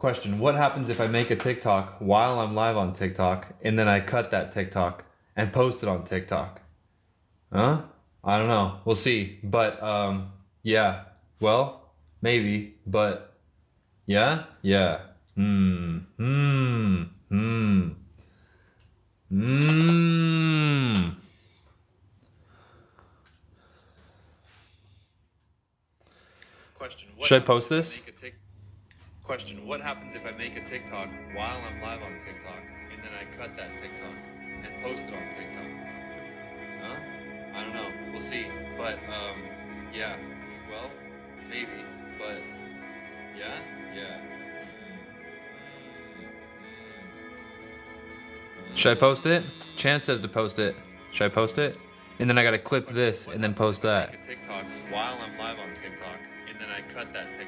Question, what happens if I make a TikTok while I'm live on TikTok and then I cut that TikTok and post it on TikTok? Huh? I don't know. We'll see. But, yeah. Well, maybe. But, yeah? Yeah. Question, should I post this? Question, what happens if I make a TikTok while I'm live on TikTok and then I cut that TikTok and post it on TikTok? Huh? I don't know. We'll see. But, yeah. Well, maybe. But, yeah? Yeah. Should I post it? Chance says to post it. Should I post it? And then I gotta clip this and then post that. Make a TikTok while I'm live on TikTok and then I cut that TikTok.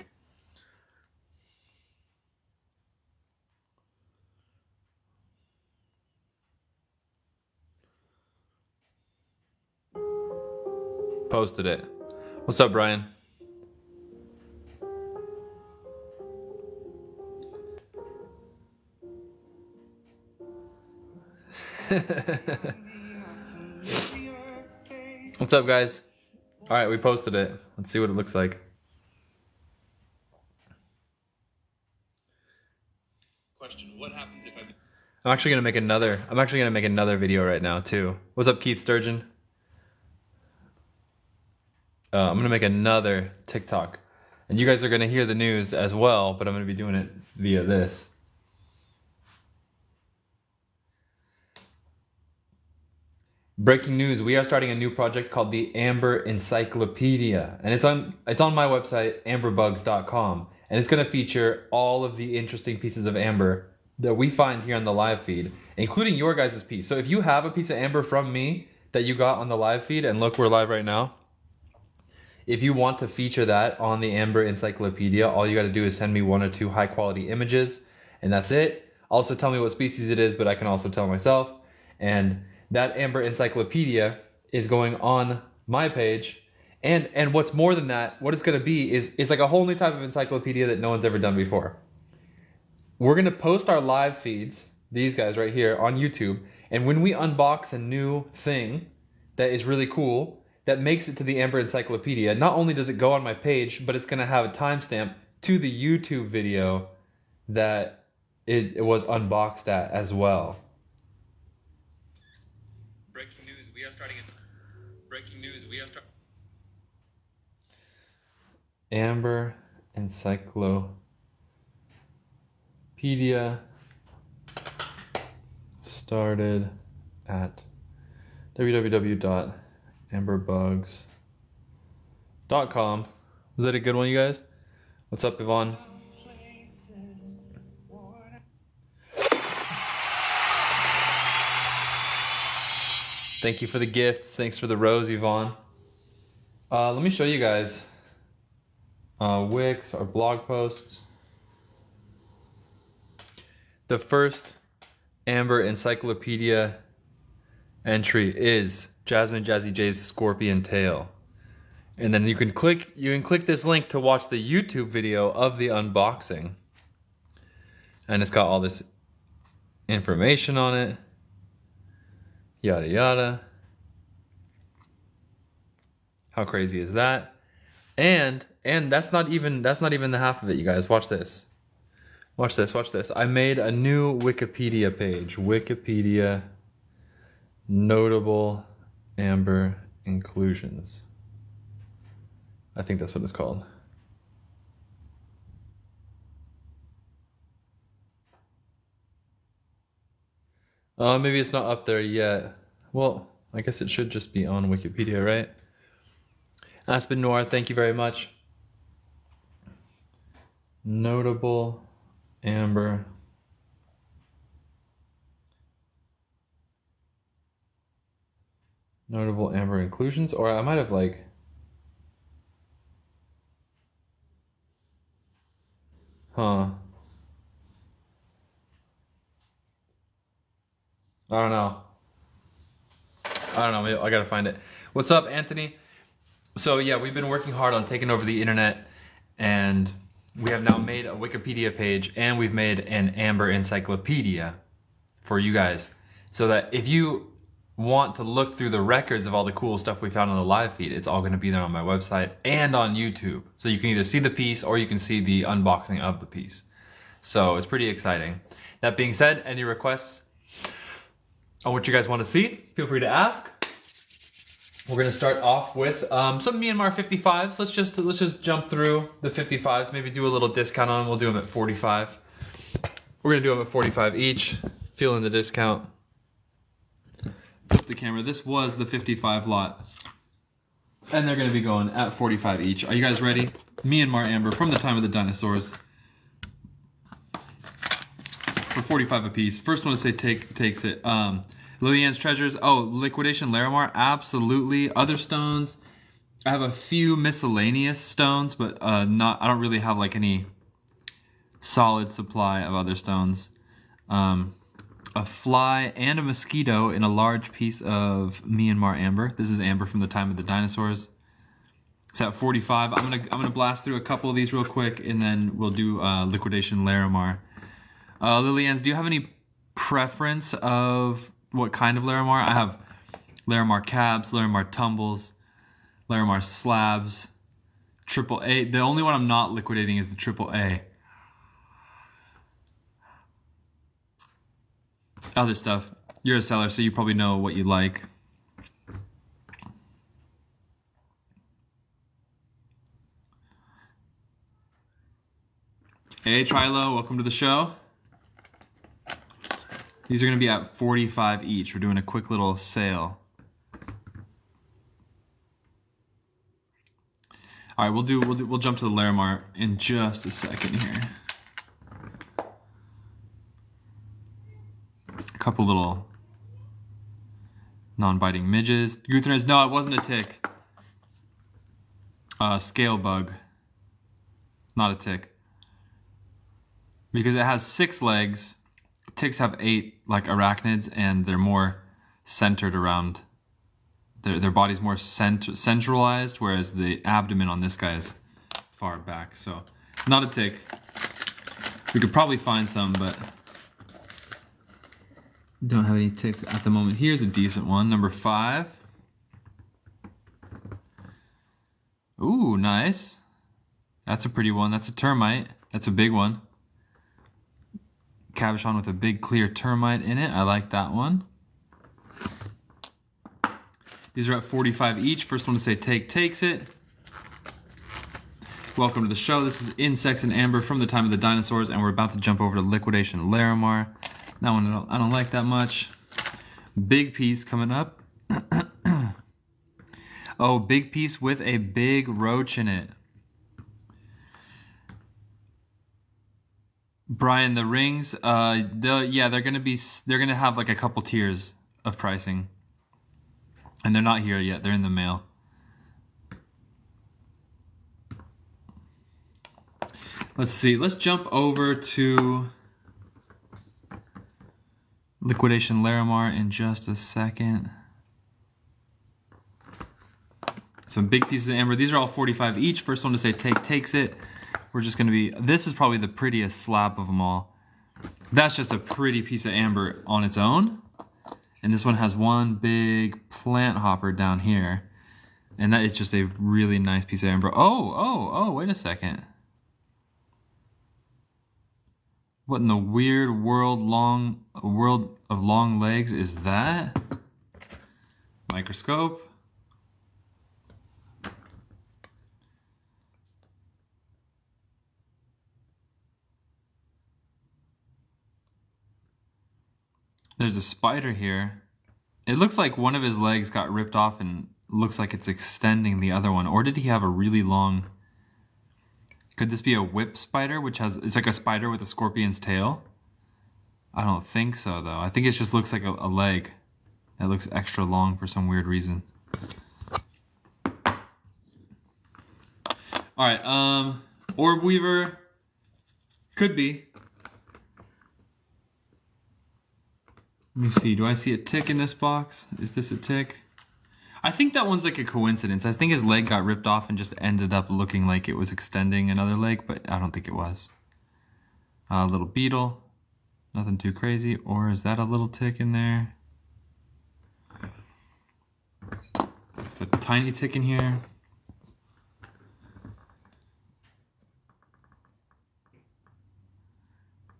Posted it. What's up, Brian? What's up, guys? All right, we posted it. Let's see what it looks like. Question, what happens if I'm actually gonna make another video right now too. What's up, Keith Sturgeon? I'm gonna make another TikTok, and you guys are gonna hear the news as well, but I'm gonna be doing it via this. Breaking news, we are starting a new project called the Amber Encyclopedia, and it's on my website, amberbugs.com, and it's gonna feature all of the interesting pieces of amber that we find here on the live feed, including your guys' piece. So if you have a piece of amber from me that you got on the live feed, and look, we're live right now. If you want to feature that on the Amber Encyclopedia, all you got to do is send me 1 or 2 high quality images, and that's it. Also tell me what species it is, but I can also tell myself. And that Amber Encyclopedia is going on my page. And what's more than that, what it's going to be is like a whole new type of encyclopedia that no one's ever done before. We're going to post our live feeds, these guys right here, on YouTube. And when we unbox a new thing that is really cool, that makes it to the Amber Encyclopedia, not only does it go on my page, but it's gonna have a timestamp to the YouTube video that it was unboxed at as well. Breaking news, we are starting Amber Encyclopedia started at www.amberbugs.com. Was that a good one, you guys? What's up, Yvonne? Thank you for the gift. Thanks for the rose, Yvonne. Let me show you guys Wix or blog posts. The first Amber Encyclopedia entry is Jasmine Jazzy J's scorpion tail. And then you can click this link to watch the YouTube video of the unboxing. And it's got all this information on it. Yada yada. How crazy is that? And that's not even the half of it, you guys. Watch this. Watch this, watch this. I made a new Wikipedia page. Wikipedia Notable Amber Inclusions. I think that's what it's called. Maybe it's not up there yet. Well, I guess it should just be on Wikipedia, right? Aspen Noir, thank you very much. Notable Amber inclusions, or I might have like I don't know. Maybe I gotta find it. What's up, Anthony? So yeah, we've been working hard on taking over the internet and we have now made a Wikipedia page and we've made an Amber encyclopedia for you guys. So that if you want to look through the records of all the cool stuff we found on the live feed, it's all going to be there on my website and on YouTube. So you can either see the piece or you can see the unboxing of the piece. So it's pretty exciting. That being said, any requests on what you guys want to see, feel free to ask. We're going to start off with some Myanmar 55s. Let's just jump through the 55s, maybe do a little discount on them. We'll do them at 45. We're going to do them at 45 each. Feeling the discount. Flip the camera. This was the 55 lot. And they're going to be going at 45 each. Are you guys ready? Myanmar Amber from the time of the dinosaurs. For 45 a piece. First one to say takes it. Lillian's Treasures. Oh, Liquidation Larimar. Absolutely. Other stones. I have a few miscellaneous stones, but I don't really have like any solid supply of other stones. A fly and a mosquito in a large piece of Myanmar Amber. This is Amber from the time of the dinosaurs. It's at 45. I'm gonna blast through a couple of these real quick, and then we'll do Liquidation Larimar. Lillian's, do you have any preference of what kind of Larimar? I have Larimar cabs, Larimar tumbles, Larimar slabs, AAA. The only one I'm not liquidating is the AAA. Other stuff. You're a seller, so you probably know what you like. Hey Trilo, welcome to the show. These are going to be at 45 each. We're doing a quick little sale. All right, we'll jump to the Larimar in just a second here. A couple little non-biting midges. Guthrnes, no, it wasn't a tick. Scale bug, not a tick. Because it has 6 legs. Ticks have 8, like arachnids, and they're more centered around, their body's more centralized, whereas the abdomen on this guy is far back. So, not a tick. We could probably find some, but don't have any ticks at the moment. Here's a decent one, number 5. Ooh, nice. That's a pretty one. That's a termite. That's a big one. Cabochon with a big clear termite in it. I like that one. These are at 45 each. First one to say takes it. Welcome to the show. This is Insects and Amber from the time of the dinosaurs, and we're about to jump over to Liquidation Larimar. That one I don't like that much. Big piece coming up. Oh, big piece with a big roach in it. Brian, the rings, they're gonna have like a couple tiers of pricing, and they're not here yet. They're in the mail. Let's see. Let's jump over to Liquidation Larimar in just a second. Some big pieces of amber. These are all 45 each. First one to say takes it. We're just going to be, this is probably the prettiest slab of them all. That's just a pretty piece of amber on its own. And this one has one big plant hopper down here. And that is just a really nice piece of amber. Oh, wait a second. What in the weird world of long legs is that? Microscope. There's a spider here. It looks like one of his legs got ripped off and looks like it's extending the other one. Or did he have a really long... Could this be a whip spider, which has... It's like a spider with a scorpion's tail? I don't think so, though. I think it just looks like a leg that looks extra long for some weird reason. Alright, Orb Weaver. Could be. Let me see, do I see a tick in this box? Is this a tick? I think that one's like a coincidence. I think his leg got ripped off and just ended up looking like it was extending another leg, but I don't think it was. A little beetle. Nothing too crazy. Or is that a little tick in there? It's a tiny tick in here.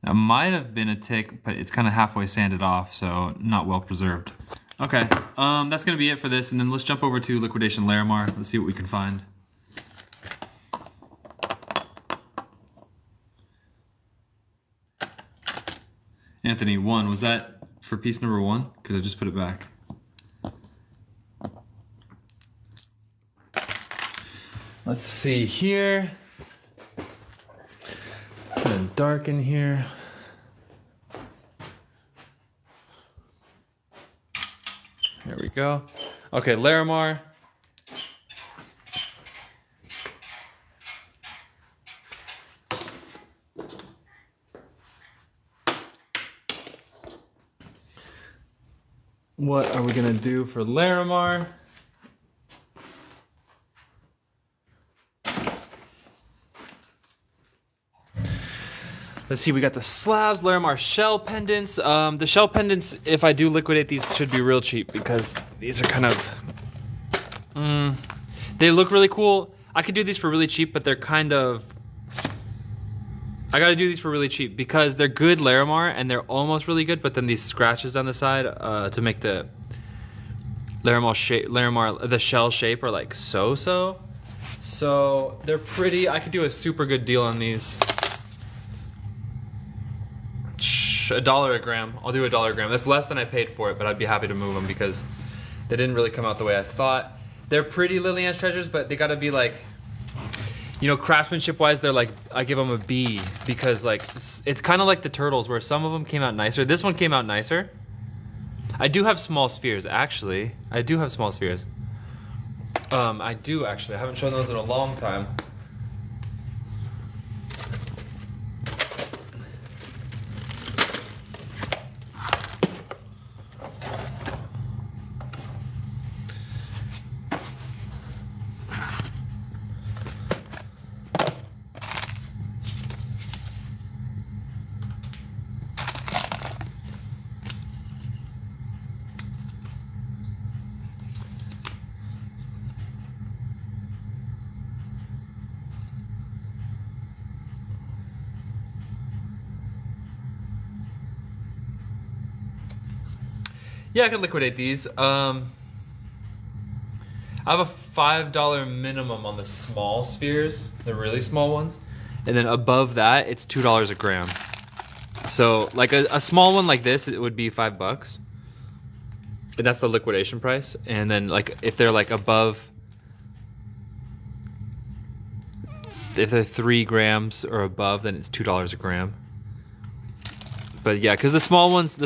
That might have been a tick, but it's kind of halfway sanded off, so not well preserved. Okay, that's gonna be it for this, and then let's jump over to Liquidation Larimar. Let's see what we can find. Anthony, 1, was that for piece number 1? Because I just put it back. Let's see here. It's kind of dark in here. There we go. Okay, Larimar. What are we gonna do for Larimar? Let's see, we got the slabs, Larimar shell pendants. The shell pendants, if I do liquidate these, should be real cheap because these are kind of, they look really cool. I could do these for really cheap, but they're kind of, I gotta do these for really cheap because they're good Larimar and they're almost really good, but then these scratches down the side to make the Larimar, the shell shape are like so-so. So they're pretty, I could do a super good deal on these. $1 a gram. I'll do $1 a gram. That's less than I paid for it, but I'd be happy to move them because they didn't really come out the way I thought. They're pretty Lillian's treasures, but they gotta be like, you know, craftsmanship wise, they're like, I give them a B because like, it's kind of like the turtles where some of them came out nicer. This one came out nicer. I do have small spheres, actually. I do have small spheres. I do actually. I haven't shown those in a long time. Yeah, I can liquidate these. I have a $5 minimum on the small spheres, the really small ones. And then above that, it's $2 a gram. So like a small one like this, it would be $5. And that's the liquidation price. And then like if they're like above, if they're 3 grams or above, then it's $2 a gram. But yeah, because the small ones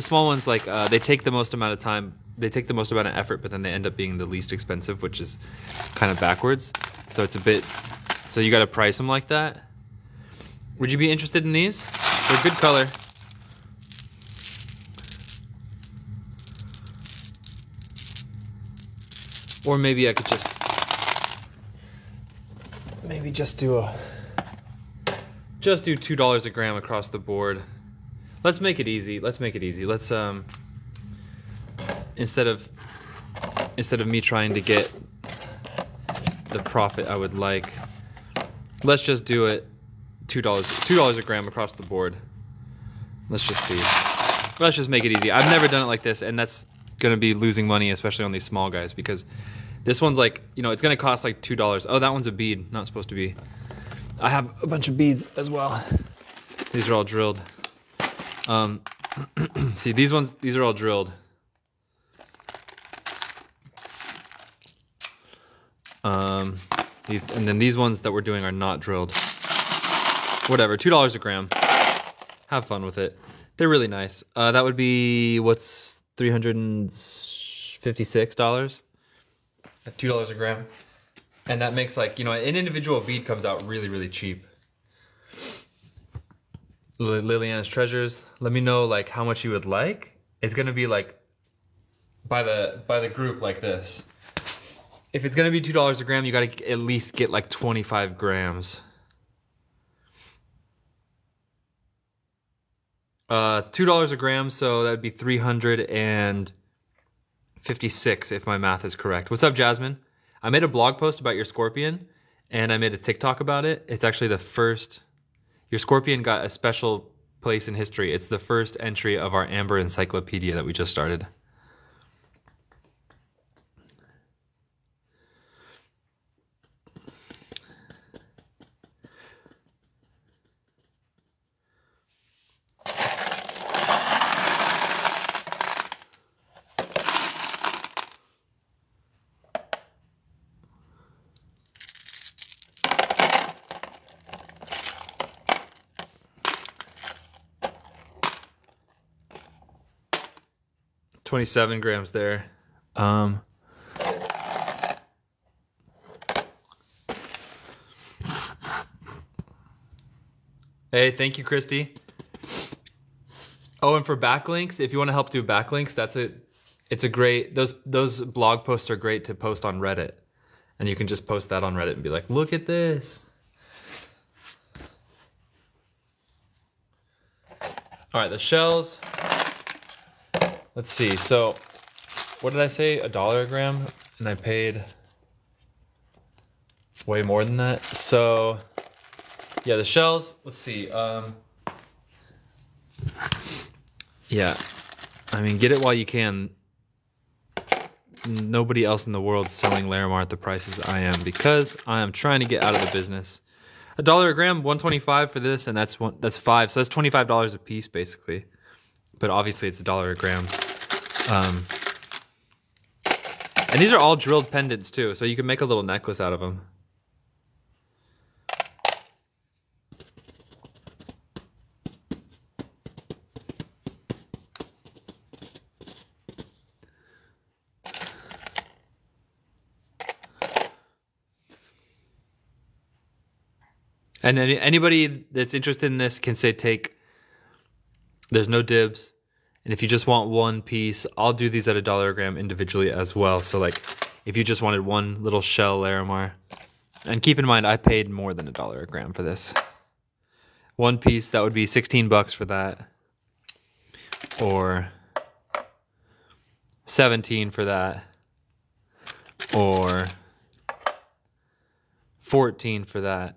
like they take the most amount of time, they take the most amount of effort, but then they end up being the least expensive, which is kind of backwards. So it's a bit, so you got to price them like that. Would you be interested in these? They're good color. Or maybe I could just do $2 a gram across the board. Let's make it easy. Let's make it easy. Let's instead of me trying to get the profit I would like, let's just do it $2 a gram across the board. Let's just see. Let's just make it easy. I've never done it like this, and that's gonna be losing money, especially on these small guys, because this one's like, you know, it's gonna cost like $2. Oh, that one's a bead, not supposed to be. I have a bunch of beads as well. These are all drilled. See, these are all drilled. And then these ones that we're doing are not drilled. Whatever, $2 a gram. Have fun with it. They're really nice. That would be, what's $356? At $2 a gram. And that makes like, you know, an individual bead comes out really, really cheap. Lillian's treasures. Let me know like how much you would like. It's gonna be like by the group like this. If it's gonna be $2 a gram, you gotta at least get like 25 grams. $2 a gram, so that'd be 356 if my math is correct. What's up, Jasmine? I made a blog post about your scorpion, and I made a TikTok about it. It's actually the first. Your scorpion got a special place in history. It's the first entry of our Amber Encyclopedia that we just started. $27 grams there. Hey, thank you, Christy. Oh, and for backlinks, if you want to help do backlinks, it's a great, those blog posts are great to post on Reddit. And you can just post that on Reddit and be like, look at this. All right, the shells. Let's see, so what did I say? $1 a gram? And I paid way more than that. So yeah, the shells, let's see. Yeah, I mean, get it while you can. Nobody else in the world is selling Larimar at the prices I am because I am trying to get out of the business. $1 a gram, $1.25 for this, and that's $5. So that's $25 a piece basically. But obviously it's $1 a gram. And these are all drilled pendants too, so you can make a little necklace out of them. And anybody that's interested in this can say take. There's no dibs. And if you just want one piece, I'll do these at $1 a gram individually as well. So like if you just wanted one little shell Larimar. And keep in mind, I paid more than $1 a gram for this. One piece, that would be 16 bucks for that. Or 17 for that. Or 14 for that.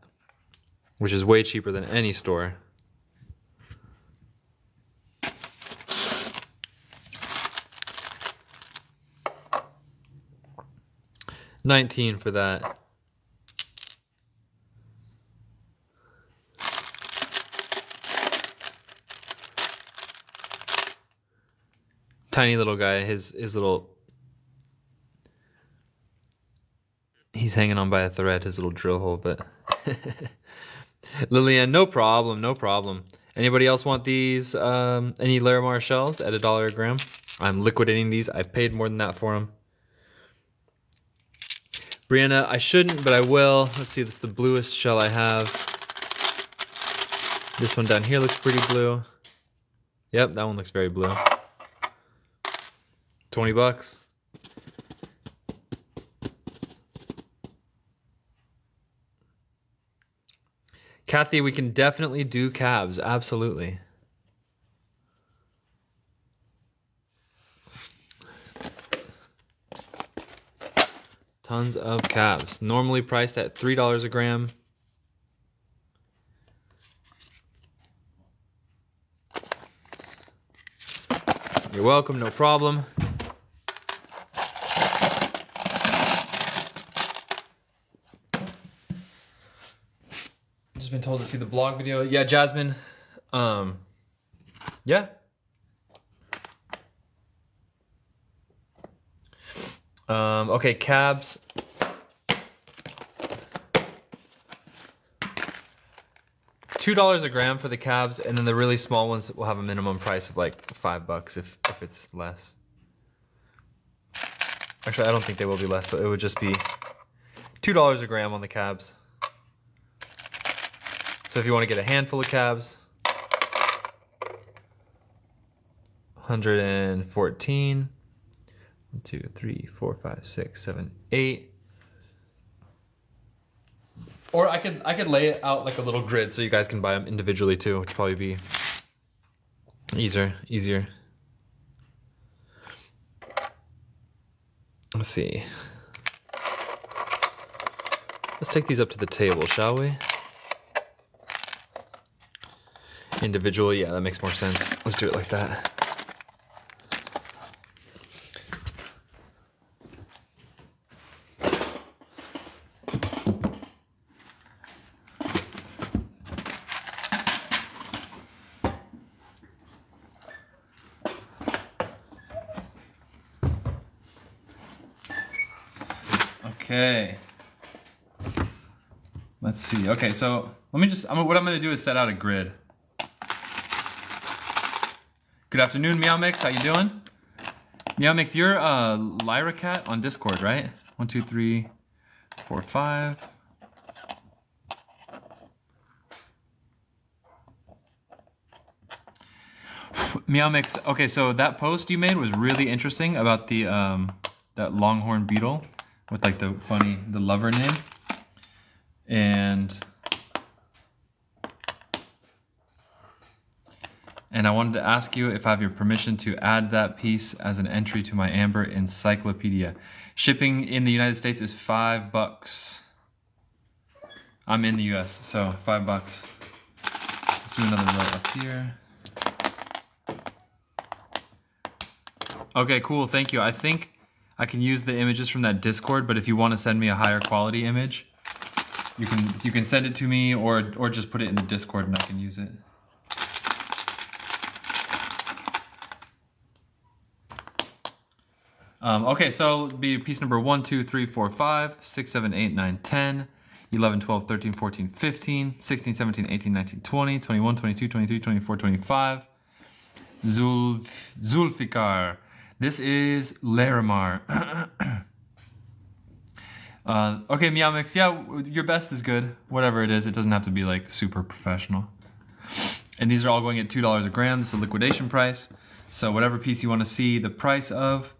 Which is way cheaper than any store. $19 for that. Tiny little guy, his little, he's hanging on by a thread, his little drill hole, but Lillian, no problem, no problem. Anybody else want these, any Larimar shells at $1 a gram? I'm liquidating these. I paid more than that for them. Brianna, I shouldn't, but I will. Let's see, this is the bluest shell I have. This one down here looks pretty blue. Yep, that one looks very blue. 20 bucks. Kathy, we can definitely do calves, absolutely. Tons of calves, normally priced at $3 a gram. You're welcome, no problem. Just been told to see the blog video. Yeah, Jasmine. Yeah. Okay, cabs. $2 a gram for the cabs, and then the really small ones will have a minimum price of like $5 if it's less. Actually, I don't think they will be less, so it would just be $2 a gram on the cabs. So if you want to get a handful of cabs, 114. 1, 2, 3, 4, 5, 6, 7, 8. Or I could lay it out like a little grid so you guys can buy them individually too, which would probably be easier. Let's see. Let's take these up to the table, shall we? Individual, yeah, that makes more sense. Let's do it like that. Okay. Let's see. Okay, so let me just, what I'm gonna do is set out a grid. Good afternoon, Meow Mix. How you doing? Meow Mix, you're Lyra Cat on Discord, right? 1, 2, 3, 4, 5. Meow Mix. Okay, so that post you made was really interesting about the that longhorn beetle with like the lover name, and I wanted to ask you if I have your permission to add that piece as an entry to my Amber Encyclopedia. Shipping in the United States is $5. I'm in the US, so $5. Let's do another row up here. Okay, cool, thank you. I think I can use the images from that Discord, but if you want to send me a higher quality image, you can send it to me or just put it in the Discord and I can use it. Okay, so it'll be piece number 1, 2, 3, 4, 5, 6, 7, 8, 9, 10, 11, 12, 13, 14, 15, 16, 17, 18, 19, 20, 21, 22, 23, 24, 25. Zulfikar. This is Larimar. Okay, Meow Mix, yeah, your best is good. Whatever it is, it doesn't have to be like super professional. And these are all going at $2 a gram. This is a liquidation price. So whatever piece you want to see the price of,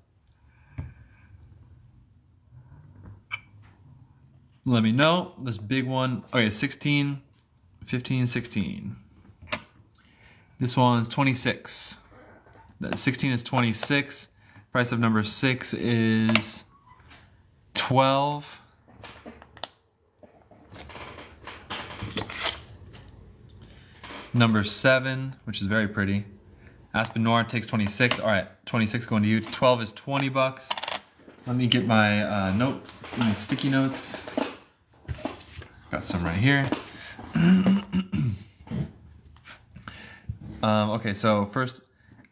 let me know. This big one, okay, 16, 15, 16. This one's 26. That 16 is 26. Price of number 6 is 12. Number 7, which is very pretty. Aspen Noir takes 26. All right, 26 going to you. 12 is $20. Let me get my my sticky notes. Got some right here. Okay, so first,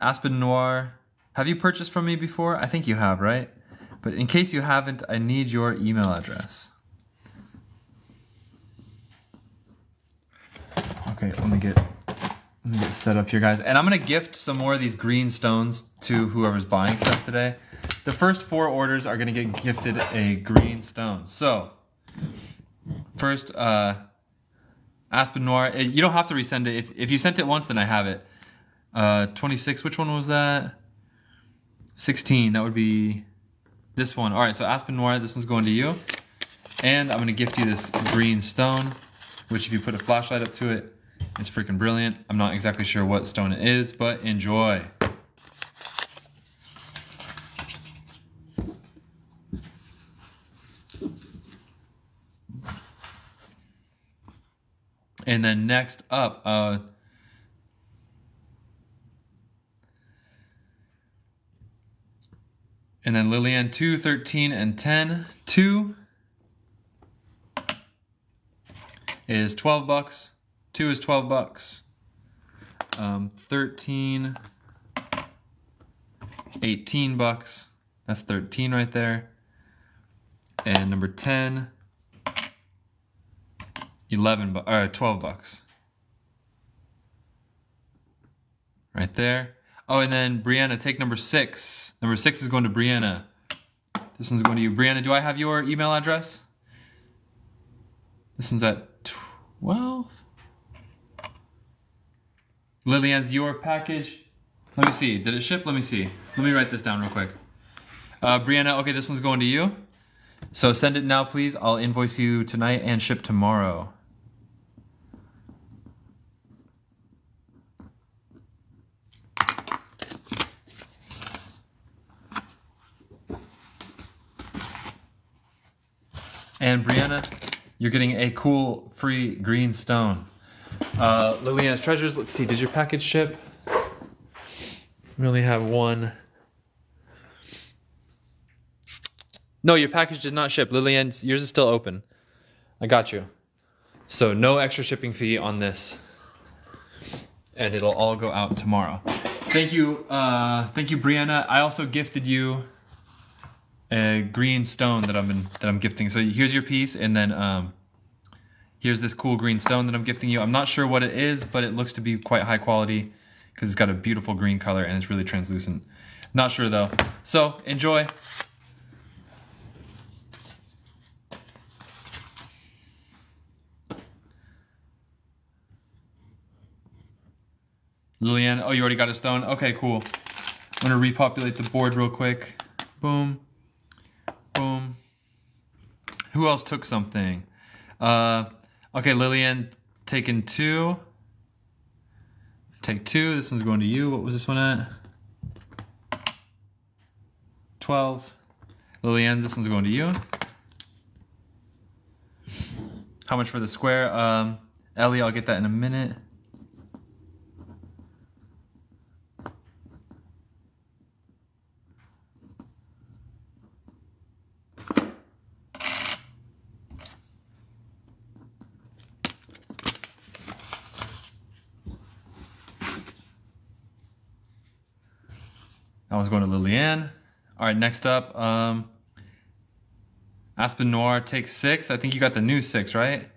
Aspen Noir. Have you purchased from me before? I think you have, right? But in case you haven't, I need your email address. Okay, let me get set up here, guys. And I'm gonna gift some more of these green stones to whoever's buying stuff today. The first 4 orders are gonna get gifted a green stone. So, first, Aspen Noir. You don't have to resend it. If you sent it once, then I have it. 26, which one was that? 16, that would be this one. All right, so Aspen Noir, this one's going to you. And I'm gonna gift you this green stone, which if you put a flashlight up to it, it's freaking brilliant. I'm not exactly sure what stone it is, but enjoy. And then next up, and then Lillian, 2, 13, and 10. 2 is $12. 2 is $12. 13, $18. That's 13 right there. And number 10, $12. Right there. Oh, and then Brianna, take number 6. Number 6 is going to Brianna. This one's going to you. Brianna, do I have your email address? This one's at 12. Lillian's your package. Let me see. Did it ship? Let me see. Let me write this down real quick. Brianna, okay, this one's going to you. So send it now, please. I'll invoice you tonight and ship tomorrow. And Brianna, you're getting a cool free green stone. Liliana's Treasures, let's see, did your package ship? We only have one. No, your package did not ship. Lilian, yours is still open. I got you. So no extra shipping fee on this. And it'll all go out tomorrow. Thank you, Brianna. I also gifted you a green stone that I'm gifting. So here's your piece, and then here's this cool green stone that I'm gifting you. I'm not sure what it is, but it looks to be quite high quality because it's got a beautiful green color and it's really translucent. Not sure though. So enjoy. Lilian, oh, you already got a stone? Okay, cool. I'm gonna repopulate the board real quick. Boom. Boom. Who else took something? Okay, Lillian, taking 2. Take 2. This one's going to you. What was this one at? 12. Lillian, this one's going to you. How much for the square? Ellie, I'll get that in a minute. That one's going to Liliane. All right, next up, Aspen Noir takes 6. I think you got the new 6, right?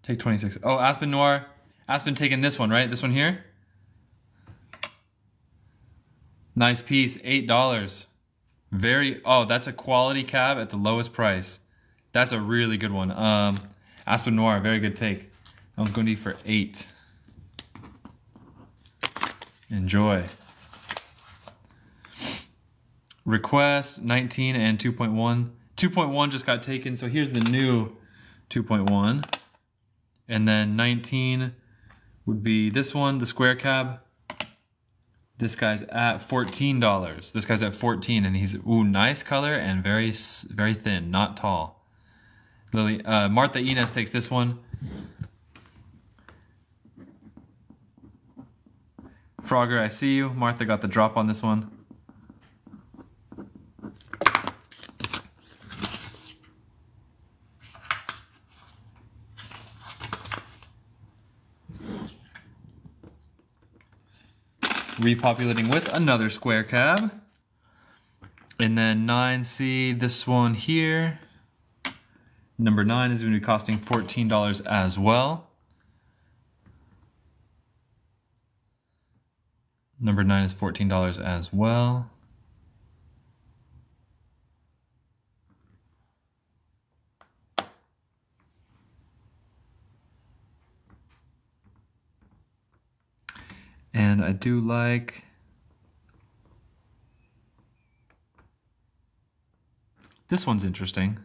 Take 26. Oh, Aspen Noir. Aspen taking this one, right? This one here. Nice piece, $8. Very, oh, that's a quality cab at the lowest price. That's a really good one. Aspen Noir, very good take. That one's going to be for 8. Enjoy. Request 19 and 2.1. 2.1 just got taken, so here's the new 2.1. And then 19 would be this one, the square cab. This guy's at $14. This guy's at 14, and he's, ooh, nice color and very thin, not tall. Martha Inez takes this one. Frogger, I see you. Martha got the drop on this one. Repopulating with another square cab. And then 9C, this one here. Number 9 is going to be costing $14 as well. Number 9 is $14 as well. And I do like this one's interesting.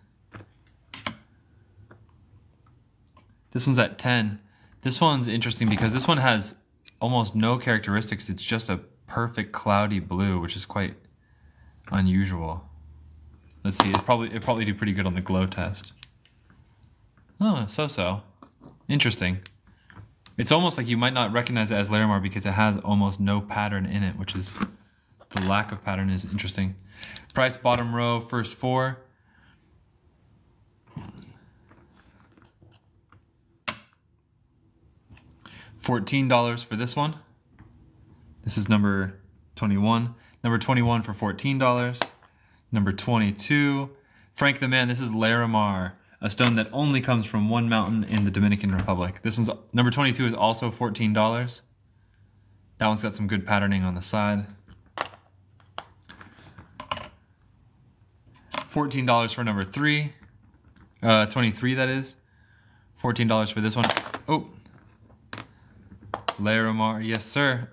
This one's at 10. This one's interesting because this one has almost no characteristics. It's just a perfect cloudy blue, which is quite unusual. Let's see, it'd probably do pretty good on the glow test. Oh, so. Interesting. It's almost like you might not recognize it as Larimar because it has almost no pattern in it, which is, the lack of pattern is interesting. Price bottom row, first 4. $14 for this one. This is number 21. Number 21 for $14. Number 22. Frank the Man, this is Larimar, a stone that only comes from one mountain in the Dominican Republic. This one's, number 22 is also $14. That one's got some good patterning on the side. $14 for number 3. 23 that is. $14 for this one. Oh. Larimar, yes sir.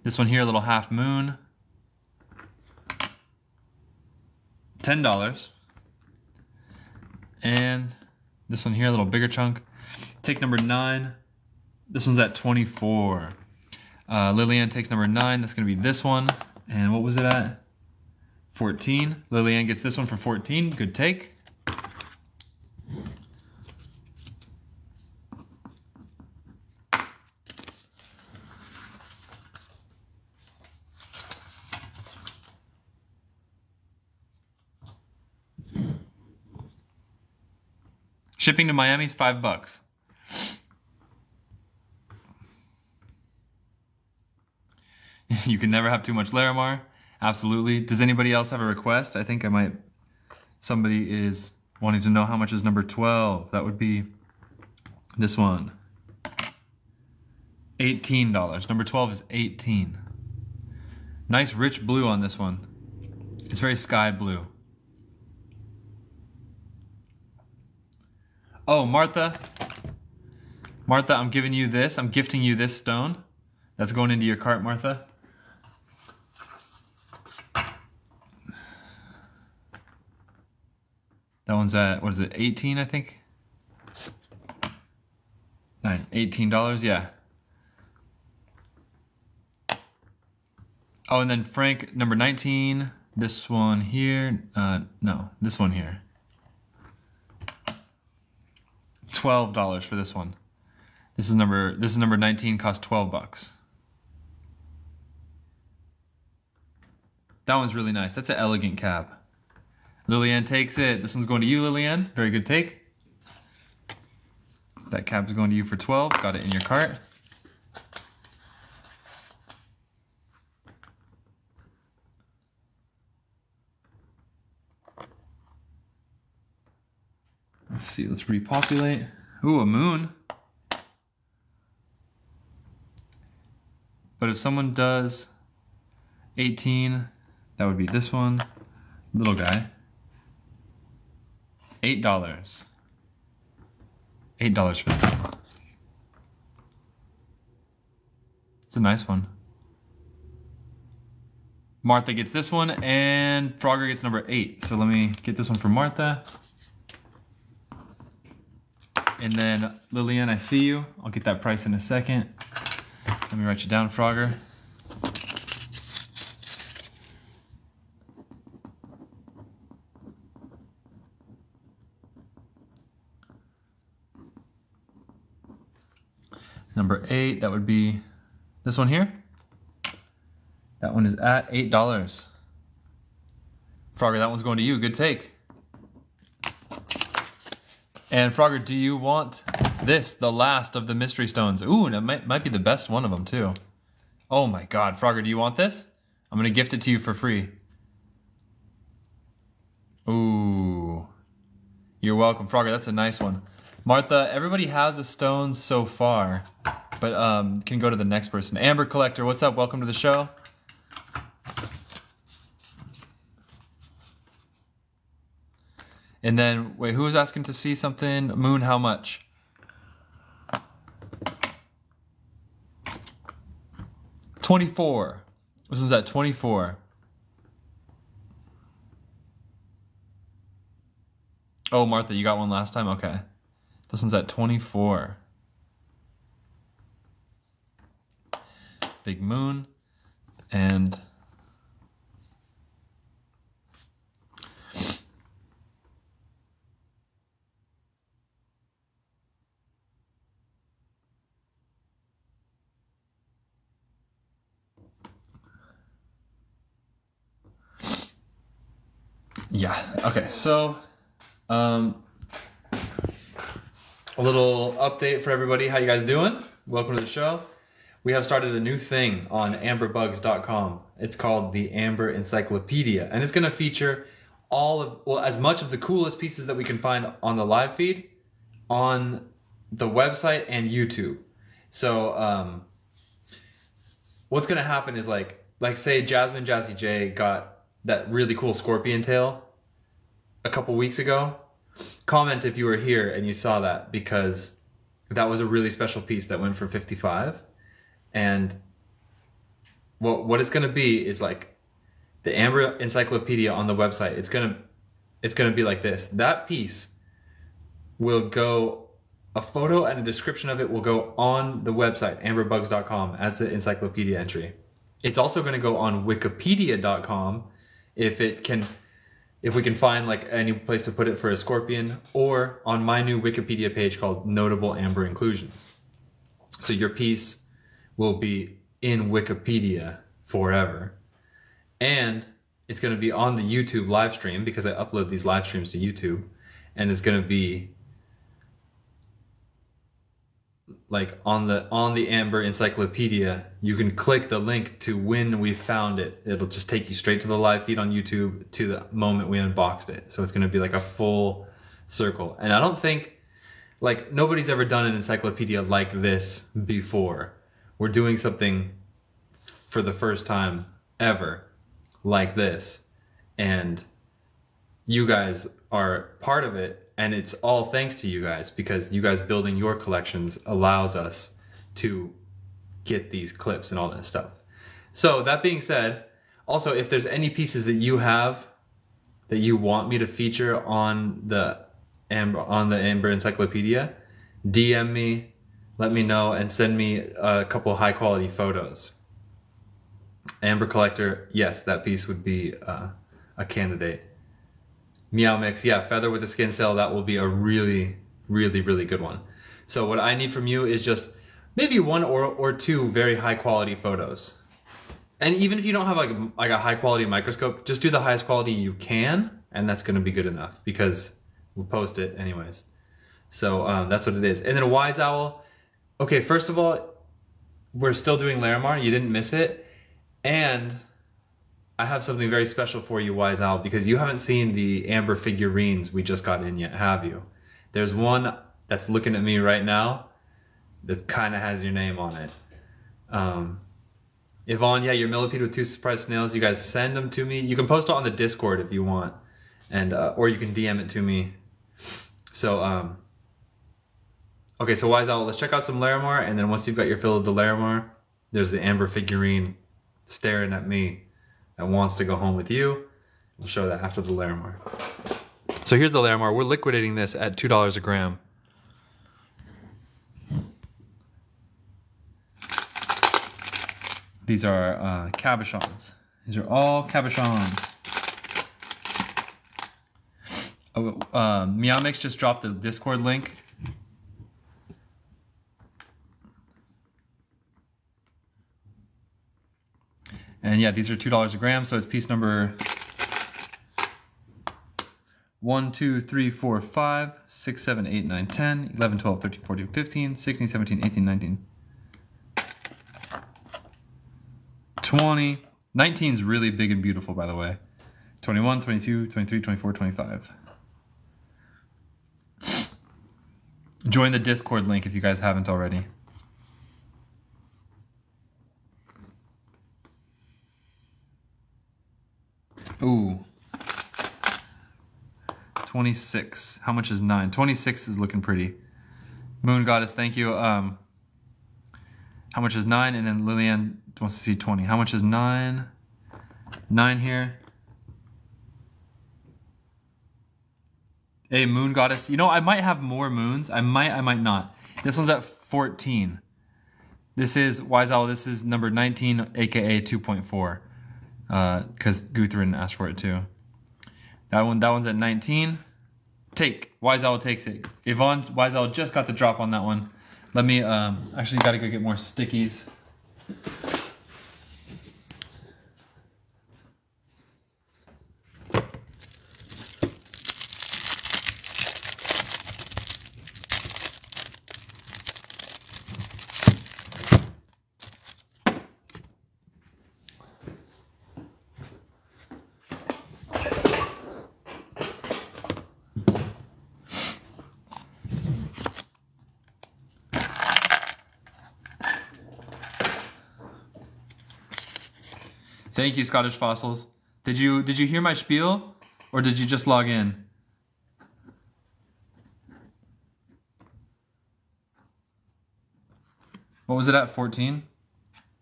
This one here, a little half moon, $10. And this one here, a little bigger chunk. Take number 9. This one's at 24. Lillian takes number 9. That's gonna be this one. And what was it at? 14. Lillian gets this one for 14. Good take. Shipping to Miami is $5. You can never have too much Larimar. Absolutely. Does anybody else have a request? I think I might. Somebody is wanting to know how much is number 12. That would be this one. $18. Number 12 is 18. Nice rich blue on this one. It's very sky blue. Oh, Martha. Martha, I'm giving you this. I'm gifting you this stone. That's going into your cart, Martha. That one's at, what is it, 18, I think? $18, yeah. Oh, and then Frank, number 19. This one here. No, this one here. $12 for this one. This is number 19, cost $12. That one's really nice. That's an elegant cap. Lillian takes it. This one's going to you, Lillian. Very good take. That cap is going to you for 12. Got it in your cart. Let's see, let's repopulate. Ooh, a moon. But if someone does 18, that would be this one, little guy. $8. $8 for this one. It's a nice one. Martha gets this one, and Frogger gets number 8. So let me get this one for Martha. And then Lillian, I see you. I'll get that price in a second. Let me write you down, Frogger. Number 8, that would be this one here. That one is at $8. Frogger, that one's going to you. Good take. And Frogger, do you want this, the last of the mystery stones? Ooh, and it might be the best one of them too. Oh my God, Frogger, do you want this? I'm gonna gift it to you for free. Ooh, you're welcome, Frogger. That's a nice one. Martha, everybody has a stone so far, but can go to the next person. Amber Collector, what's up? Welcome to the show. And then, wait, who was asking to see something? Moon, how much? $24. This one's at 24. Oh, Martha, you got one last time? Okay. This one's at 24. Big moon. And yeah, okay, so a little update for everybody. How you guys doing? Welcome to the show. We have started a new thing on amberbugs.com. It's called the Amber Encyclopedia, and it's going to feature as much of the coolest pieces that we can find on the live feed, on the website and YouTube. So what's going to happen is like say Jasmine Jazzy J got that really cool scorpion tail a couple weeks ago. Comment if you were here and you saw that, because that was a really special piece that went for $55. And what it's gonna be is like the Amber Encyclopedia on the website. It's gonna be like this. That piece will go, a photo and a description of it will go on the website, amberbugs.com, as the encyclopedia entry. It's also gonna go on wikipedia.com if we can find like any place to put it for a scorpion, or on my new Wikipedia page called Notable Amber Inclusions. So your piece will be in Wikipedia forever. And it's going to be on the YouTube live stream, because I upload these live streams to YouTube, and it's going to be like on the Amber Encyclopedia. You can click the link to when we found it. It'll just take you straight to the live feed on YouTube to the moment we unboxed it. So it's going to be like a full circle. And I don't think, like, nobody's ever done an encyclopedia like this before. We're doing something for the first time ever like this, and you guys are part of it, and it's all thanks to you guys, because you guys building your collections allows us to get these clips and all that stuff. So that being said, also, if there's any pieces that you have that you want me to feature on the Amber Encyclopedia, DM me, let me know, and send me a couple high quality photos. Amber Collector, yes, that piece would be a candidate. Meow Mix, yeah, Feather with a Skin Cell, that will be a really, really, really good one. So what I need from you is just maybe one or two very high quality photos. And even if you don't have like a high quality microscope, just do the highest quality you can, and that's gonna be good enough, because we'll post it anyways. So that's what it is. And then a Wise Owl, okay, first of all, we're still doing Larimar, you didn't miss it. And I have something very special for you, Wise Owl, because you haven't seen the Amber figurines we just got in yet, have you? There's one that's looking at me right now that kind of has your name on it. Yvonne, yeah, your millipede with two surprise snails, you guys send them to me. You can post it on the Discord if you want, and or you can DM it to me. So, okay, so Wise Owl, let's check out some Larimar, and then once you've got your fill of the Larimar, there's the Amber figurine staring at me that wants to go home with you. We'll show that after the Larimar. So here's the Larimar. We're liquidating this at $2 a gram. These are cabochons. These are all cabochons. Oh, Meow Mix just dropped the Discord link. And yeah, these are $2 a gram, so it's piece number 1, 2, 3, 4, 5, 6, 7, 8, 9, 10, 11, 12, 13, 14, 15, 16, 17, 18, 19, 20. 19 is really big and beautiful, by the way. 21, 22, 23, 24, 25. Join the Discord link if you guys haven't already. Ooh. 26. How much is 9? 26 is looking pretty. Moon Goddess, thank you. How much is 9? And then Lillian wants to see 20. How much is 9? 9 here. Hey, Moon Goddess. You know, I might have more moons. I might not. This one's at 14. This is, Wise Owl, this is number 19, aka 2.4. Because Guthrin asked for it too. That one's at 19. Take. Wise Owl takes it. Yvonne, Wise Owl just got the drop on that one. Let me, actually gotta go get more stickies. Thank you, Scottish Fossils. Did you hear my spiel, or did you just log in? What was it at, 14?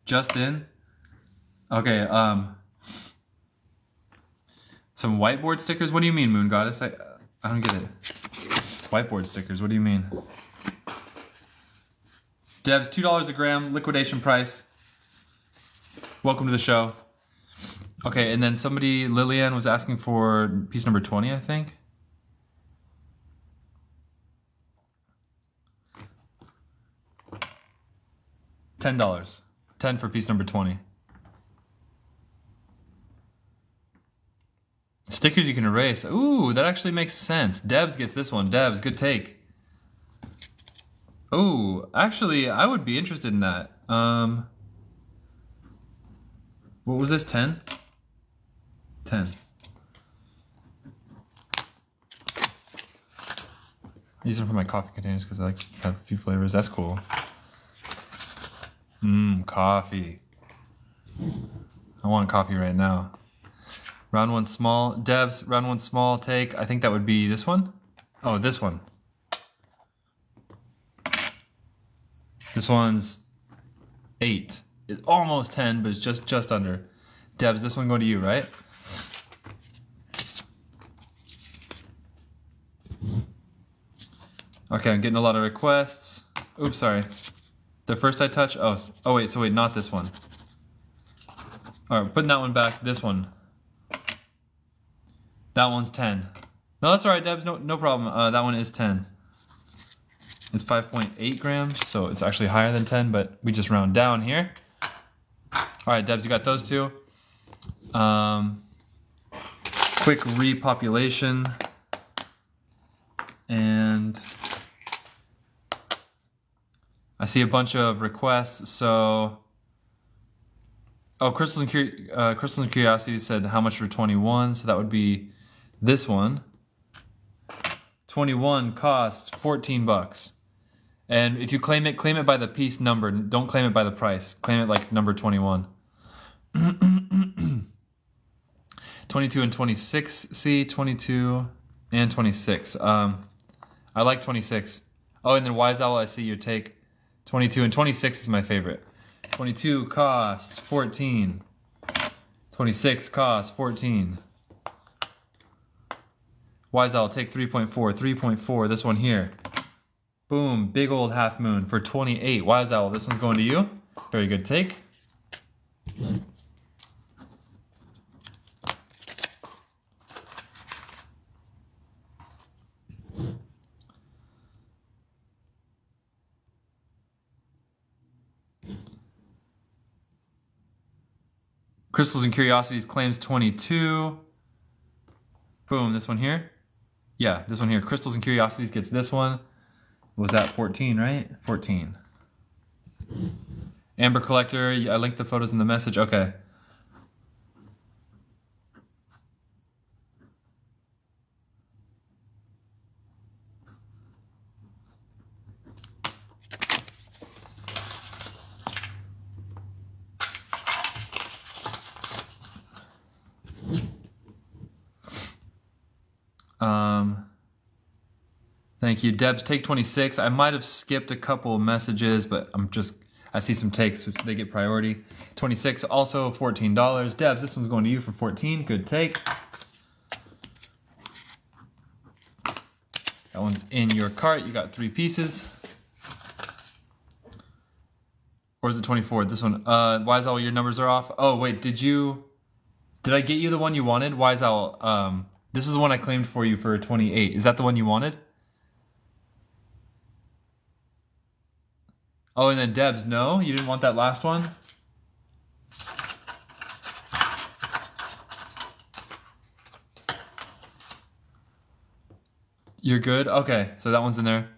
Just in? Okay, some whiteboard stickers? What do you mean, Moon Goddess? I don't get it. Whiteboard stickers, what do you mean? Debs, $2 a gram, liquidation price. Welcome to the show. Okay, and then somebody, Lillian, was asking for piece number 20, I think. $10. 10 for piece number 20. Stickers you can erase. Ooh, that actually makes sense. Debs gets this one. Debs, good take. Ooh, actually, I would be interested in that. What was this, 10? 10. I use them for my coffee containers because I like to have a few flavors. That's cool. Coffee. I want coffee right now. Round one small. Debs, round one small take. I think that would be this one. Oh, this one. This one's 8. It's almost 10, but it's just under. Debs, this one going to you, right? Okay, I'm getting a lot of requests. Oops, sorry. The first I touch, oh wait, so wait, not this one. All right, putting that one back, this one. That one's 10. No, that's all right, Debs, no problem. That one is 10. It's 5.8 grams, so it's actually higher than 10, but we just round down here. All right, Debs, you got those two. Quick repopulation. And I see a bunch of requests, so... Oh, Crystals and Curiosity said how much for 21, so that would be this one. 21 cost 14 bucks. And if you claim it by the piece number. Don't claim it by the price. Claim it like number 21. 22 and 26. See, 22 and 26. I like 26. Oh, and then Wise Owl, I see your take. 22 and 26 is my favorite. 22 costs 14. 26 costs 14. Wise Owl, take 3.4. 3.4, this one here. Boom, big old half moon for 28. Wise Owl, this one's going to you. Very good take. Crystals and Curiosities claims 22. Boom, this one here. Yeah, this one here. Crystals and Curiosities gets this one. Was that 14, right? 14. Amber Collector, I linked the photos in the message. Okay. Thank you. Debs, take 26. I might have skipped a couple messages, but I see some takes, so they get priority. 26, also $14. Debs, this one's going to you for 14. Good take. That one's in your cart. You got 3 pieces. Or is it 24? This one. Wise Owl, your numbers are off. Oh, wait, did I get you the one you wanted? Wise Owl, this is the one I claimed for you for 28. Is that the one you wanted? Oh, and then Debs, no? You didn't want that last one? You're good? Okay, so that one's in there.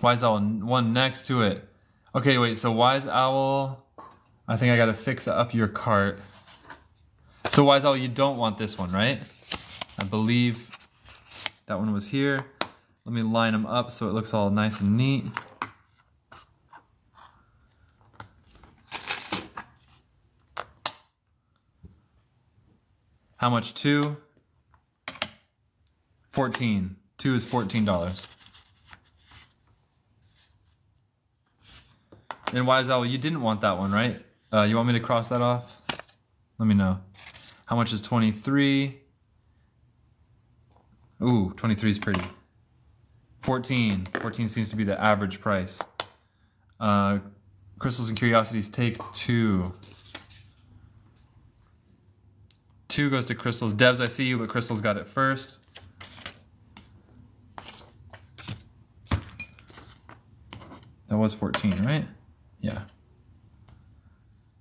Wise Owl, one next to it. Okay, wait, so Wise Owl, I think I gotta fix up your cart. So Wise Owl, you don't want this one, right? I believe that one was here. Let me line them up so it looks all nice and neat. How much? 2? 14. 2 is $14. And Wise Owl, you didn't want that one, right? You want me to cross that off? Let me know. How much is 23? Ooh, 23 is pretty. 14. 14 seems to be the average price. Crystals and Curiosities, take 2. 2 goes to Crystals. Devs, I see you, but Crystals got it first. That was 14, right? Yeah.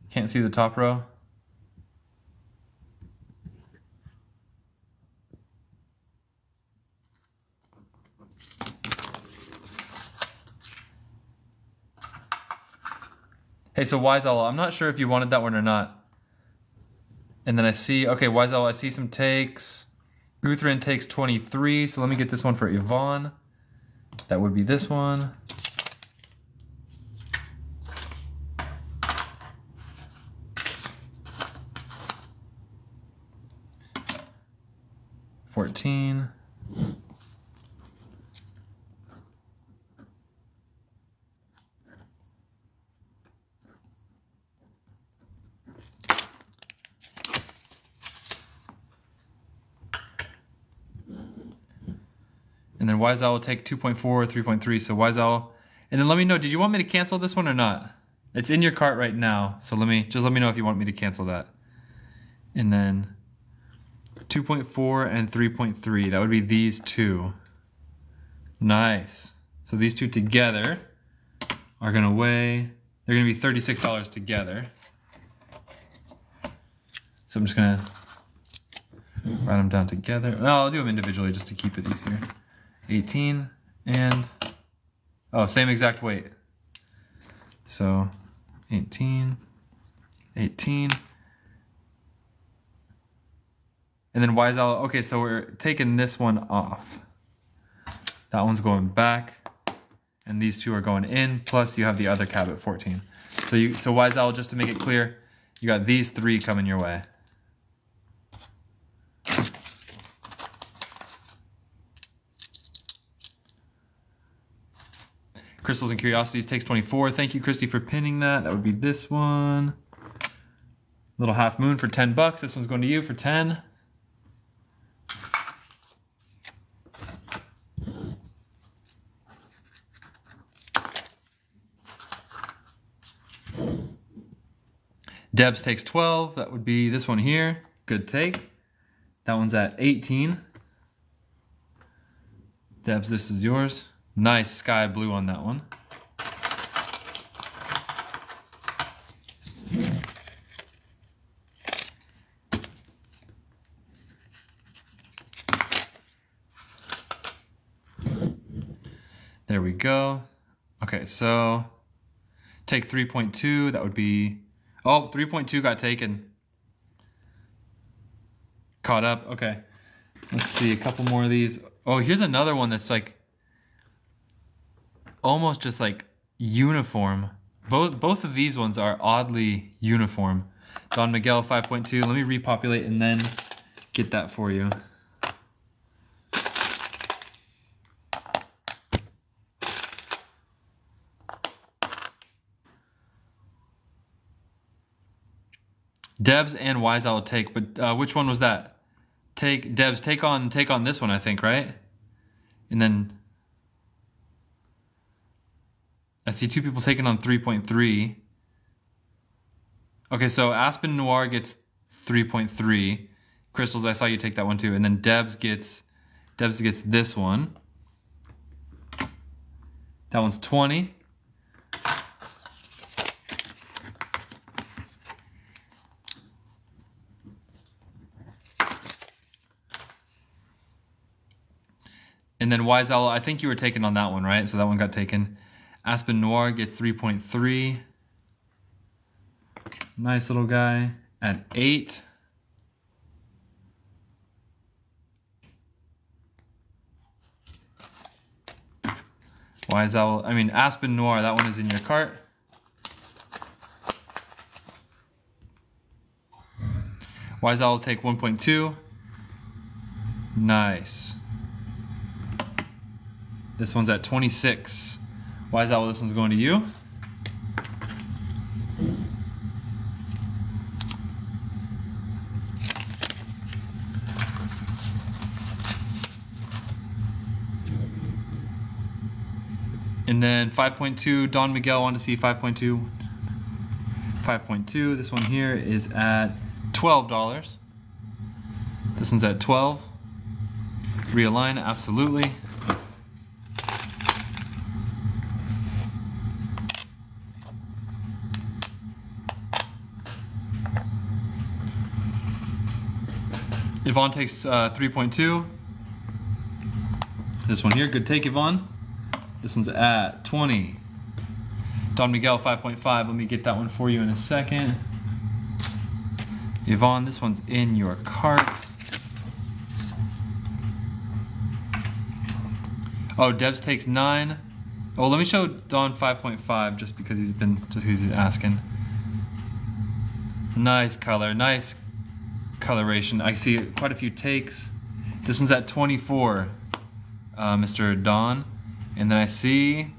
Can't see the top row. Hey, so Wise Owl, I'm not sure if you wanted that one or not. And then I see, okay, Wise Owl, I see some takes. Guthrin takes 23, so let me get this one for Yvonne. That would be this one. $14. And then Wise Owl will take 2.4 or 3.3. So Wise Owl. And then let me know, did you want me to cancel this one or not? It's in your cart right now. So let me know if you want me to cancel that. And then 2.4 and 3.3. That would be these two. Nice. So these two together are gonna weigh, they're gonna be $36 together. So I'm just gonna write them down together. No, I'll do them individually just to keep it easier. 18 and, oh, same exact weight. So 18, 18. And then Wise Owl, okay, so we're taking this one off. That one's going back, and these two are going in, plus you have the other cab at 14. So Wise Owl, just to make it clear, you got these 3 coming your way. Crystals and Curiosities takes 24. Thank you, Christy, for pinning that. That would be this one. Little Half Moon for 10 bucks. This one's going to you for 10. Debs takes 12. That would be this one here. Good take. That one's at 18. Debs, this is yours. Nice sky blue on that one. There we go. Okay, so take 3.2. That would be, oh, 3.2 got taken. Caught up. Okay. Let's see a couple more of these. Oh, here's another one that's like almost just like uniform. Both of these ones are oddly uniform. Don Miguel 5.2. Let me repopulate and then get that for you. Debs and Wise Owl take, but which one was that? Take Debs, take on this one, I think, right? And then I see 2 people taking on 3.3. Okay, so Aspen Noir gets 3.3. Crystals, I saw you take that one too. And then Debs gets this one. That one's 20. And then Wise Owl, I think you were taken on that one, right? So that one got taken. Aspen Noir gets 3.3. Nice little guy at 8. Wise Owl, I mean Aspen Noir, that one is in your cart. Wise Owl will take 1.2. Nice. This one's at 26. Wise Owl, this one's going to you. And then 5.2, Don Miguel wanted to see 5.2. 5.2, this one here is at $12. This one's at 12. Realign, absolutely. Yvonne takes 3.2. This one here, good take, Yvonne. This one's at 20. Don Miguel 5.5. Let me get that one for you in a second. Yvonne, this one's in your cart. Oh, Debs takes 9. Oh, let me show Don 5.5 just because he's asking. Nice color, nice coloration. I see quite a few takes. This one's at 24, Mr. Don. And then I see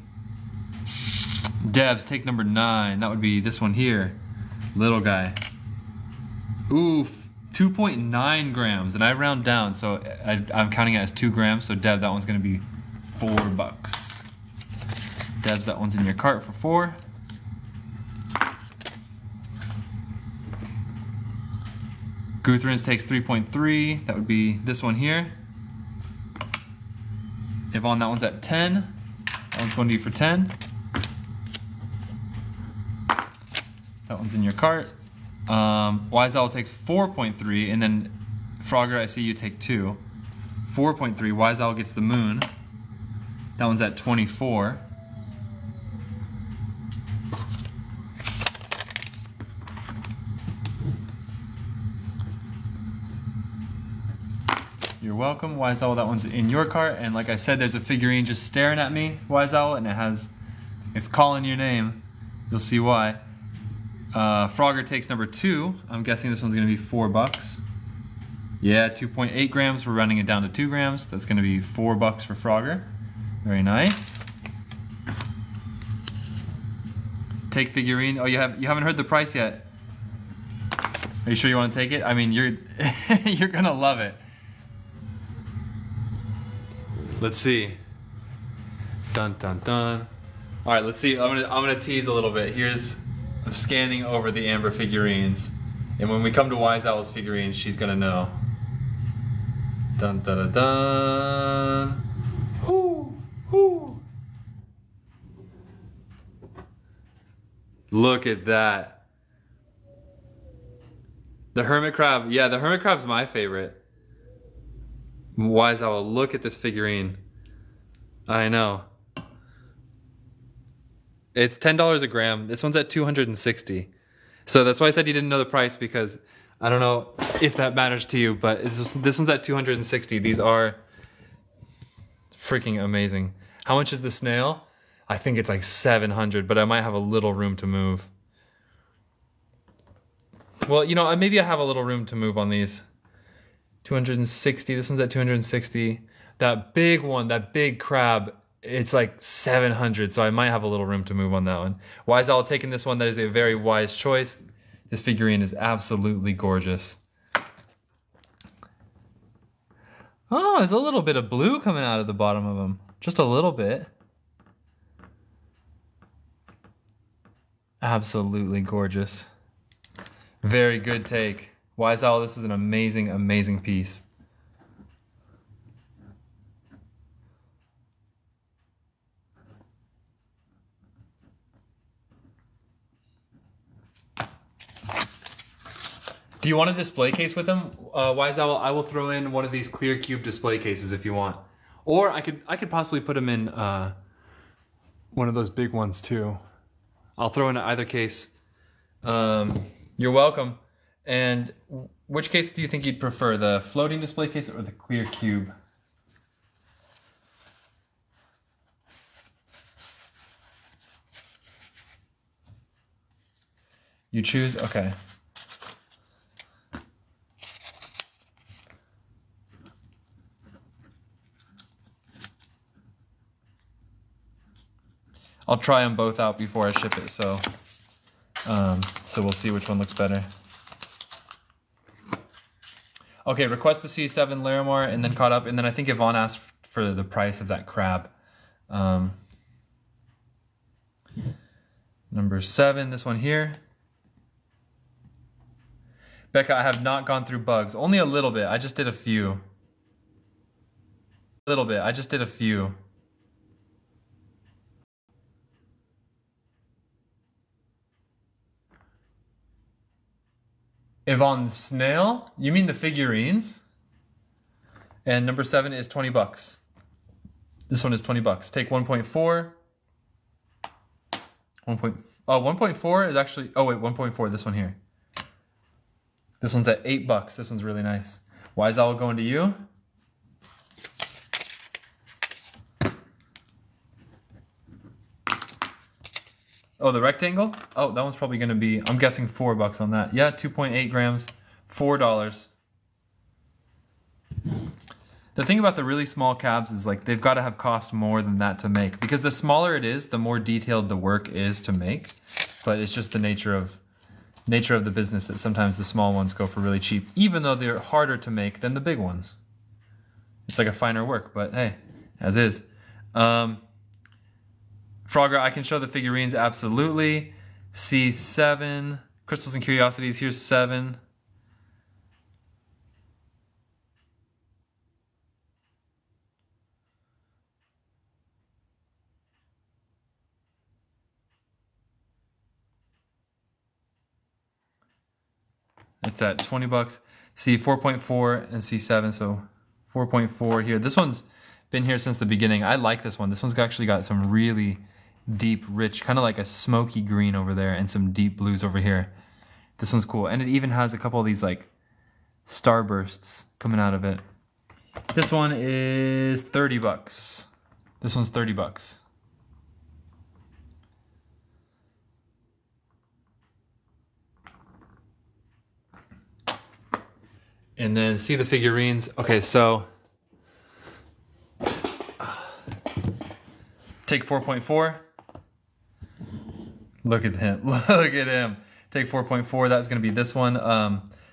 Debs take number 9. That would be this one here, little guy. Ooh, 2.9 grams, and I round down, so I'm counting it as 2 grams. So Deb, that one's gonna be $4. Debs, that one's in your cart for 4. Guthrins takes 3.3. That would be this one here. Yvonne, that one's at 10. That one's going to be for 10. That one's in your cart. Wise Owl takes 4.3, and then Frogger, I see you take 2. 4.3, Wise Owl gets the moon. That one's at 24. You're welcome, Wise Owl, that one's in your cart. And like I said, there's a figurine just staring at me, Wise Owl, and it's calling your name. You'll see why. Frogger takes number 2. I'm guessing this one's gonna be $4. Yeah, 2.8 grams. We're running it down to 2 grams. That's gonna be $4 for Frogger. Very nice. Take figurine. Oh, you haven't heard the price yet. Are you sure you want to take it? I mean, you're you're gonna love it. Let's see. Dun dun dun. All right, let's see. I'm gonna tease a little bit. I'm scanning over the Amber figurines, and when we come to Wise Owl's figurines, she's gonna know. Dun dun dun dun. Whoo whoo. Look at that. The hermit crab. Yeah, the hermit crab's my favorite. Wise Owl, look at this figurine. I know. It's $10 a gram. This one's at 260. So that's why I said you didn't know the price, because I don't know if that matters to you, but this one's at 260. These are freaking amazing. How much is the snail? I think it's like 700, but I might have a little room to move. Well, you know, maybe I have a little room to move on these. 260, this one's at 260. That big one, that big crab, it's like 700, so I might have a little room to move on that one. Wise Owl taking this one. That is a very wise choice. This figurine is absolutely gorgeous. Oh, there's a little bit of blue coming out of the bottom of them. Just a little bit. Absolutely gorgeous. Very good take. Wise Owl, this is an amazing, amazing piece. Do you want a display case with them? Wise Owl, I will throw in one of these clear cube display cases if you want. Or I could possibly put them in one of those big ones too. I'll throw in either case. You're welcome. And which case do you think you'd prefer, the floating display case or the clear cube? You choose? Okay. I'll try them both out before I ship it, so we'll see which one looks better. Okay, request to see 7 Larimar and then caught up, and then I think Yvonne asked for the price of that crab. Number 7, this one here. Becca, I have not gone through bugs. Only a little bit. I just did a few. A little bit. I just did a few. Yvonne the Snail? You mean the figurines? And number 7 is 20 bucks. This one is 20 bucks. Take 1.4. 1.4 is actually, oh wait, 1.4, this one here. This one's at 8 bucks. This one's really nice. Why is that all going to you? Oh, the rectangle? Oh, that one's probably gonna be, I'm guessing 4 bucks on that. Yeah, 2.8 grams, $4. The thing about the really small cabs is like they've got to have cost more than that to make, because the smaller it is, the more detailed the work is to make. But it's just the nature of the business that sometimes the small ones go for really cheap, even though they're harder to make than the big ones. It's like a finer work, but hey, as is. Frogger, I can show the figurines, absolutely. C7, Crystals and Curiosities, here's 7. It's at 20 bucks. C 4.4 and C7, so 4.4 here. This one's been here since the beginning. I like this one. This one's actually got some really deep, rich, kind of like a smoky green over there and some deep blues over here. This one's cool. And it even has a couple of these like starbursts coming out of it. This one is 30 bucks. This one's 30 bucks. And then see the figurines. Okay, so take 4.4. Look at him. Look at him. Take 4.4. That's going to be this one.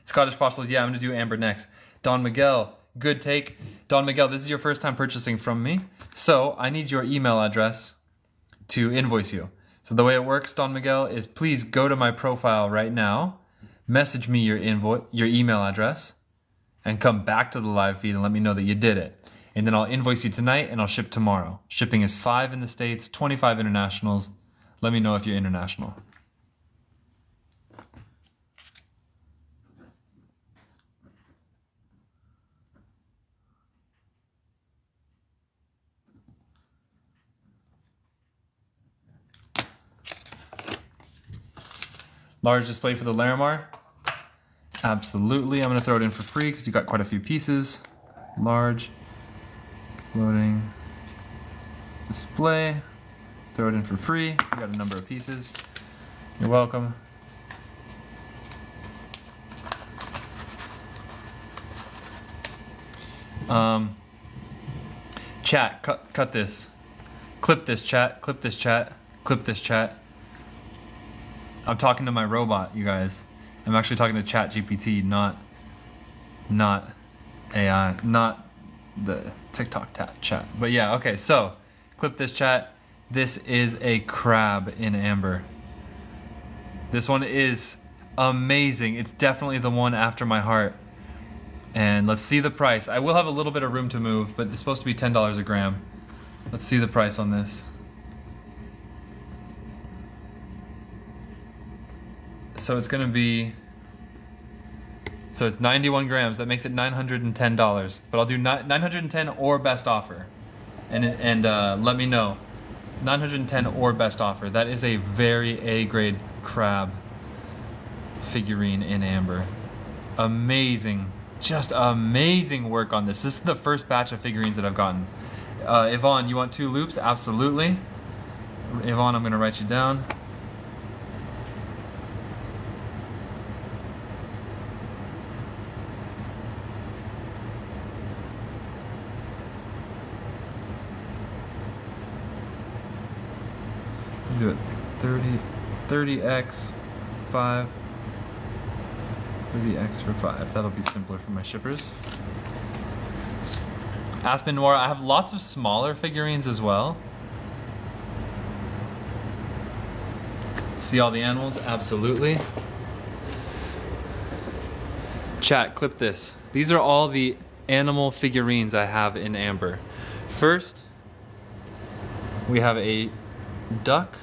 Scottish Fossils. Yeah, I'm going to do Amber next. Don Miguel. Good take. Don Miguel, this is your first time purchasing from me. So I need your email address to invoice you. So the way it works, Don Miguel, is please go to my profile right now. Message me your email address. And come back to the live feed and let me know that you did it. And then I'll invoice you tonight and I'll ship tomorrow. Shipping is 5 in the States, 25 internationals. Let me know if you're international. Large display for the Larimar. Absolutely, I'm gonna throw it in for free because you got quite a few pieces. Large, floating display, throw it in for free. You got a number of pieces. You're welcome. Chat, cut this. Clip this chat, clip this chat, clip this chat. I'm talking to my robot, you guys. I'm actually talking to ChatGPT, not AI, not the TikTok chat. But yeah, okay, so clip this chat. This is a crab in amber. This one is amazing. It's definitely the one after my heart. And let's see the price. I will have a little bit of room to move, but it's supposed to be $10 a gram. Let's see the price on this. So it's gonna be, so it's 91 grams. That makes it $910. But I'll do 910 or best offer, and let me know. 910 or best offer. That is a very A-grade crab figurine in amber. Amazing, just amazing work on this. This is the first batch of figurines that I've gotten. Yvonne, you want 2 loops? Absolutely. Yvonne, I'm gonna write you down. Do it 30x 5, 30x for 5. That'll be simpler for my shippers. Aspen Noir, I have lots of smaller figurines as well. See all the animals? Absolutely. Chat, clip this. These are all the animal figurines I have in amber. First, we have a duck.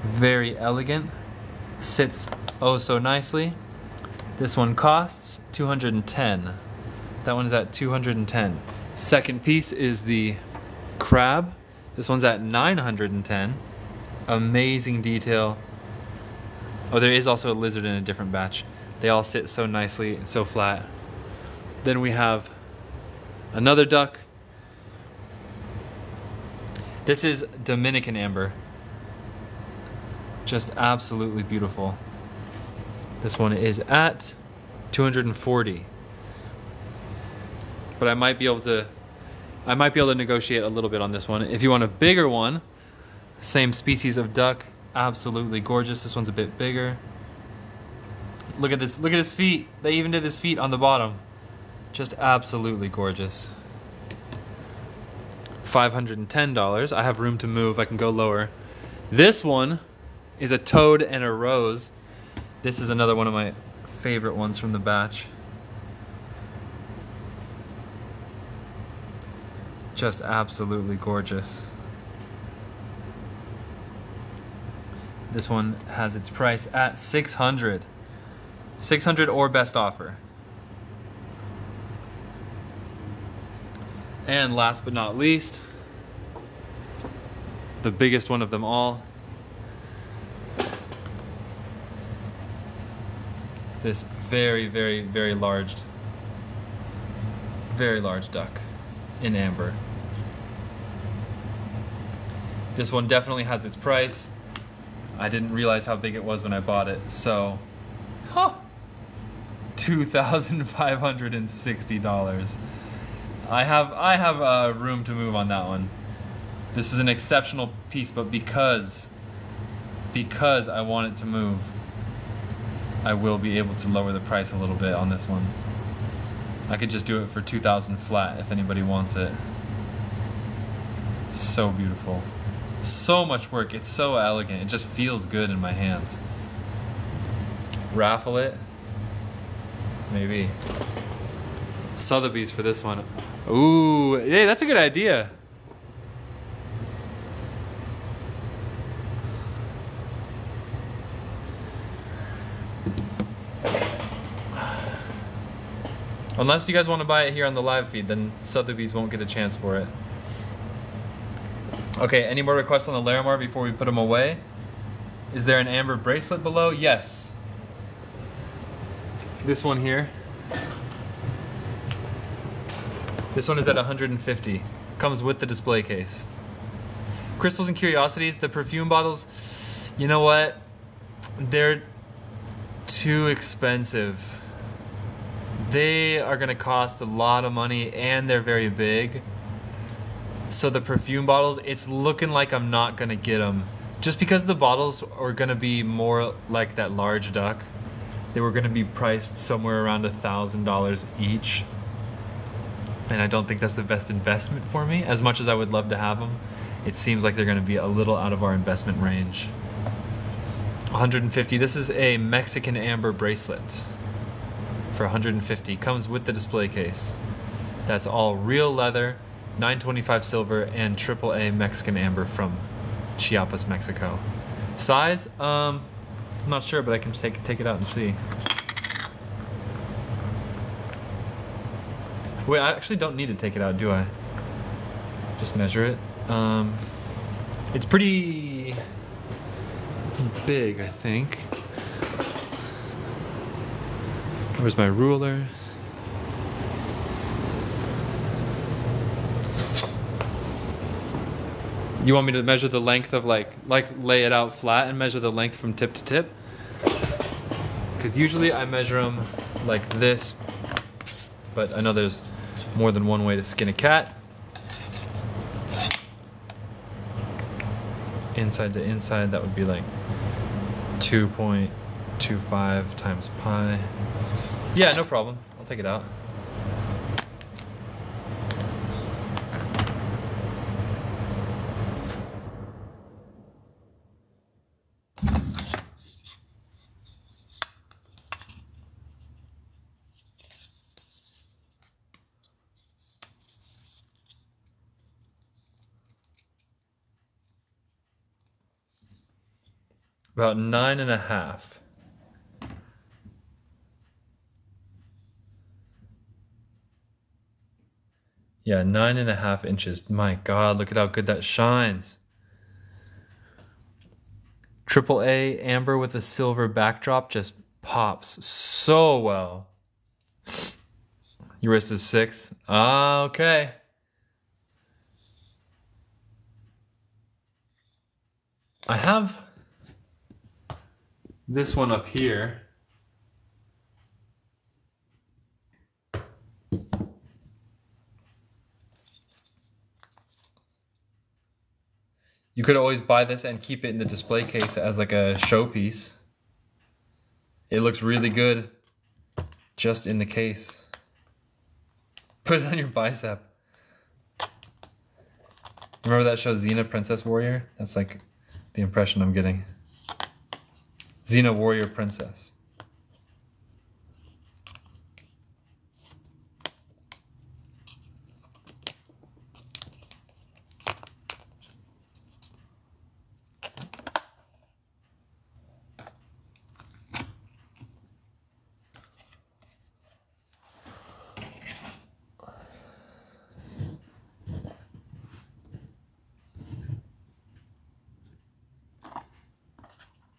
Very elegant. Sits oh so nicely. This one costs 210. That one's at 210. Second piece is the crab. This one's at 910. Amazing detail. Oh, there is also a lizard in a different batch. They all sit so nicely and so flat. Then we have another duck. This is Dominican amber. Just absolutely beautiful. This one is at 240. But I might be able to negotiate a little bit on this one. If you want a bigger one, same species of duck, absolutely gorgeous. This one's a bit bigger. Look at this, look at his feet. They even did his feet on the bottom. Just absolutely gorgeous. $510. I have room to move, I can go lower. This one is a toad and a rose. This is another one of my favorite ones from the batch. Just absolutely gorgeous. This one has its price at $600. $600 or best offer. And last but not least, the biggest one of them all. This very, very, very large duck in amber. This one definitely has its price. I didn't realize how big it was when I bought it, so $2,560. I have room to move on that one. This is an exceptional piece, but because I want it to move, I will be able to lower the price a little bit on this one. I could just do it for $2,000 flat if anybody wants it. So beautiful. So much work. It's so elegant. It just feels good in my hands. Raffle it? Maybe. Sotheby's for this one. Ooh, hey, that's a good idea. Unless you guys want to buy it here on the live feed, then Sotheby's won't get a chance for it. Okay, any more requests on the Larimar before we put them away? Is there an amber bracelet below? Yes. This one here. This one is at 150. Comes with the display case. Crystals and Curiosities, the perfume bottles, you know what? They're too expensive. They are gonna cost a lot of money and they're very big. So the perfume bottles, it's looking like I'm not gonna get them. Just because the bottles are gonna be more like that large duck. They were gonna be priced somewhere around $1,000 each. And I don't think that's the best investment for me. As much as I would love to have them, it seems like they're gonna be a little out of our investment range. 150, this is a Mexican amber bracelet for 150. Comes with the display case. That's all real leather, 925 silver, and AAA Mexican amber from Chiapas, Mexico. Size? I'm not sure, but I can take it out and see. Wait, I actually don't need to take it out, do I? Just measure it. It's pretty big, I think. Where's my ruler? You want me to measure the length of like lay it out flat and measure the length from tip to tip? Because usually I measure them like this, but I know there's more than one way to skin a cat. Inside to inside, that would be like 2.25 times pi. Yeah, no problem. I'll take it out. About 9.5. Yeah, 9.5 inches. My God, look at how good that shines. AAA amber with a silver backdrop just pops so well. Your wrist is 6. Ah, okay. I have this one up here. You could always buy this and keep it in the display case as like a showpiece. It looks really good just in the case. Put it on your bicep. Remember that show Xena Princess Warrior? That's like the impression I'm getting. Xena Warrior Princess.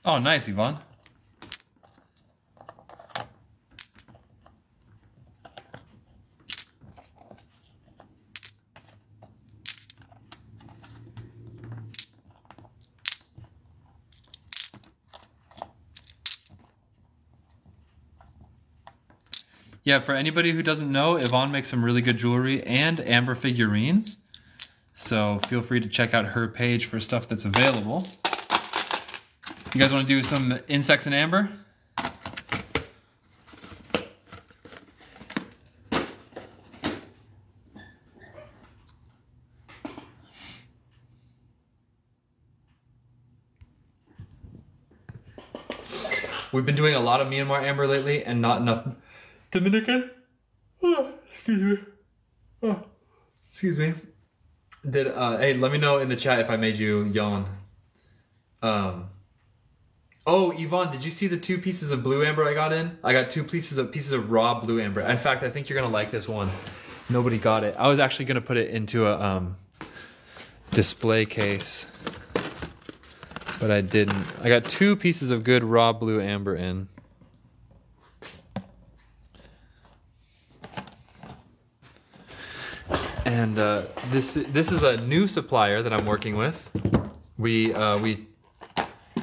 Oh, nice, Yvonne. Yeah, for anybody who doesn't know, Yvonne makes some really good jewelry and amber figurines. So feel free to check out her page for stuff that's available. You guys want to do some insects and amber? We've been doing a lot of Myanmar amber lately and not enough Dominican. Oh, excuse me. Oh, excuse me. Hey, let me know in the chat if I made you yawn. Oh, Yvonne, did you see the 2 pieces of blue amber I got in? I got 2 pieces of raw blue amber. In fact, I think you're gonna like this one. Nobody got it. I was actually gonna put it into a display case, but I didn't. I got 2 pieces of good raw blue amber in. And this is a new supplier that I'm working with.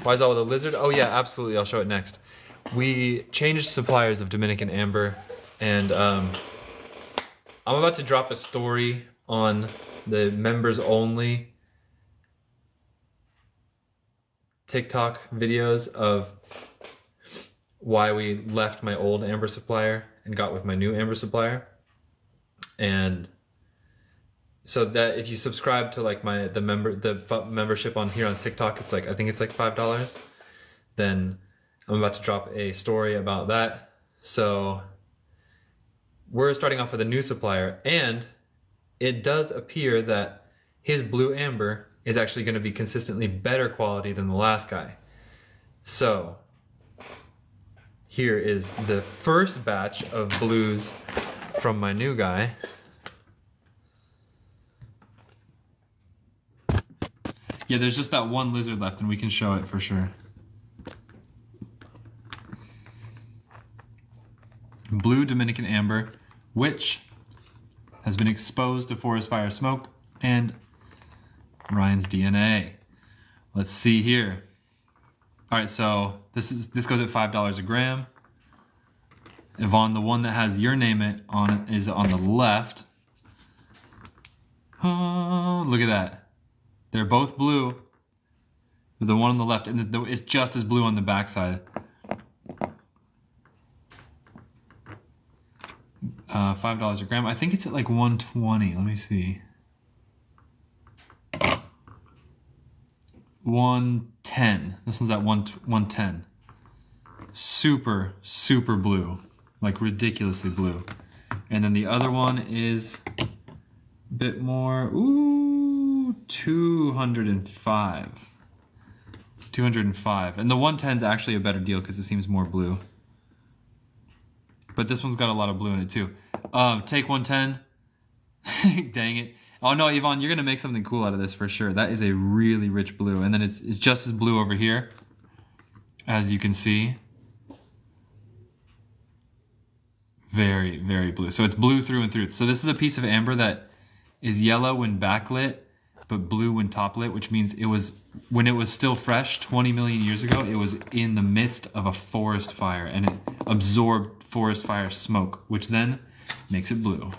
Why is all with a lizard? Oh yeah, absolutely. I'll show it next. We changed suppliers of Dominican amber, and I'm about to drop a story on the members only TikTok videos of why we left my old amber supplier and got with my new amber supplier. And so that if you subscribe to like the membership on here on TikTok, it's like, I think it's like $5. Then I'm about to drop a story about that. So we're starting off with a new supplier, and it does appear that his blue amber is actually going to be consistently better quality than the last guy. So here is the first batch of blues from my new guy. Yeah, there's just that one lizard left, and we can show it for sure. Blue Dominican amber, which has been exposed to forest fire smoke and Ryan's DNA. Let's see here. All right, so this goes at $5 a gram. Yvonne, the one that has your name on it is on the left. Oh, look at that. They're both blue. The one on the left, and it's just as blue on the backside. $5 a gram. I think it's at like 120. Let me see. 110. This one's at 110. Super, super blue. Like ridiculously blue. And then the other one is a bit more. Ooh, 205. 205. And the 110 is actually a better deal because it seems more blue. But this one's got a lot of blue in it too. Take 110. Dang it. Oh no, Yvonne, you're going to make something cool out of this for sure. That is a really rich blue. And then it's just as blue over here, as you can see. Very, very blue. So it's blue through and through. So this is a piece of amber that is yellow when backlit, but blue when top lit, which means it was, when it was still fresh 20 million years ago, it was in the midst of a forest fire and it absorbed forest fire smoke, which then makes it blue.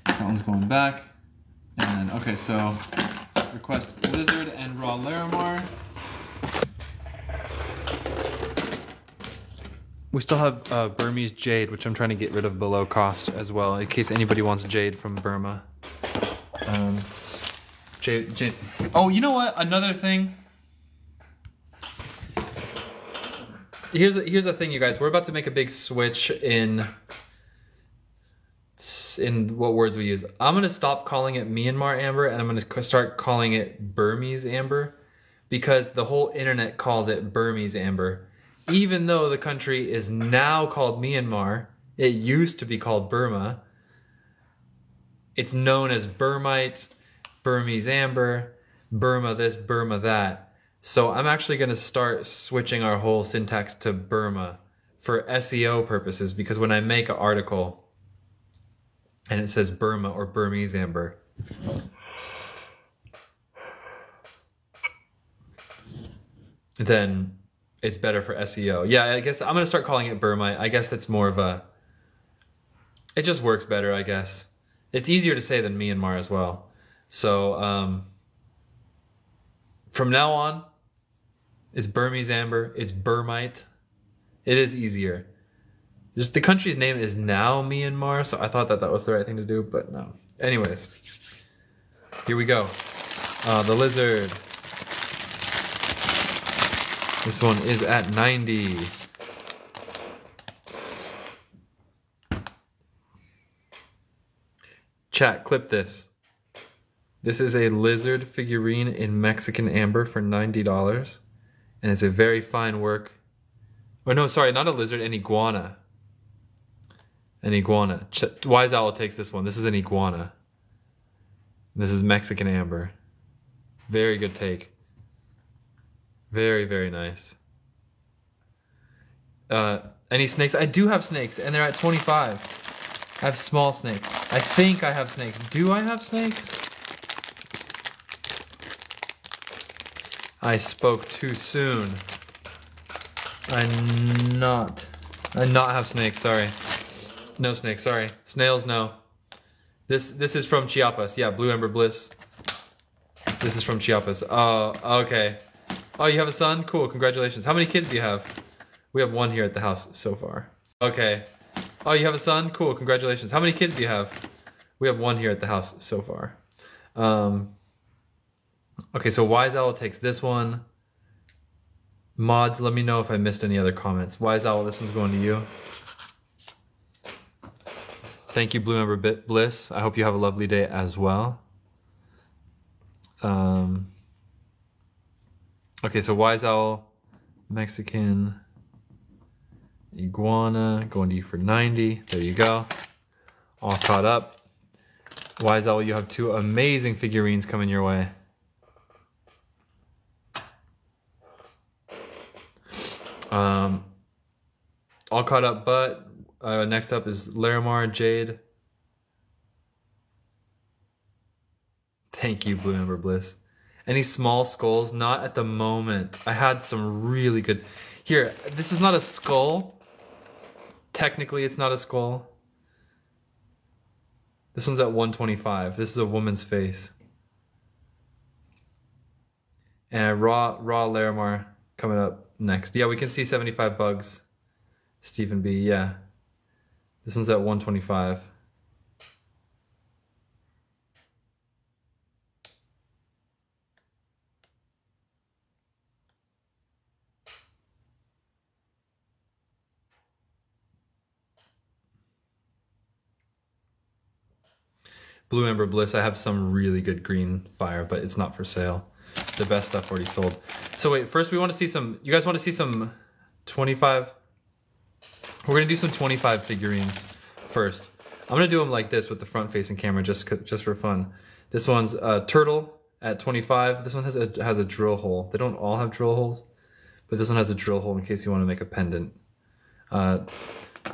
That one's going back. And then, okay, so request lizard and raw Larimar. We still have Burmese jade, which I'm trying to get rid of below cost as well, in case anybody wants jade from Burma. Jade. Oh, you know what? Another thing. Here's the thing, you guys. We're about to make a big switch in what words we use. I'm gonna stop calling it Myanmar amber, and I'm gonna start calling it Burmese amber, because the whole internet calls it Burmese amber. Even though the country is now called Myanmar, it used to be called Burma. It's known as Burmite, Burmese amber, Burma this, Burma that. So I'm actually going to start switching our whole syntax to Burma for SEO purposes, because when I make an article and it says Burma or Burmese amber, then it's better for SEO. Yeah, I guess I'm going to start calling it Burmite. I guess that's more of a... It just works better, I guess. It's easier to say than Myanmar as well. So, from now on, it's Burmese amber. It's Burmite. It is easier. Just the country's name is now Myanmar, so I thought that was the right thing to do, but no. Anyways, here we go. The lizard. This one is at 90. Chat, clip this. This is a lizard figurine in Mexican amber for $90. And it's a very fine work. Oh no, sorry, not a lizard, an iguana. An iguana. Wise Owl takes this one. This is an iguana. This is Mexican amber. Very good take. Very, very nice. Any snakes? I do have snakes, and they're at 25. I have small snakes. I think I have snakes. Do I have snakes? I spoke too soon. I not have snakes, sorry. No snakes, sorry. Snails, no. This is from Chiapas. Yeah, Blue Ember Bliss. This is from Chiapas. Oh, okay. Oh, you have a son? Cool, congratulations. How many kids do you have? We have one here at the house so far. Okay. Oh, you have a son? Cool, congratulations. How many kids do you have? We have one here at the house so far. Okay, so Wise Owl takes this one. Mods, let me know if I missed any other comments. Wise Owl, this one's going to you. Thank you, Blue Ember Bliss. I hope you have a lovely day as well. Okay, so Wise Owl, Mexican, iguana, going to you for 90. There you go. All caught up. Wise Owl, you have two amazing figurines coming your way. All caught up, but next up is Larimar Jade. Thank you, Blue Ember Bliss. Any small skulls? Not at the moment. I had some really good... Here, this is not a skull. Technically, it's not a skull. This one's at 125. This is a woman's face. And raw Larimar coming up next. Yeah, we can see 75 bugs. Stephen B, yeah. This one's at 125. Blue Amber Bliss. I have some really good green fire, but it's not for sale. The best stuff already sold. So wait, first we want to see some, you guys want to see some 25? We're gonna do some 25 figurines first. I'm gonna do them like this with the front facing camera just for fun. This one's a turtle at 25. This one has a drill hole. They don't all have drill holes, but this one has a drill hole in case you want to make a pendant.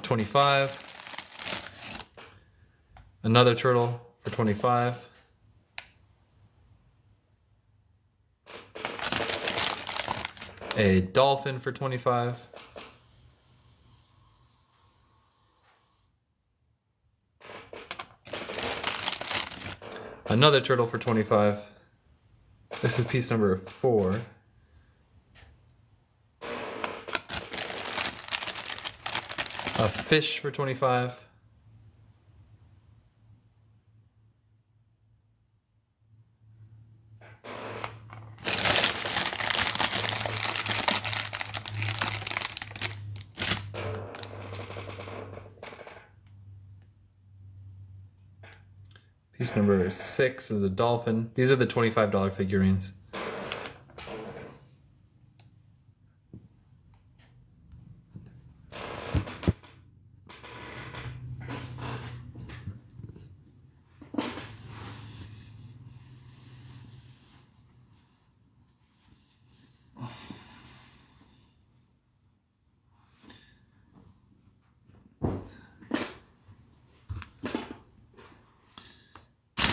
25. Another turtle for 25. A dolphin for 25. Another turtle for 25. This is piece number 4. A fish for 25. Piece number 6 is a dolphin. These are the $25 figurines.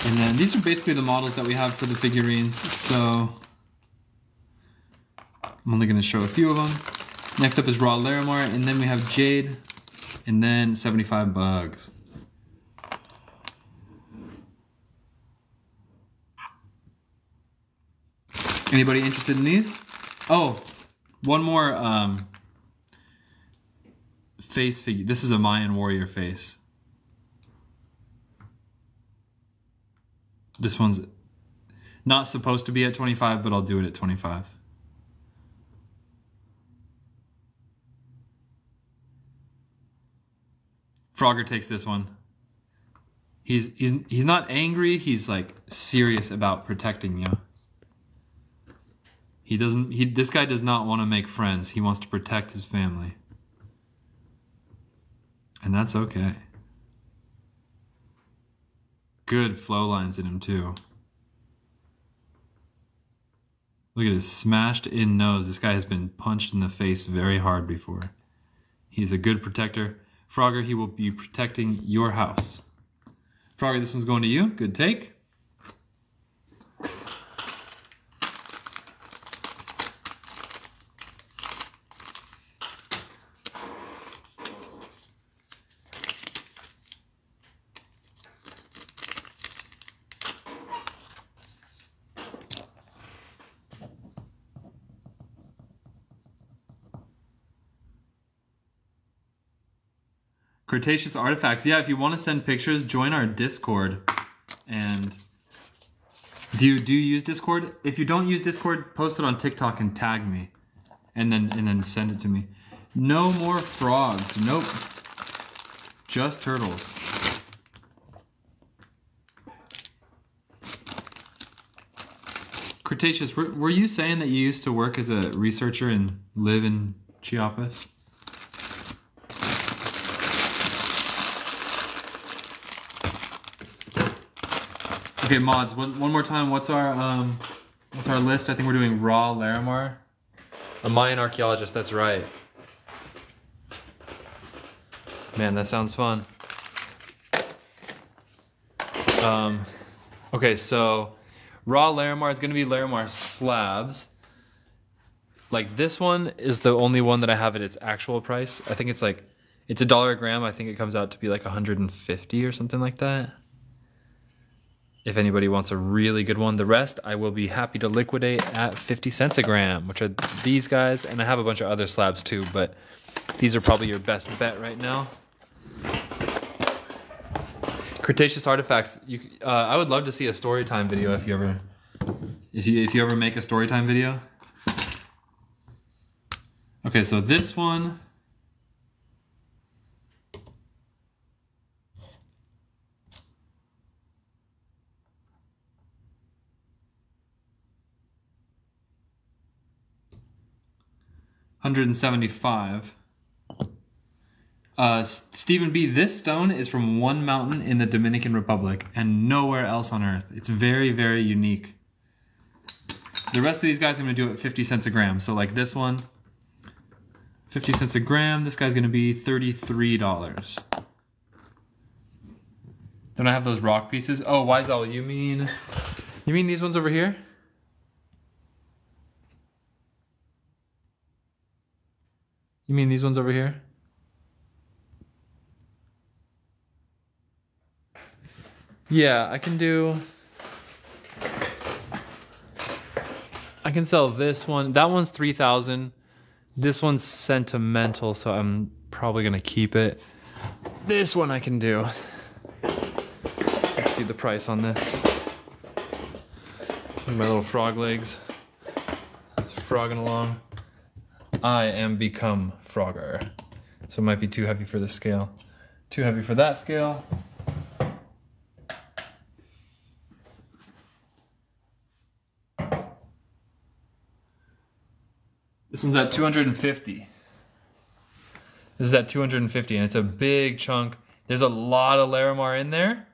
And then these are basically the models that we have for the figurines, so I'm only going to show a few of them. Next up is Raw Larimar, and then we have Jade, and then 75 Bugs. Anybody interested in these? Oh, one more face figure. This is a Mayan warrior face. This one's not supposed to be at 25, but I'll do it at 25. Frogger takes this one. He's not angry, he's like serious about protecting you. This guy does not want to make friends. He wants to protect his family. And that's okay. Good flow lines in him too. Look at his smashed in nose. This guy has been punched in the face very hard before. He's a good protector. Frogger, he will be protecting your house. Frogger, this one's going to you. Good take. Cretaceous artifacts. Yeah, if you want to send pictures, join our Discord. And do you use Discord? If you don't use Discord, post it on TikTok and tag me, and then send it to me. No more frogs. Nope. Just turtles. Cretaceous, were you saying that you used to work as a researcher and live in Chiapas? Okay, mods. One more time. What's our list? I think we're doing Raw Larimar, a Mayan archaeologist. That's right. Man, that sounds fun. Okay, so Raw Larimar is going to be Larimar slabs. Like this one is the only one that I have at its actual price. I think it's $1 a gram. I think it comes out to be like 150 or something like that. If anybody wants a really good one, the rest I will be happy to liquidate at 50 cents a gram, which are these guys, and I have a bunch of other slabs too, but these are probably your best bet right now. Cretaceous artifacts. I would love to see a storytime video if you ever make a storytime video. Okay, so this one. 175. Stephen B, this stone is from one mountain in the Dominican Republic and nowhere else on earth. It's very, very unique. The rest of these guys I'm going to do at 50 cents a gram. So like this one, 50 cents a gram. This guy's going to be $33. Then I have those rock pieces. Oh, Wiesel, you mean these ones over here? You mean these ones over here? Yeah, I can sell this one. That one's 3,000. This one's sentimental, so I'm probably gonna keep it. This one I can do. Let's see the price on this. My little frog legs. Frogging along. I am become Frogger. So it might be too heavy for this scale. Too heavy for that scale. This one's at 250. This is at 250 and it's a big chunk. There's a lot of Larimar in there.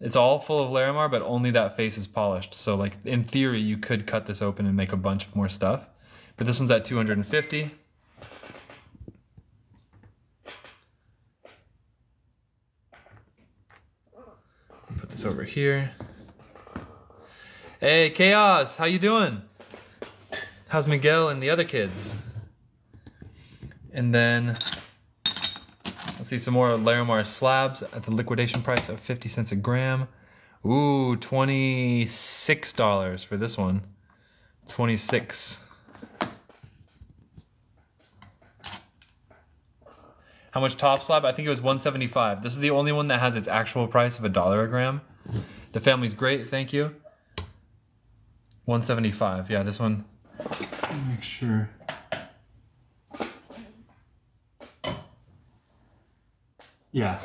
It's all full of Larimar, but only that face is polished. So like in theory, you could cut this open and make a bunch of more stuff. But this one's at 250. Put this over here. Hey, Chaos, how you doing? How's Miguel and the other kids? And then, let's see some more Larimar slabs at the liquidation price of 50 cents a gram. Ooh, $26 for this one. 26. How much top slab? I think it was 175. This is the only one that has its actual price of $1 a gram. The family's great, thank you. 175, yeah, this one. Make sure. Yeah.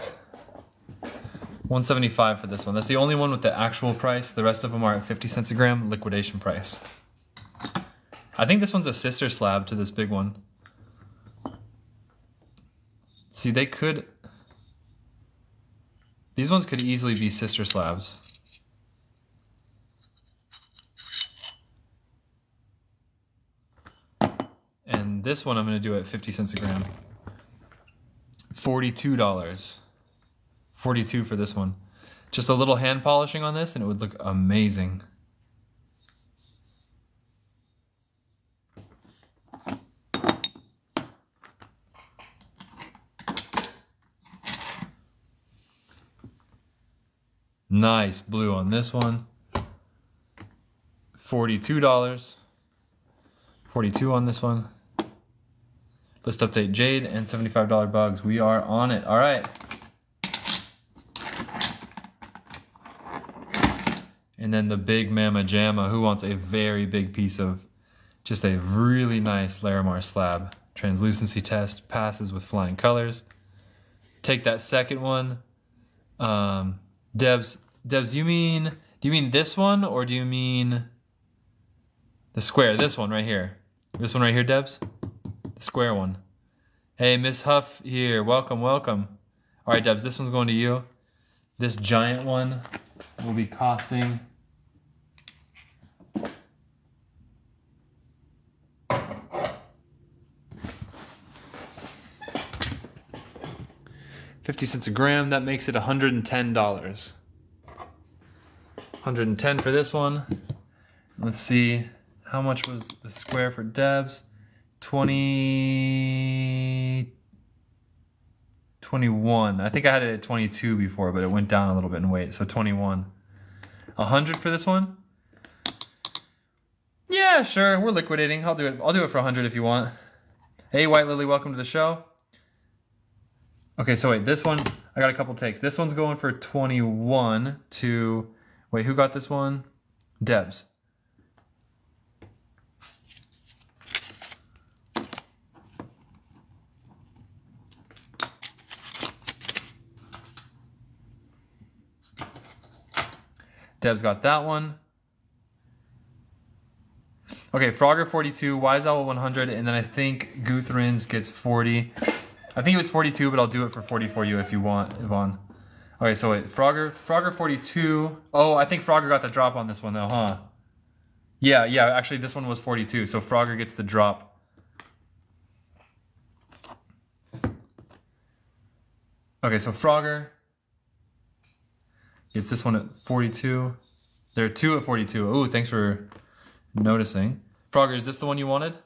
175 for this one. That's the only one with the actual price. The rest of them are at 50 cents a gram, liquidation price. I think this one's a sister slab to this big one. See, they could... These ones could easily be sister slabs. And this one I'm going to do at 50 cents a gram. $42. 42 for this one. Just a little hand polishing on this and it would look amazing. Nice blue on this one. $42. 42 on this one. List update Jade and $75 bugs. We are on it. All right. And then the big Mama Jamma. Who wants a very big piece of just a really nice Larimar slab? Translucency test passes with flying colors. Take that second one. Debs, do you mean this one or do you mean the square? This one right here. This one right here, Debs? The square one. Hey, Miss Huff here. Welcome, welcome. All right, Debs, this one's going to you. This giant one will be costing... $0.50 a gram. That makes it $110. 110 for this one. Let's see, how much was the square for Debs? 21. I think I had it at 22 before, but it went down a little bit in weight, so 21. 100 for this one? Yeah, sure, we're liquidating. I'll do it for 100 if you want. Hey, White Lily, welcome to the show. Okay, so wait, this one, I got a couple takes. This one's going for 21 to, wait, who got this one? Debs. Debs got that one. Okay, Frogger 42, Wise Owl 100, and then I think Guthrins gets 40. I think it was 42, but I'll do it for 40 for you if you want, Yvonne. Okay, so wait, Frogger 42. Oh, I think Frogger got the drop on this one though, huh? Yeah, actually this one was 42, so Frogger gets the drop. Okay, so Frogger gets this one at 42. There are two at 42. Oh, thanks for noticing. Frogger, is this the one you wanted?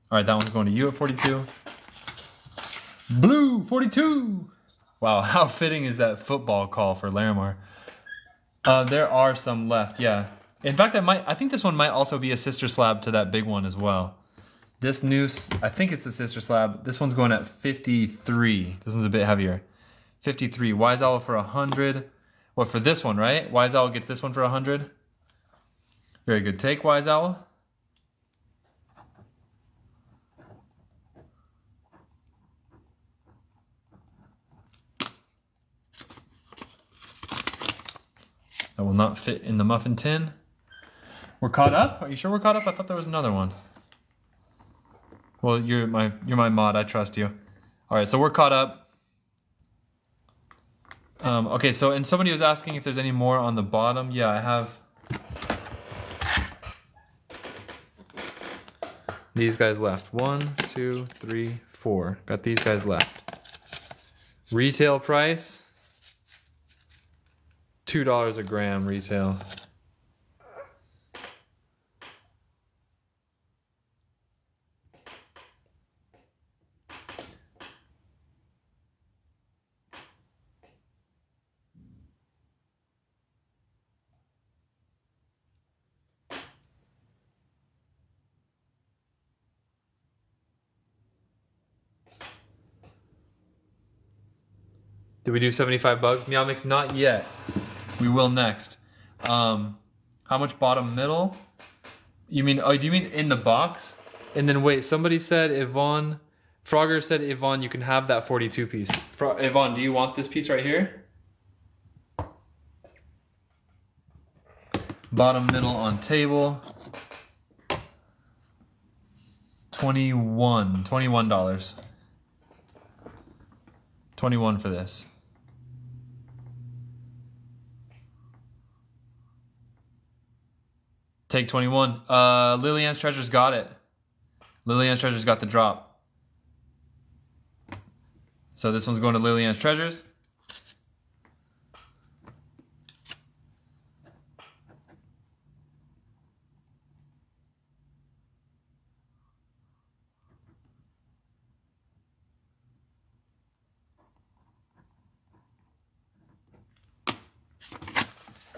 All right, that one's going to you at 42. Blue, 42. Wow, how fitting is that football call for Larimar? There are some left, yeah. In fact, I think this one might also be a sister slab to that big one as well. This noose, I think it's a sister slab. This one's going at 53. This one's a bit heavier. 53. Wise Owl for 100. What, for this one, right? Wise Owl gets this one for 100. Very good take, Wise Owl. That will not fit in the muffin tin. We're caught up? Are you sure we're caught up? I thought there was another one. Well, you're my mod. I trust you. All right, so we're caught up. Okay, so and somebody was asking if there's any more on the bottom. Yeah, I have these guys left. 1, 2, 3, 4. Got these guys left. Retail price, $2 a gram retail. Did we do 75 bugs? Meow Mix, not yet. We will next. How much bottom middle? You mean, oh, do you mean in the box? And then wait, somebody said Yvonne, Frogger said Yvonne, you can have that 42 piece. Yvonne, do you want this piece right here? Bottom middle on table. $21. 21 for this. Take 21. Lillian's Treasures got it. Lillian's Treasures got the drop. So this one's going to Lillian's Treasures.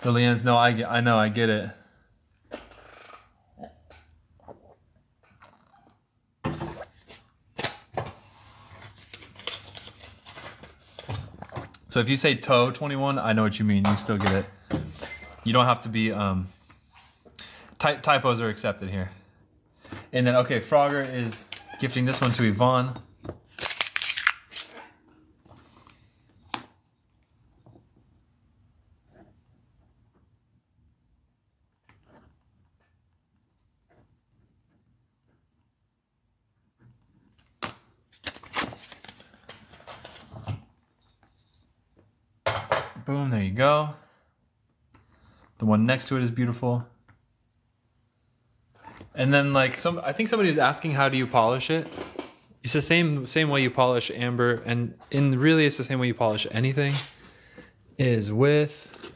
Lillian's, no, I know, I get it. So if you say toe 21, I know what you mean. You still get it. You don't have to be, typos are accepted here. And then, okay, Frogger is gifting this one to Yvonne. Boom, there you go. The one next to it is beautiful. And then like I think somebody was asking how do you polish it? It's the same way you polish amber, and really it's the same way you polish anything, is with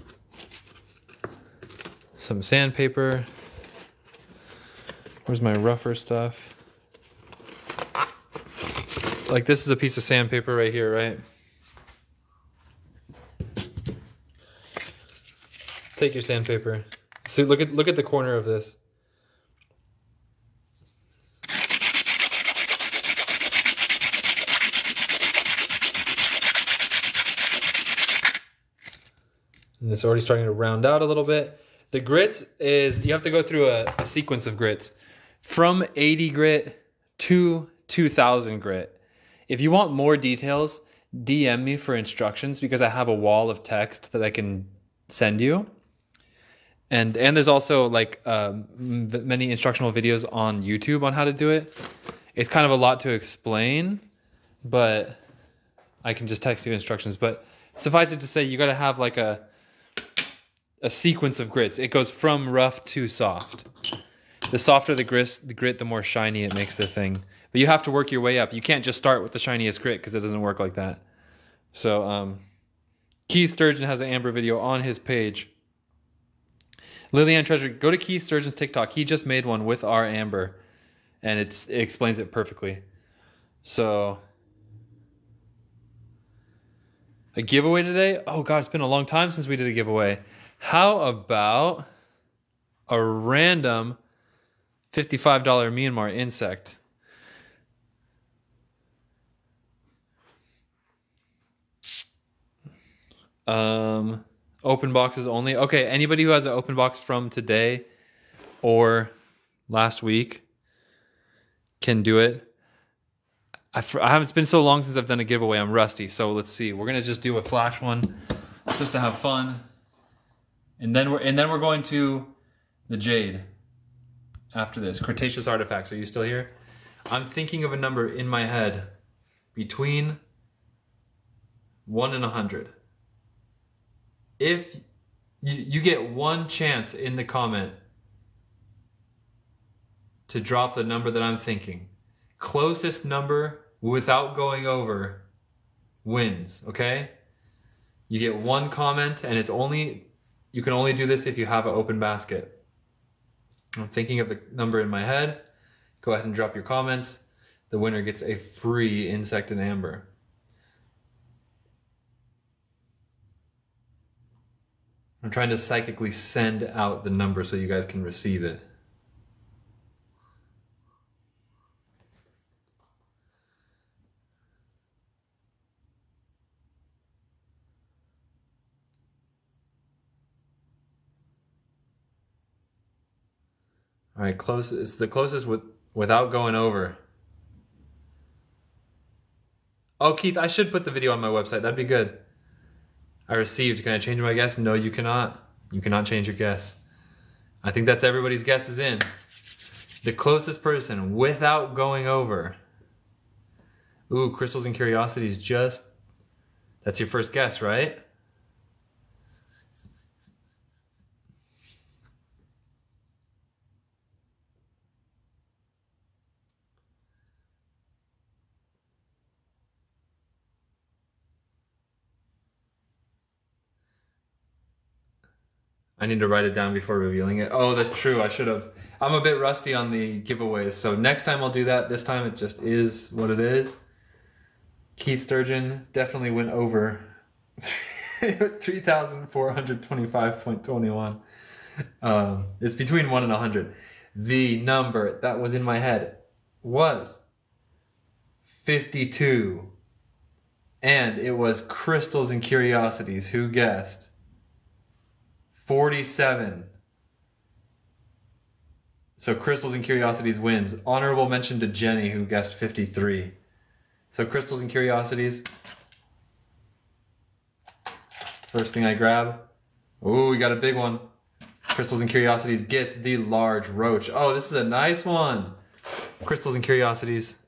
some sandpaper. Where's my rougher stuff? Like this is a piece of sandpaper right here, right? Take your sandpaper. See, look at the corner of this. And it's already starting to round out a little bit. The grits is, you have to go through a sequence of grits. From 80 grit to 2000 grit. If you want more details, DM me for instructions because I have a wall of text that I can send you. And there's also like many instructional videos on YouTube on how to do it. It's kind of a lot to explain, but I can just text you instructions. But suffice it to say, you got to have like a sequence of grits. It goes from rough to soft. The softer the grit, the more shiny it makes the thing. But you have to work your way up. You can't just start with the shiniest grit because it doesn't work like that. So Keith Sturgeon has an amber video on his page. Lillian Treasure, go to Keith Sturgeon's TikTok. He just made one with our amber, and it explains it perfectly. So, a giveaway today? Oh God, it's been a long time since we did a giveaway. How about a random $55 Myanmar insect? Open boxes only. Okay, anybody who has an open box from today or last week can do it. I haven't, it's been so long since I've done a giveaway. I'm rusty. So let's see. We're gonna just do a flash one, just to have fun, and then we're going to the jade after this. Cretaceous artifacts. Are you still here? I'm thinking of a number in my head between 1 and 100. If you get one chance in the comment to drop the number that I'm thinking, closest number without going over wins, okay? You get one comment, and you can only do this if you have an open basket. I'm thinking of the number in my head. Go ahead and drop your comments. The winner gets a free insect and amber. I'm trying to psychically send out the number so you guys can receive it. All right, close. It's the closest without going over. Oh, Keith, I should put the video on my website. That'd be good. I received. Can I change my guess? No, you cannot. You cannot change your guess. I think that's everybody's guess is in. The closest person without going over. Ooh, Crystals and Curiosities just... That's your first guess, right? I need to write it down before revealing it. Oh, that's true. I should have. I'm a bit rusty on the giveaways, so next time I'll do that. This time it just is what it is. Keith Sturgeon definitely went over 3,425.21. It's between 1 and 100. The number that was in my head was 52. And it was Crystals and Curiosities. Who guessed? 47. So Crystals and Curiosities wins. Honorable mention to Jenny, who guessed 53. So Crystals and Curiosities. First thing I grab. Ooh, we got a big one. Crystals and Curiosities gets the large roach. Oh, this is a nice one. Crystals and Curiosities.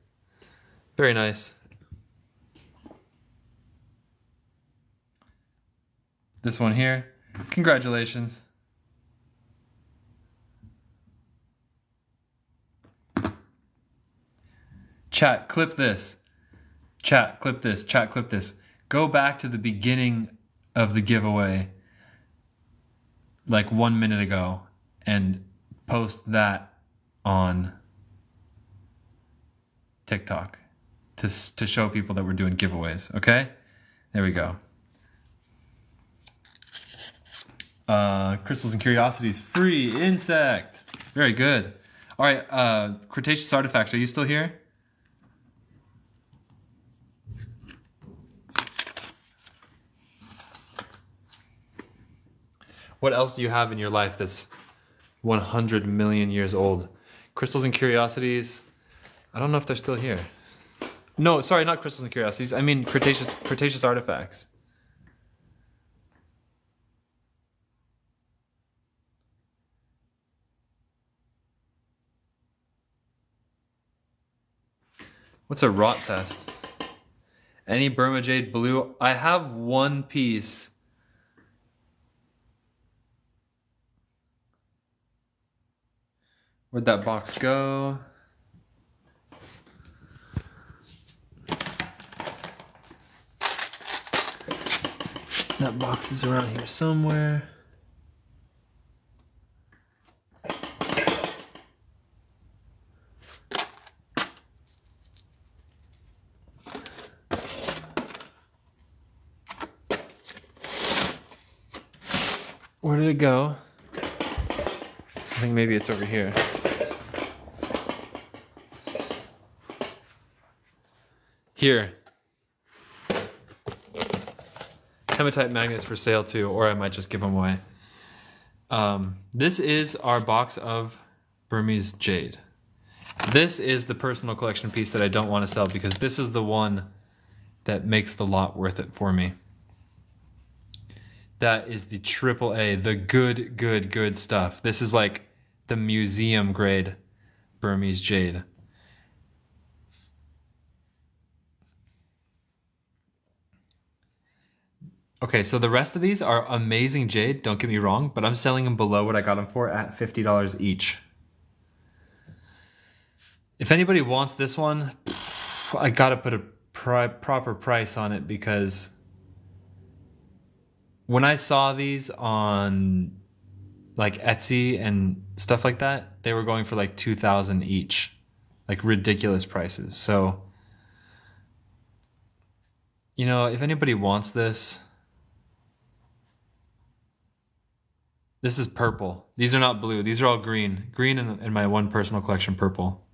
Very nice. This one here. Congratulations. Chat, clip this. Chat, clip this. Chat, clip this. Go back to the beginning of the giveaway, like 1 minute ago, and post that on TikTok to show people that we're doing giveaways, okay? There we go. Crystals and Curiosities, free insect. Very good. All right, Cretaceous Artifacts, are you still here? What else do you have in your life that's 100 million years old? Crystals and Curiosities, I don't know if they're still here. No, sorry, not crystals and curiosities. I mean Cretaceous artifacts. What's a rot test? Any Burma jade blue? I have one piece. Where'd that box go? That box is around here somewhere. Where did it go? I think maybe it's over here. Here. Hematite magnets for sale too, or I might just give them away. This is our box of Burmese jade. This is the personal collection piece that I don't want to sell because this is the one that makes the lot worth it for me. That is the AAA, the good stuff. This is like the museum grade Burmese jade. Okay, so the rest of these are amazing jade, don't get me wrong, but I'm selling them below what I got them for at $50 each. If anybody wants this one, I gotta put a proper price on it because when I saw these on like Etsy and stuff like that, they were going for like $2,000 each, like ridiculous prices. So, you know, if anybody wants this, this is purple. These are not blue. These are all green. Green in my one personal collection, purple.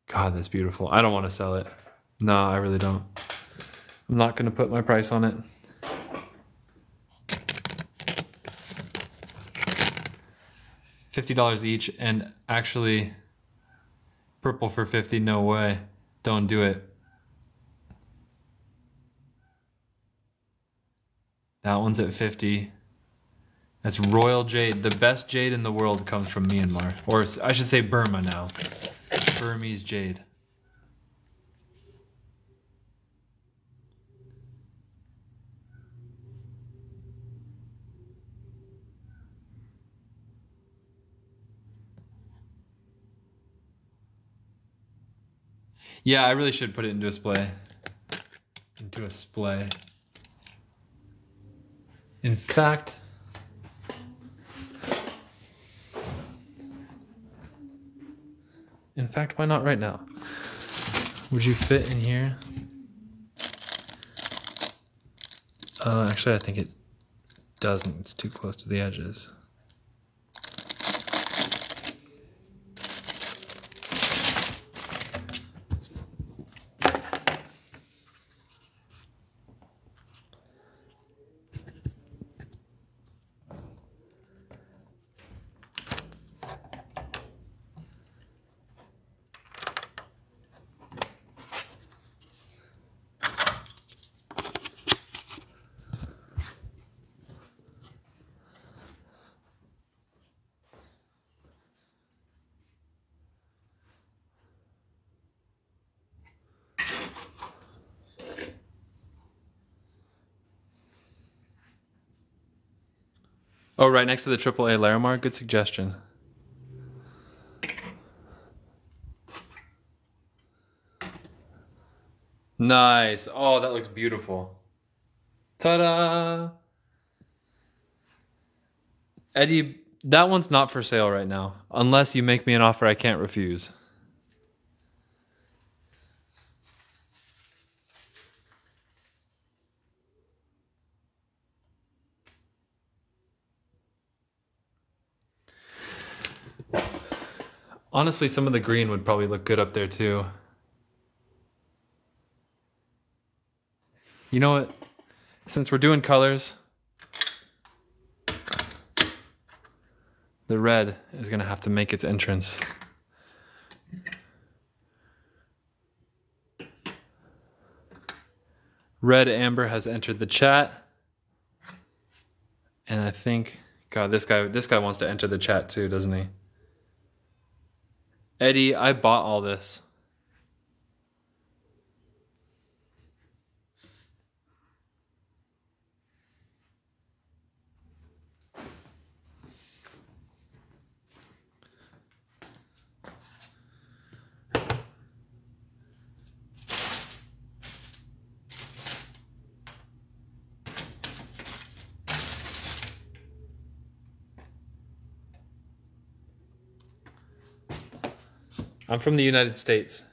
God, that's beautiful. I don't want to sell it. No, I really don't. I'm not going to put my price on it. $50 each, and actually, purple for 50, no way. Don't do it. That one's at 50. That's royal jade. The best jade in the world comes from Myanmar. Or I should say Burma now. Burmese jade. Yeah, I really should put it into a display. Into a splay. In fact, why not right now? Would you fit in here? Actually, I think it doesn't. It's too close to the edges. Oh, right next to the AAA Larimar. Good suggestion. Nice. Oh, that looks beautiful. Ta-da! Eddie, that one's not for sale right now. Unless you make me an offer I can't refuse. Honestly, some of the green would probably look good up there too. You know what? Since we're doing colors, The red is gonna have to make its entrance. Red Amber has entered the chat. And I think, God, this guy wants to enter the chat too, doesn't he? Eddie, I bought all this. I'm from the United States.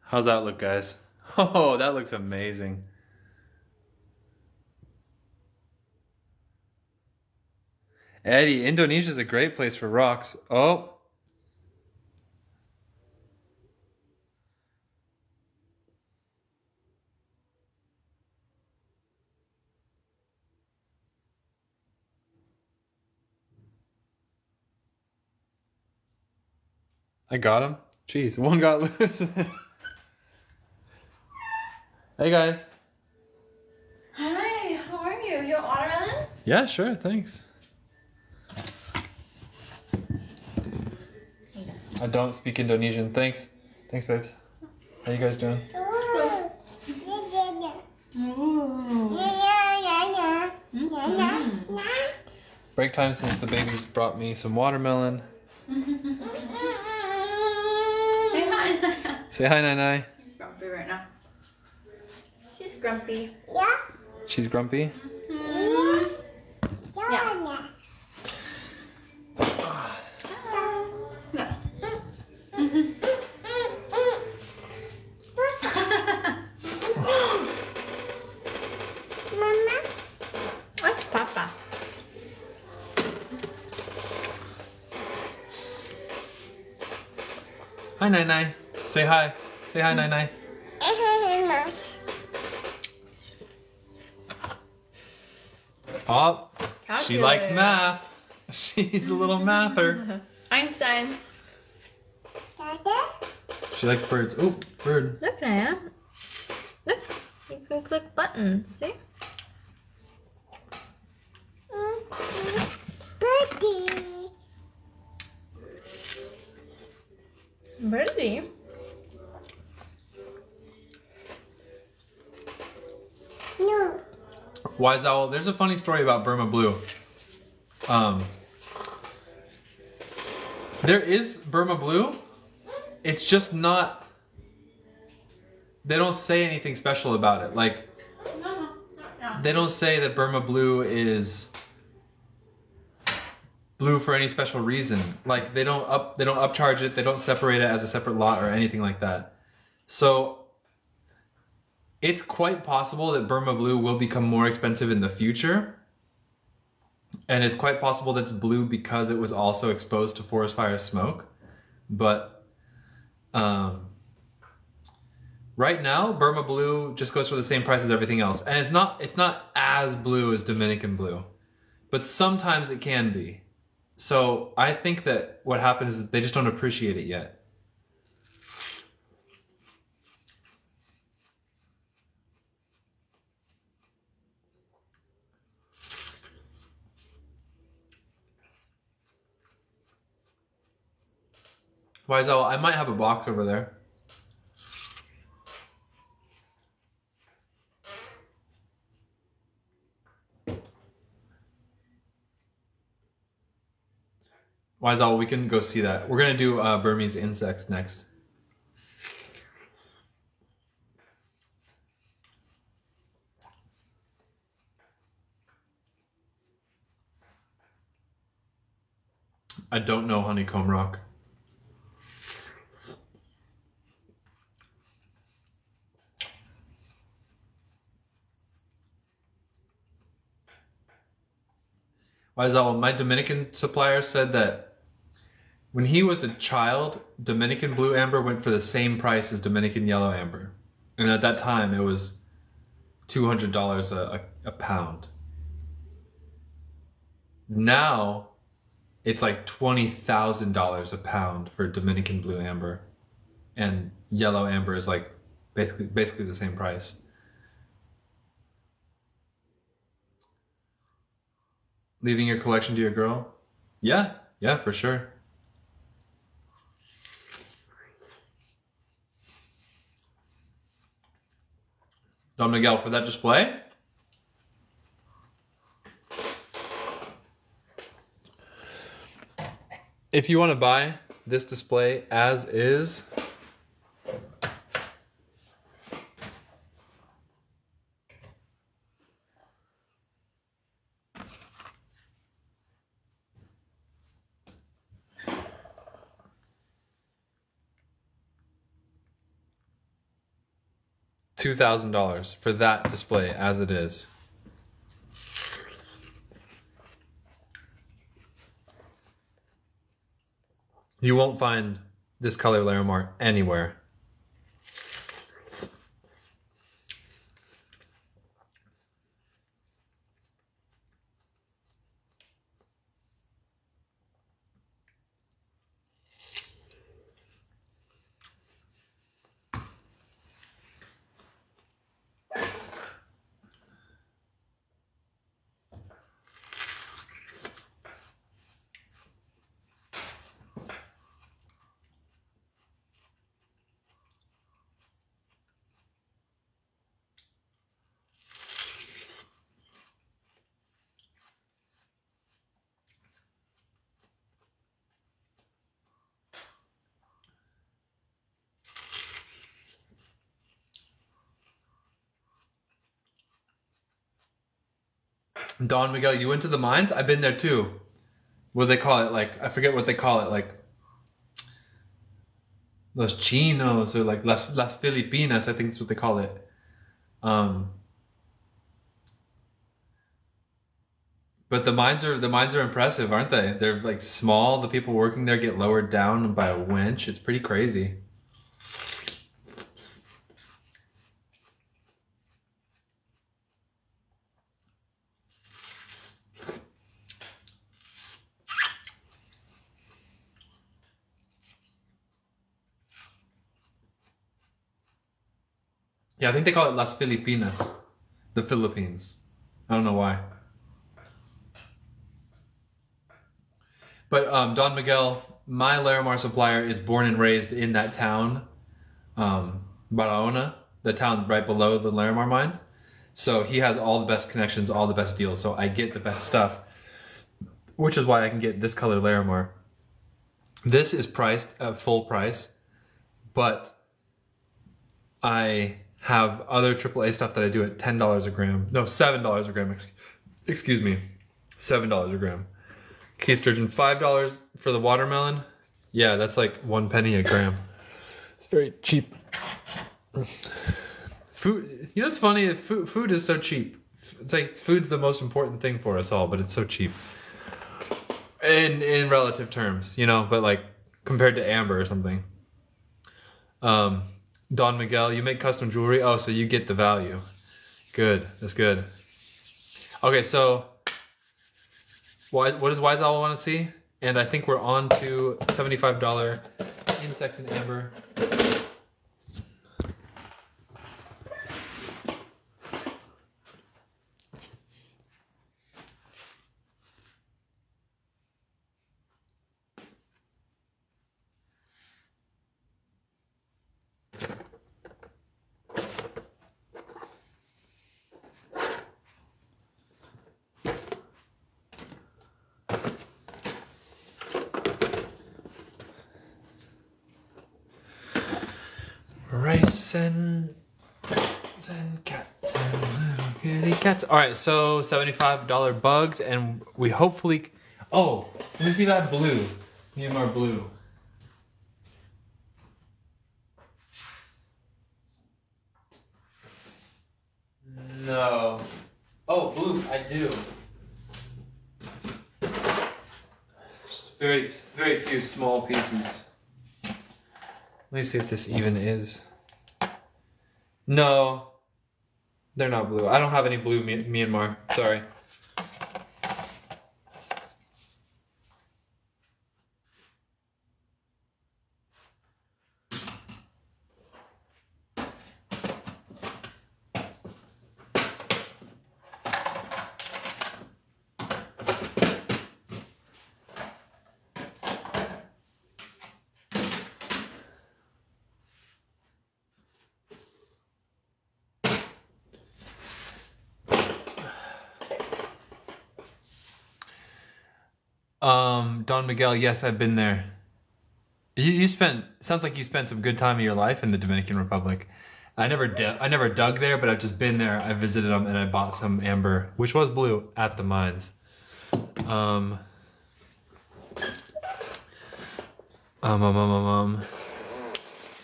How's that look, guys? Oh, that looks amazing. Eddie, Indonesia's a great place for rocks. Oh. I got him. Jeez, one got loose. Hey guys. Hi, how are you? You want watermelon? Yeah, sure, thanks. I don't speak Indonesian. Thanks. Thanks, babes. How you guys doing? Break time since the babies brought me some watermelon. Say hi. Say hi, Nai. She's grumpy right now. She's grumpy. She's grumpy. Yeah. What's Papa? Hi, Nai. Say hi. Say hi, Nai. Oh, she likes math. She's a little mather. Einstein. She likes birds. Oh, bird. Look, Naya. Look, you can click buttons, see? Birdie. No. Wise Owl, there's a funny story about Burma Blue. There is Burma Blue. It's just not... They don't say anything special about it. Like, they don't say that Burma Blue is blue for any special reason. Like, they don't upcharge it. They don't separate it as a separate lot or anything like that. So it's quite possible that Burma Blue will become more expensive in the future. And it's quite possible that it's blue because it was also exposed to forest fire smoke. But right now, Burma Blue just goes for the same price as everything else. And it's not as blue as Dominican Blue. But sometimes it can be. So I think that what happens is that they just don't appreciate it yet. Wise Owl, I might have a box over there. Wise Owl, we can go see that. We're gonna do Burmese insects next. I don't know honeycomb rock. Why is that? Well, my Dominican supplier said that when he was a child, Dominican blue amber went for the same price as Dominican yellow amber. And at that time, it was $200 a pound. Now, it's like $20,000 a pound for Dominican blue amber. And yellow amber is like basically the same price. Leaving your collection to your girl? Yeah, for sure. Don Miguel, for that display? If you want to buy this display as is, $2,000 for that display as it is. You won't find this color Larimar anywhere. Don Miguel, you went to the mines? I've been there too. What do they call it? Like, I forget what they call it. Like, Los Chinos or like Las Filipinas, I think is what they call it. But the mines are impressive, aren't they? They're like small. The people working there get lowered down by a winch. It's pretty crazy. Yeah, I think they call it Las Filipinas, the Philippines. I don't know why. But Don Miguel, my Larimar supplier, is born and raised in that town, Barahona, the town right below the Larimar mines. So he has all the best connections, all the best deals. So I get the best stuff, which is why I can get this color Larimar. This is priced at full price, but I have other AAA stuff that I do at $10 a gram. No, $7 a gram. Excuse me, $7 a gram. Key sturgeon, $5 for the watermelon. Yeah, that's like 1 penny a gram. It's very cheap. Food, you know what's funny? Food is so cheap. It's like food's the most important thing for us all, but it's so cheap. In relative terms, you know, but like compared to amber or something. Don Miguel, you make custom jewelry? Oh, so you get the value. Good, that's good. Okay, so what does Wise Owl want to see? And I think we're on to $75 insects and amber. Rice and cats and little kitty cats. All right, so $75 bugs, and we hopefully, Oh, let me see that blue. Myanmar blue. No. Oh, blue, I do. Just very few small pieces. Let me see if this even is. No. They're not blue. I don't have any blue Myanmar. Sorry. Don Miguel, yes, I've been there. Sounds like you spent some good time of your life in the Dominican Republic. I never dug there, but I've just been there. I visited them and I bought some amber, which was blue, at the mines.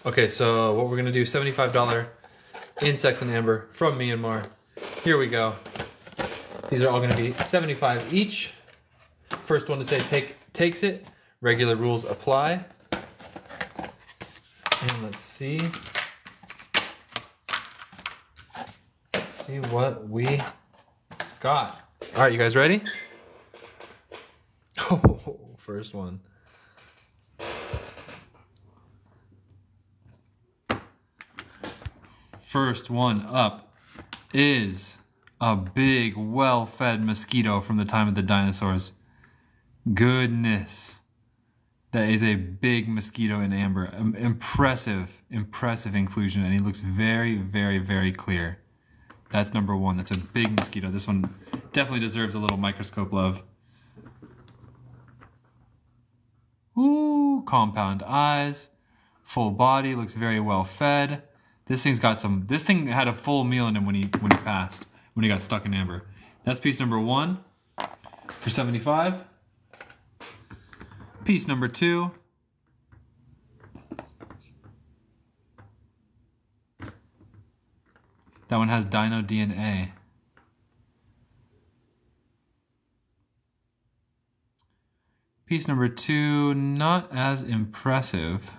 Okay, so what we're gonna do, $75 insects and amber from Myanmar. Here we go. These are all gonna be $75 each. First one to say takes it. Regular rules apply. And let's see. Let's see what we got. All right, you guys ready? Oh, first one. First one up is a big, well-fed mosquito from the time of the dinosaurs. Goodness. That is a big mosquito in amber. Impressive inclusion, and he looks very, very, very clear. That's number one. That's a big mosquito. This one definitely deserves a little microscope love. Ooh, compound eyes, full body, looks very well fed. This thing had a full meal in him when he passed, when he got stuck in amber. That's piece number one for $75. Piece number two. That one has dino DNA. Piece number two, not as impressive.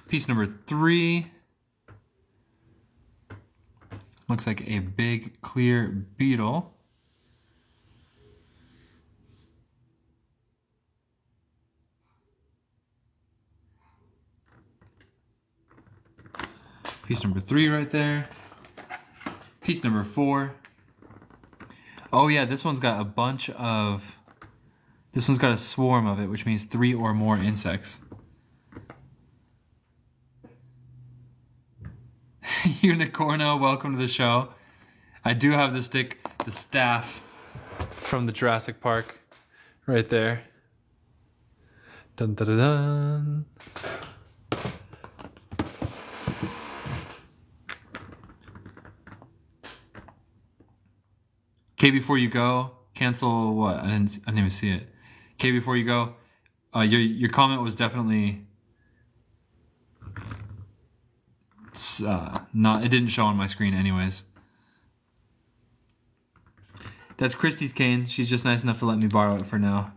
Piece number three. Looks like a big, clear beetle. Piece number three right there. Piece number four. Oh yeah, this one's got a swarm of it, which means 3 or more insects. Unicorno, welcome to the show. I do have the staff from the Jurassic Park right there. Dun dun dun dun. Okay, before you go, cancel what? I didn't even see it. Okay, before you go, your comment was definitely it didn't show on my screen anyways. That's Christy's cane. She's just nice enough to let me borrow it for now.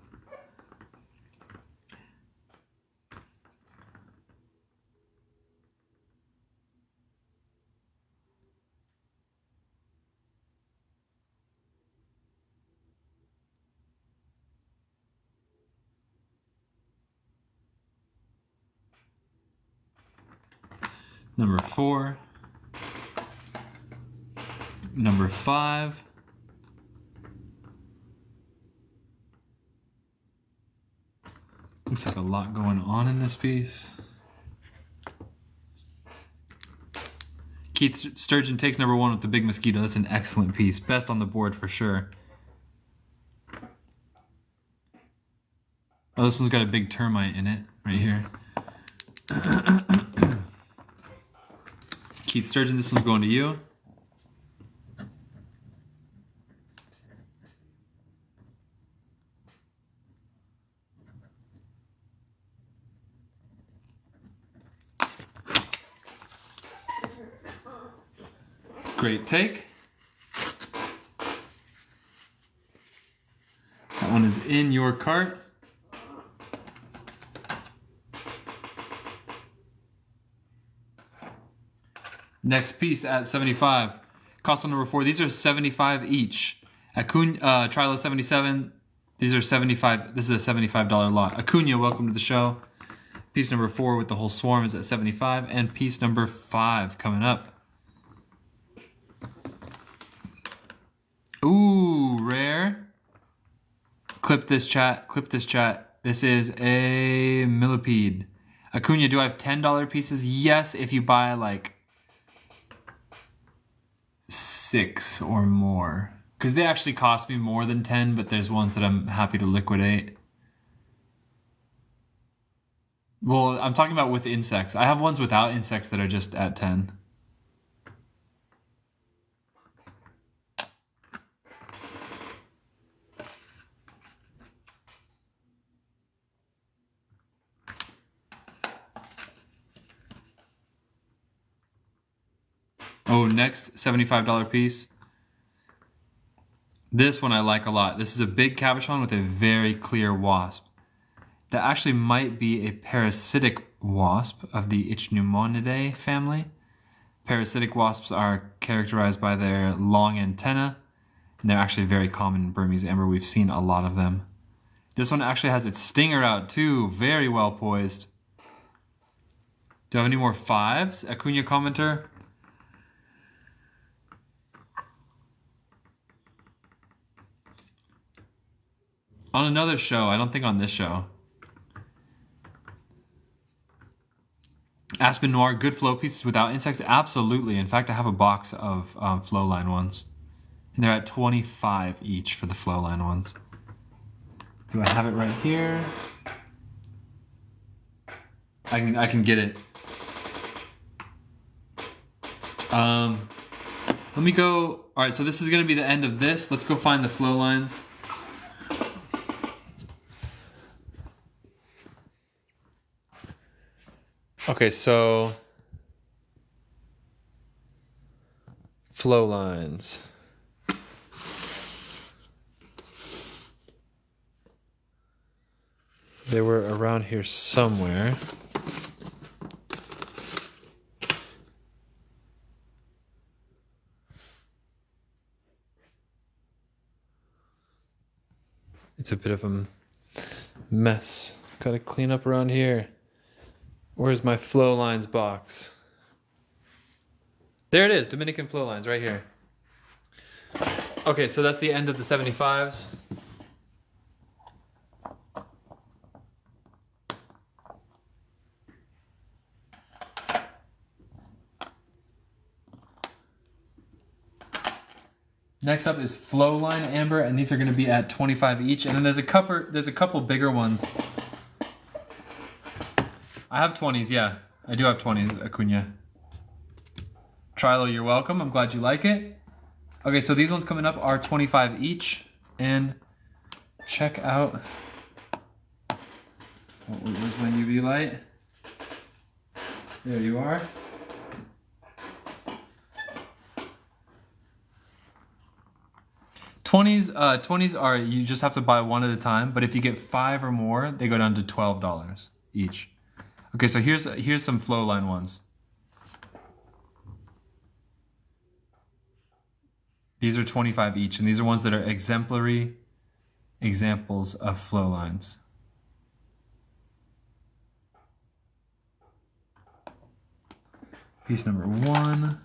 Number 4. Number 5. Looks like a lot going on in this piece. Keith Sturgeon takes number 1 with the big mosquito. That's an excellent piece. Best on the board for sure. Oh, this one's got a big termite in it right here. Keith Sturgeon, this one's going to you. Great take. That one is in your cart. Next piece at 75. Cost on number 4. These are 75 each. Trilo 77. These are 75. This is a $75 lot. Acuna, welcome to the show. Piece number 4 with the whole swarm is at 75. And piece number 5 coming up. Ooh, rare. Clip this chat. Clip this chat. This is a millipede. Acuna, do I have $10 pieces? Yes, if you buy like 6 or more. Because they actually cost me more than 10, but there's ones that I'm happy to liquidate. Well, I'm talking about with insects. I have ones without insects that are just at 10. Oh, next $75 piece. This one I like a lot. This is a big cabochon with a very clear wasp. That actually might be a parasitic wasp of the Ichneumonidae family. Parasitic wasps are characterized by their long antenna, and they're actually very common in Burmese amber. We've seen a lot of them. This one actually has its stinger out too. Very well poised. Do I have any more 5s? Acuna commenter. On another show, I don't think on this show. Aspen Noir, good flow pieces without insects? Absolutely. In fact, I have a box of Flowline ones. And they're at 25 each for the Flowline ones. Do I have it right here? I can get it. Let me go. All right, so this is going to be the end of this. Let's go find the Flowlines. Okay, so flow lines. They were around here somewhere. It's a bit of a mess. Gotta clean up around here. Where's my flow lines box? There it is, Dominican flow lines right here. Okay, so that's the end of the 75s. Next up is Flowline Amber, and these are going to be at 25 each. And then there's a couple bigger ones. I have 20s, yeah. I do have 20s, Acuna. Trilo, you're welcome. I'm glad you like it. Okay, so these ones coming up are 25 each. And check out... Oh, where's my UV light? There you are. $20s are, you just have to buy one at a time, but if you get 5 or more, they go down to $12 each. Okay, so here's some Flowline ones. These are 25 each, and these are ones that are exemplary examples of Flowlines. Piece number 1.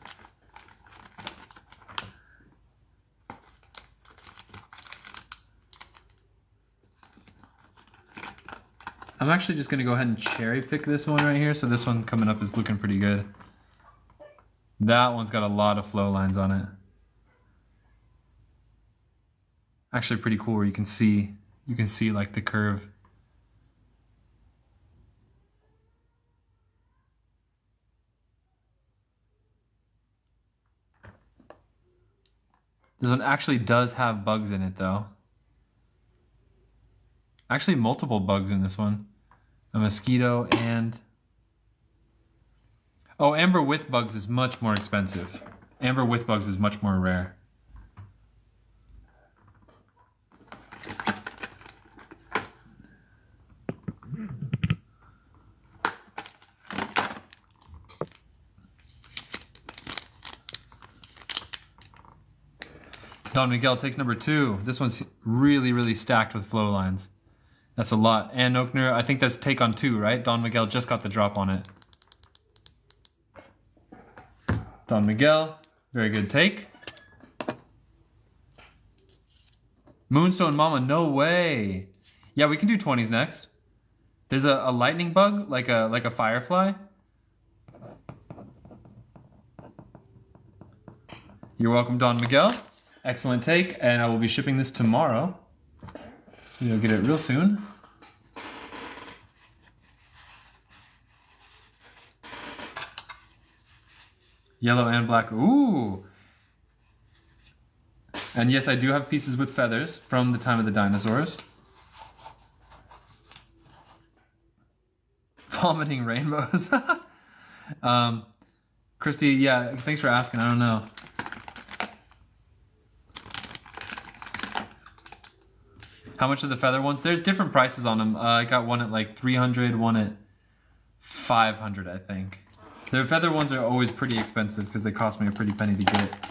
I'm actually just going to go ahead and cherry pick this one right here. So this one coming up is looking pretty good. That one's got a lot of flow lines on it. Actually pretty cool where you can see like the curve. This one actually does have bugs in it though. Actually multiple bugs in this one. A mosquito and... Oh, amber with bugs is much more expensive. Amber with bugs is much more rare. Don Miguel takes number 2. This one's really, really stacked with flow lines. That's a lot. And Oakner, I think that's take on 2, right? Don Miguel just got the drop on it. Don Miguel, very good take. Moonstone Mama, no way. Yeah, we can do 20s next. There's a lightning bug, like a firefly. You're welcome, Don Miguel. Excellent take, and I will be shipping this tomorrow. So you'll get it real soon. Yellow and black. Ooh! And yes, I do have pieces with feathers from the time of the dinosaurs. Vomiting rainbows. Christy, yeah, thanks for asking. I don't know. How much are the feather ones? There's different prices on them. I got one at like 300, one at 500, I think. The feather ones are always pretty expensive because they cost me a pretty penny to get.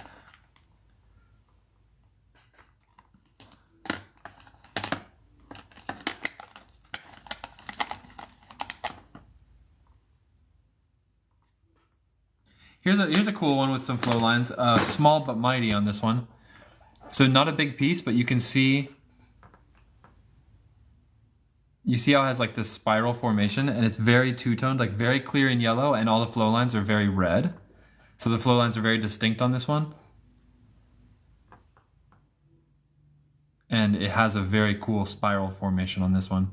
Here's a cool one with some flow lines. Small but mighty on this one. So not a big piece, but you can see... You see how it has like this spiral formation, and it's very two-toned, like very clear in yellow, and all the flow lines are very red. So the flow lines are very distinct on this one. And it has a very cool spiral formation on this one.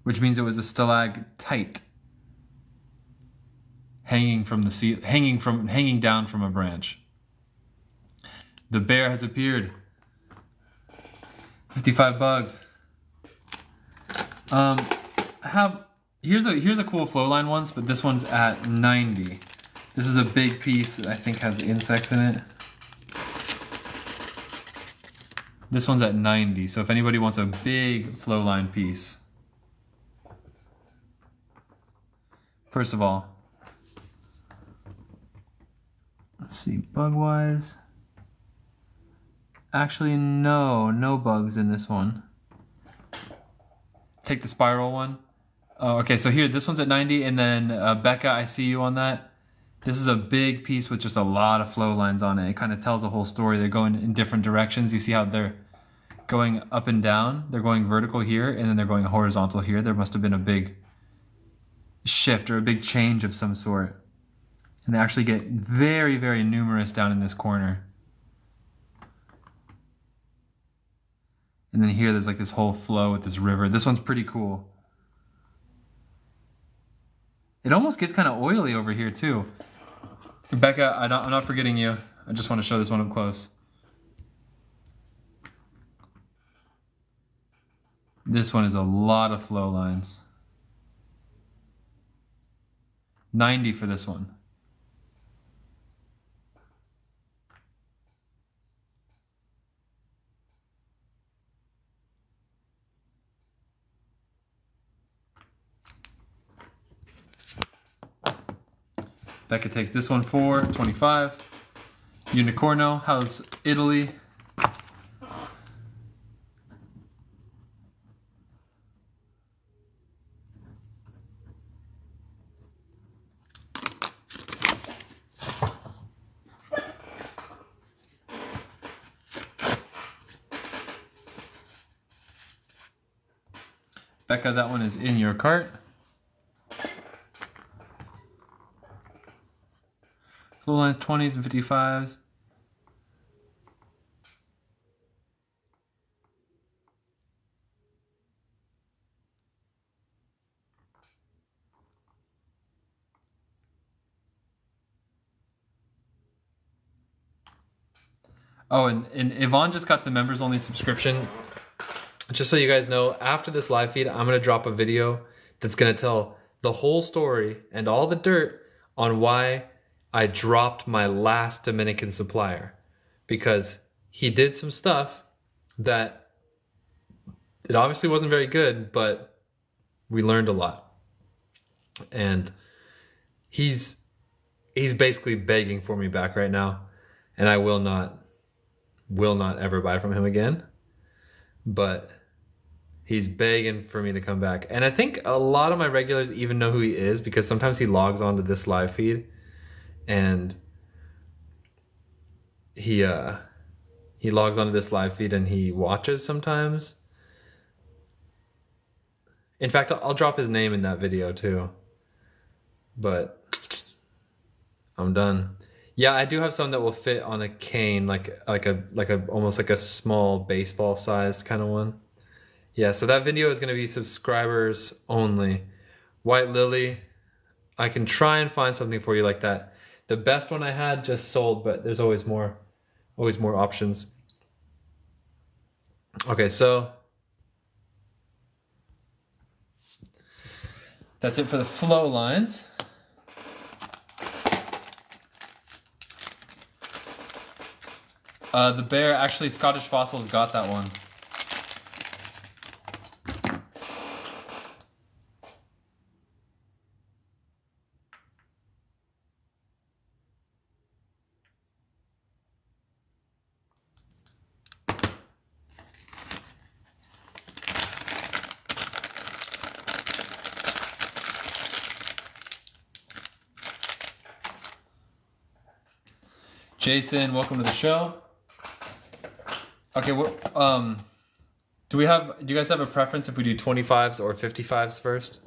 Which means it was a stalactite hanging from the hanging down from a branch. The bear has appeared. 55 bugs. Here's a cool flowline ones, but this one's at 90. This is a big piece that I think has insects in it. This one's at 90, so if anybody wants a big flowline piece. First of all, let's see, bug-wise. Actually, no bugs in this one. Take the spiral one. Oh, okay, so here, this one's at 90, and then Becca, I see you on that. This is a big piece with just a lot of flow lines on it. It kind of tells a whole story. They're going in different directions. You see how they're going up and down. They're going vertical here, and then they're going horizontal here. There must have been a big shift or a big change of some sort. And they actually get very, very numerous down in this corner. And then here there's like this whole flow with this river. This one's pretty cool. It almost gets kind of oily over here too. Rebecca, I'm not forgetting you. I just want to show this one up close. This one is a lot of flow lines. 90 for this one. Becca takes this one for 25. Unicorno, how's Italy? Becca, that one is in your cart. Flow lines 20s and 55s. Oh, and Yvonne just got the members only subscription. Just so you guys know, after this live feed, I'm going to drop a video that's going to tell the whole story and all the dirt on why I dropped my last Dominican supplier. Because he did some stuff that it obviously wasn't very good, but we learned a lot. And he's basically begging for me back right now, and I will not ever buy from him again. But he's begging for me to come back. And I think a lot of my regulars even know who he is, because sometimes he logs onto this live feed and he logs onto this live feed and he watches sometimes. In fact, I'll drop his name in that video too. But I'm done. Yeah, I do have some that will fit on a cane, like a almost like a small baseball sized kind of one. Yeah, so that video is going to be subscribers only. White Lily, I can try and find something for you like that. The best one I had just sold, but there's always more options. Okay, so that's it for the flow lines. The bear, actually Scottish Fossils got that one. Jason, welcome to the show. Okay, do you guys have a preference if we do 25s or 55s first?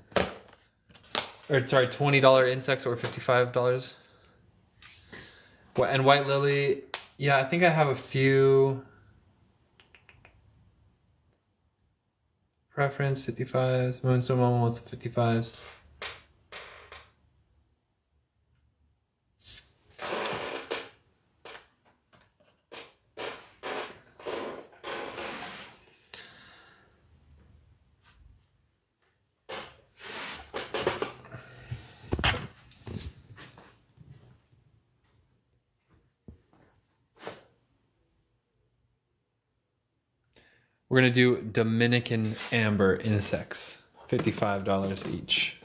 Or sorry, $20 insects or $55? And White Lily, yeah, I think I have a few. Preference, 55s. Moonstone Mama wants the 55s. We're gonna do Dominican amber insects, $55 each.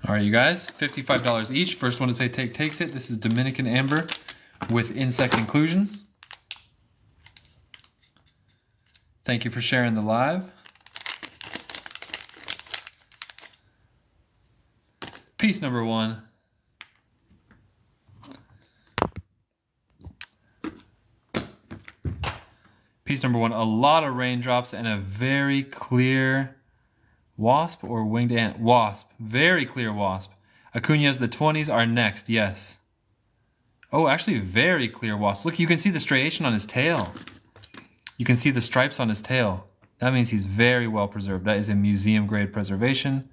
All right, you guys, $55 each. First one to say take takes it. This is Dominican amber with insect inclusions. Thank you for sharing the live. Piece number one. Piece number one, a lot of raindrops and a very clear wasp or winged ant? Wasp. Very clear wasp. Acuña's the 20s are next. Yes. Oh, actually very clear wasp. Look, you can see the striation on his tail. You can see the stripes on his tail. That means he's very well preserved. That is a museum grade preservation.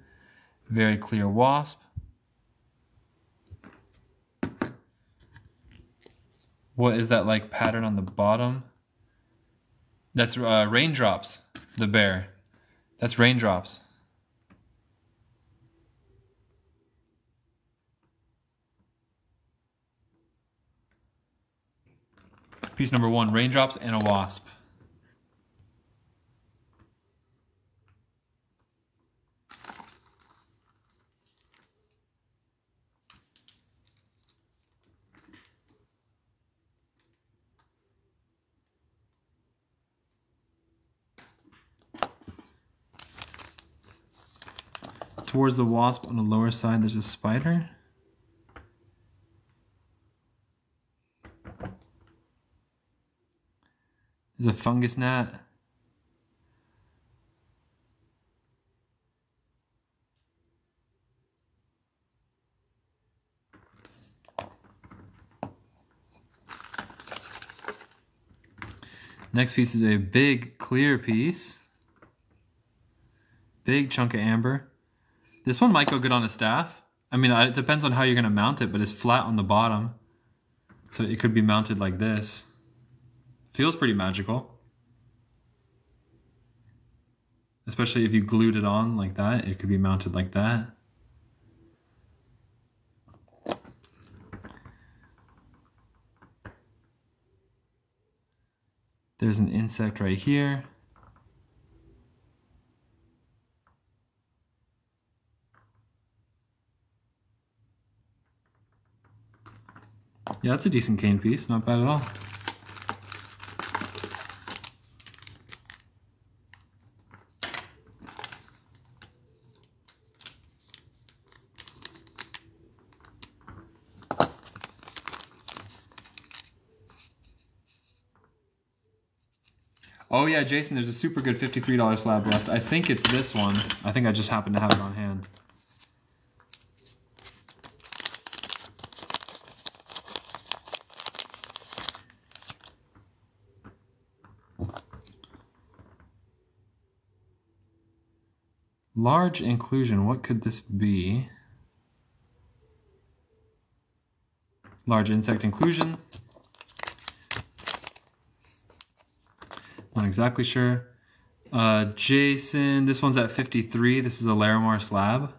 Very clear wasp. What is that like pattern on the bottom? That's raindrops, the bear. That's raindrops. Piece number one, raindrops and a wasp. Towards the wasp on the lower side, there's a spider. There's a fungus gnat. Next piece is a big clear piece. Big chunk of amber. This one might go good on a staff. I mean, it depends on how you're gonna mount it, but it's flat on the bottom. So it could be mounted like this. Feels pretty magical. Especially if you glued it on like that, it could be mounted like that. There's an insect right here. Yeah, that's a decent cane piece, not bad at all. Oh yeah, Jason, there's a super good $53 slab left. I think it's this one. I think I just happen to have it on hand. Large inclusion, what could this be? Large insect inclusion. Not exactly sure. Jason, this one's at 53. This is a Larimar slab.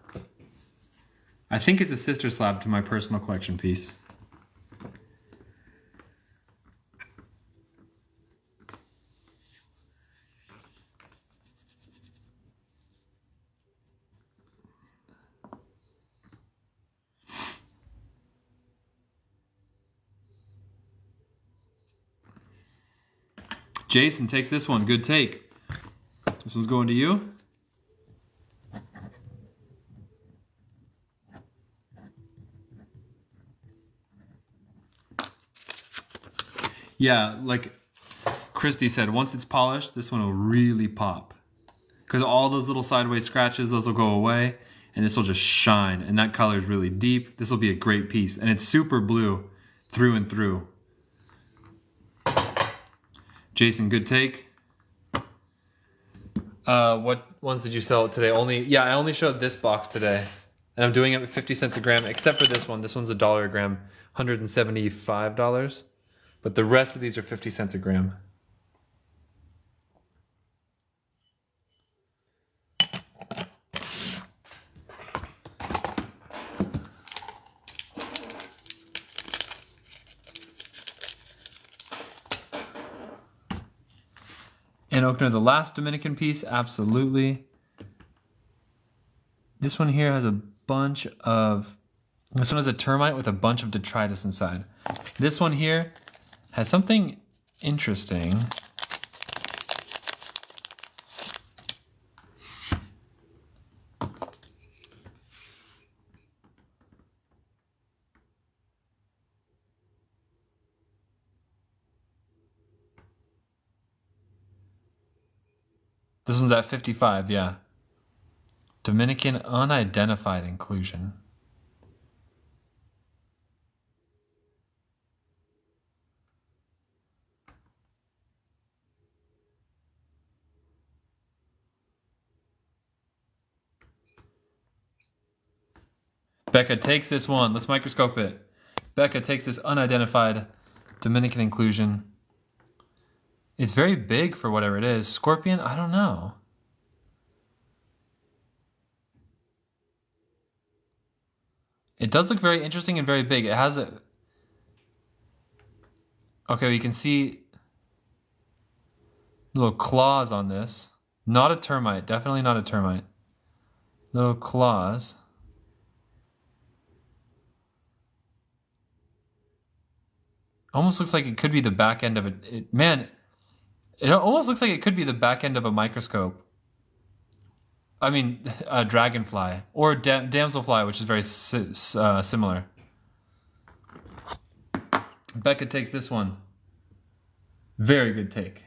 I think it's a sister slab to my personal collection piece. Jason takes this one. Good take. This one's going to you. Yeah, like Christy said, once it's polished, this one will really pop. Because all those little sideways scratches, those will go away, and this will just shine. And that color is really deep. This will be a great piece. And it's super blue through and through. Jason, good take. What ones did you sell today? I only showed this box today. And I'm doing it with 50 cents a gram, except for this one. This one's $1 a gram, $175. But the rest of these are 50 cents a gram. And Oakner, the last Dominican piece, absolutely. This one here has a bunch of... This one has a termite with a bunch of detritus inside. This one here has something interesting. This one's at 55, yeah. Dominican unidentified inclusion. Becca takes this one. Let's microscope it. Becca takes this unidentified Dominican inclusion. It's very big for whatever it is. Scorpion? I don't know. It does look very interesting and very big. It has a... Okay, you can see little claws on this. Not a termite. Definitely not a termite. Little claws. Almost looks like it could be the back end of it. Man, it almost looks like it could be the back end of a microscope. I mean, a dragonfly. Or damselfly, which is very similar. Becca takes this one. Very good take.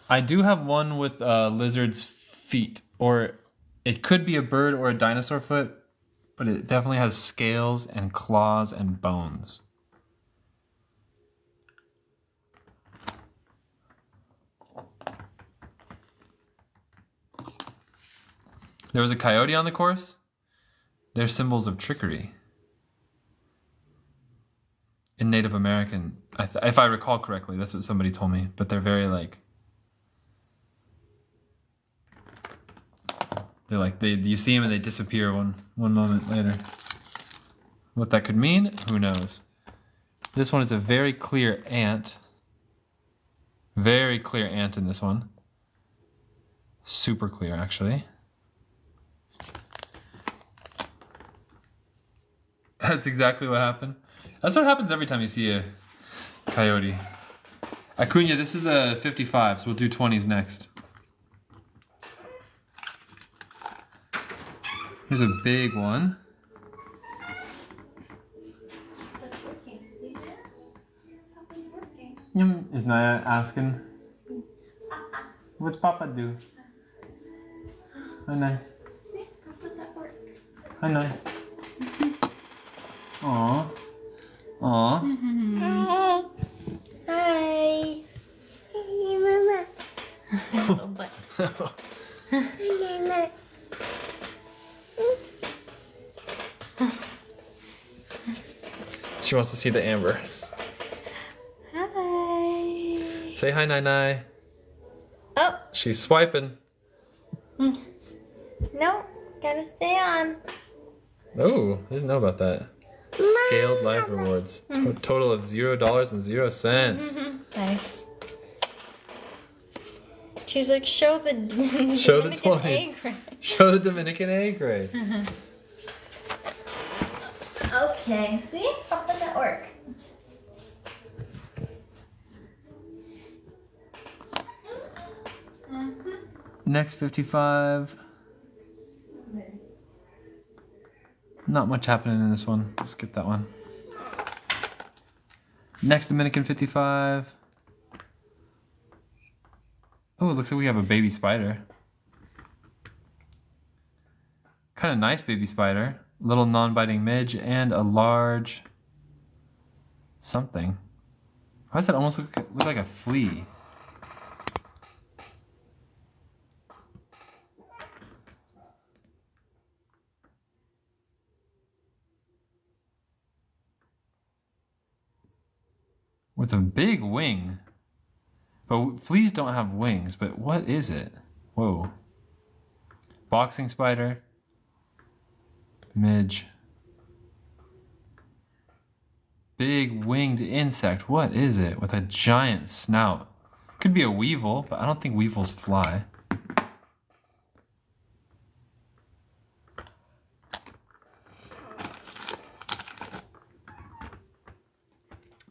I do have one with lizard's feet, or it could be a bird or a dinosaur foot, but it definitely has scales and claws and bones. There was a coyote on the course. They're symbols of trickery. In Native American, if I recall correctly, that's what somebody told me, but they're very like, you see them and they disappear one moment later. What that could mean, who knows? This one is a very clear ant. Very clear ant in this one. Super clear, actually. That's exactly what happened. That's what happens every time you see a coyote. Acuna, this is the 55, so we'll do 20s next. Here's a big one. That's working. Papa's working. Is Naya asking? What's Papa do? Hi, Naya. See, Papa's at work. Hi, Naya. Aw. Aw. Hi. Hi. Hey, Mama. Little butt. Hi, Mama. She wants to see the amber. Hi. Say hi, Nai. Oh, She's swiping. no. Gotta stay on. Oh, I didn't know about that. Scaled life rewards. Total of $0.00. Nice. She's like, show the Show the Dominican 20s. egg ray. Show the Dominican egg ray. Okay, see? Papa's at work. Next 55. Not much happening in this one. We'll skip that one. Next Dominican 55. Oh, it looks like we have a baby spider. Kind of nice baby spider. Little non-biting midge and a large something. Why does that almost look like a flea? With a big wing. But fleas don't have wings, but what is it? Whoa. Boxing spider. Midge. Big winged insect. What is it? With a giant snout. Could be a weevil, but I don't think weevils fly.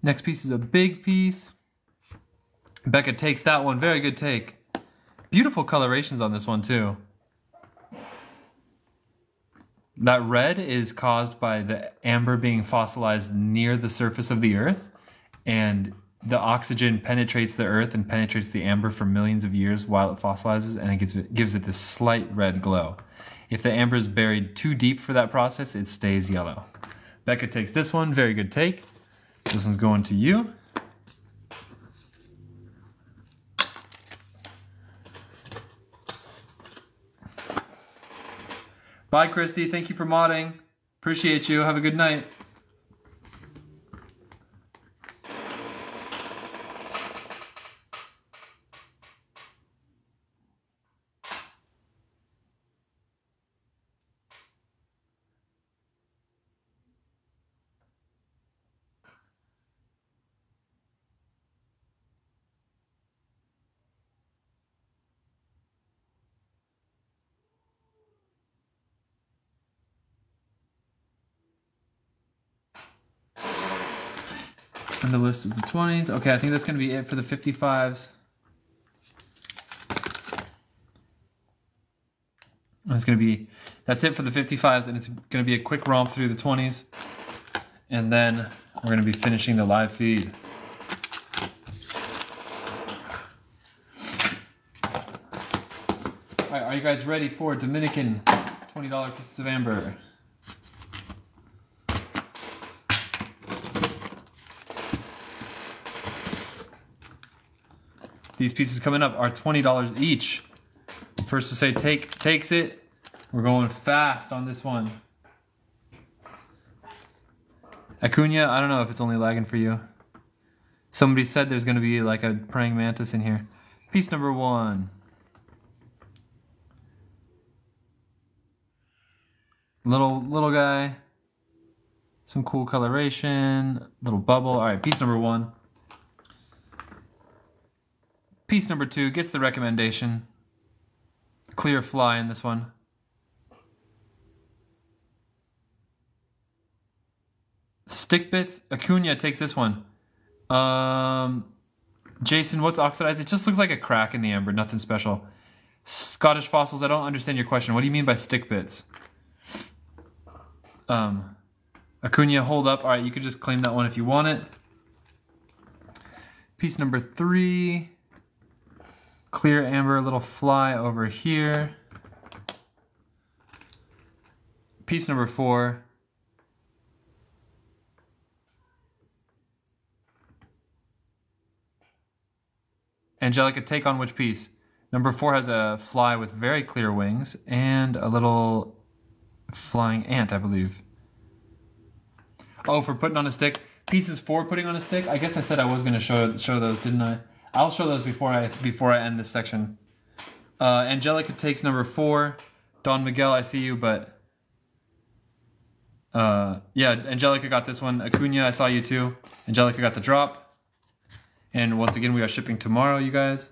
Next piece is a big piece. Becca takes that one. Very good take. Beautiful colorations on this one too. That red is caused by the amber being fossilized near the surface of the earth, and the oxygen penetrates the earth and penetrates the amber for millions of years while it fossilizes, and it gives it this slight red glow. If the amber is buried too deep for that process, it stays yellow. Becca takes this one. Very good take. This one's going to you. Bye, Christy. Thank you for modding. Appreciate you. Have a good night. And the list is the 20s. Okay, I think that's going to be it for the 55s. And that's it for the 55s, and it's going to be a quick romp through the 20s. And then we're going to be finishing the live feed. All right, are you guys ready for Dominican $20 pieces of amber? These pieces coming up are $20 each. First to say take takes it. We're going fast on this one. Acuna, I don't know if it's only lagging for you. Somebody said there's going to be like a praying mantis in here. Piece number 1. Little guy. Some cool coloration. Little bubble. All right, piece number 1. Piece number 2 gets the recommendation. Clear fly in this one. Stick bits. Acuna takes this one. Jason, what's oxidized? It just looks like a crack in the amber. Nothing special. Scottish fossils. I don't understand your question. What do you mean by stick bits? Acuna, hold up. All right, you could just claim that one if you want it. Piece number 3. Clear amber, little fly over here. Piece number 4. Angelica, take on which piece? Number 4 has a fly with very clear wings and a little flying ant, I believe. Oh, for putting on a stick. Pieces 4 putting on a stick. I guess I said I was going to show those, didn't I? I'll show those before I end this section. Angelica takes number 4. Don Miguel, I see you, but yeah, Angelica got this one. Acuna, I saw you too. Angelica got the drop. And once again, we are shipping tomorrow, you guys.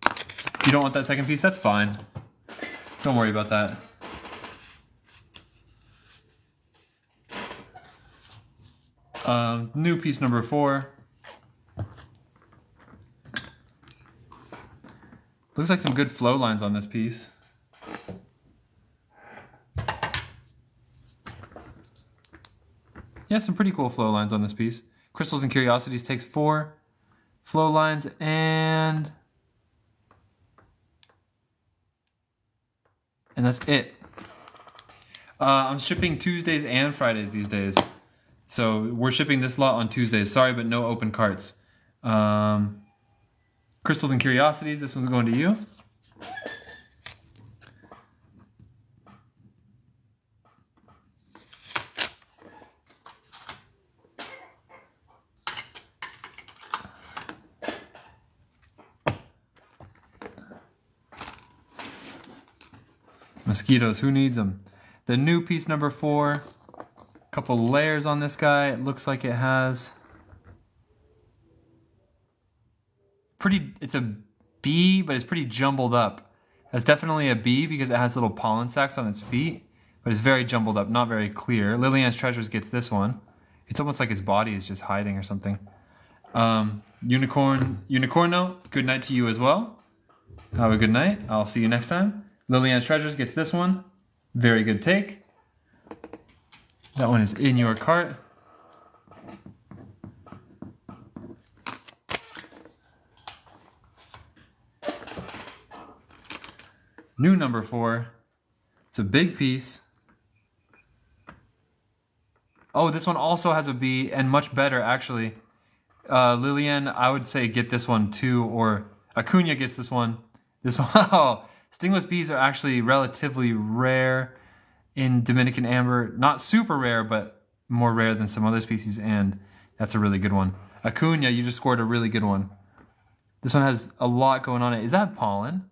If you don't want that second piece, that's fine. Don't worry about that. New piece number 4. Looks like some good flow lines on this piece. Yeah, some pretty cool flow lines on this piece. Crystals and Curiosities takes 4 flow lines and that's it. I'm shipping Tuesdays and Fridays these days. So we're shipping this lot on Tuesdays. Sorry, but no open carts. Crystals and Curiosities, this one's going to you. Mosquitoes, who needs them? The new piece number 4. Couple layers on this guy. It looks like it has it's a bee, but it's pretty jumbled up. It's definitely a bee because it has little pollen sacs on its feet, but it's very jumbled up, not very clear. Lillian's Treasures gets this one. It's almost like its body is just hiding or something. Unicorno, good night to you as well. Have a good night. I'll see you next time. Lillian's Treasures gets this one. Very good take. That one is in your cart. New number 4. It's a big piece. Oh, this one also has a bee, and much better actually. Lillian, I would say get this one too, or Acuna gets this one. This one, oh, stingless bees are actually relatively rare in Dominican amber. Not super rare, but more rare than some other species, and that's a really good one. Acuna, you just scored a really good one. This one has a lot going on it. Is that pollen?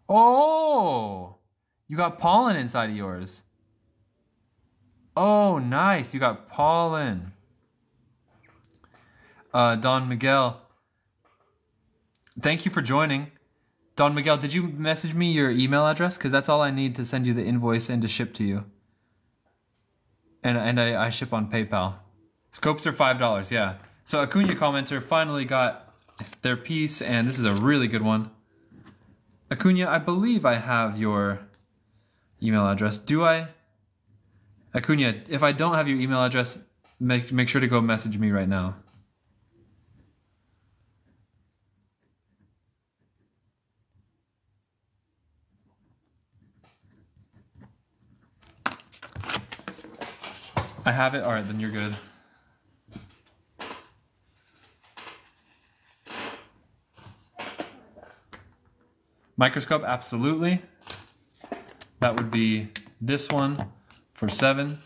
Oh, you got pollen inside of yours. Oh, nice. You got pollen. Don Miguel, thank you for joining. Don Miguel, did you message me your email address? Because that's all I need to send you the invoice and to ship to you. And I ship on PayPal. Scopes are $5, yeah. So Acuna commenter finally got their piece, and this is a really good one. Acuna, I believe I have your email address. Do I? Acuna, if I don't have your email address, make sure to go message me right now. I have it. All right, then you're good. Microscope, absolutely. That would be this one for 7.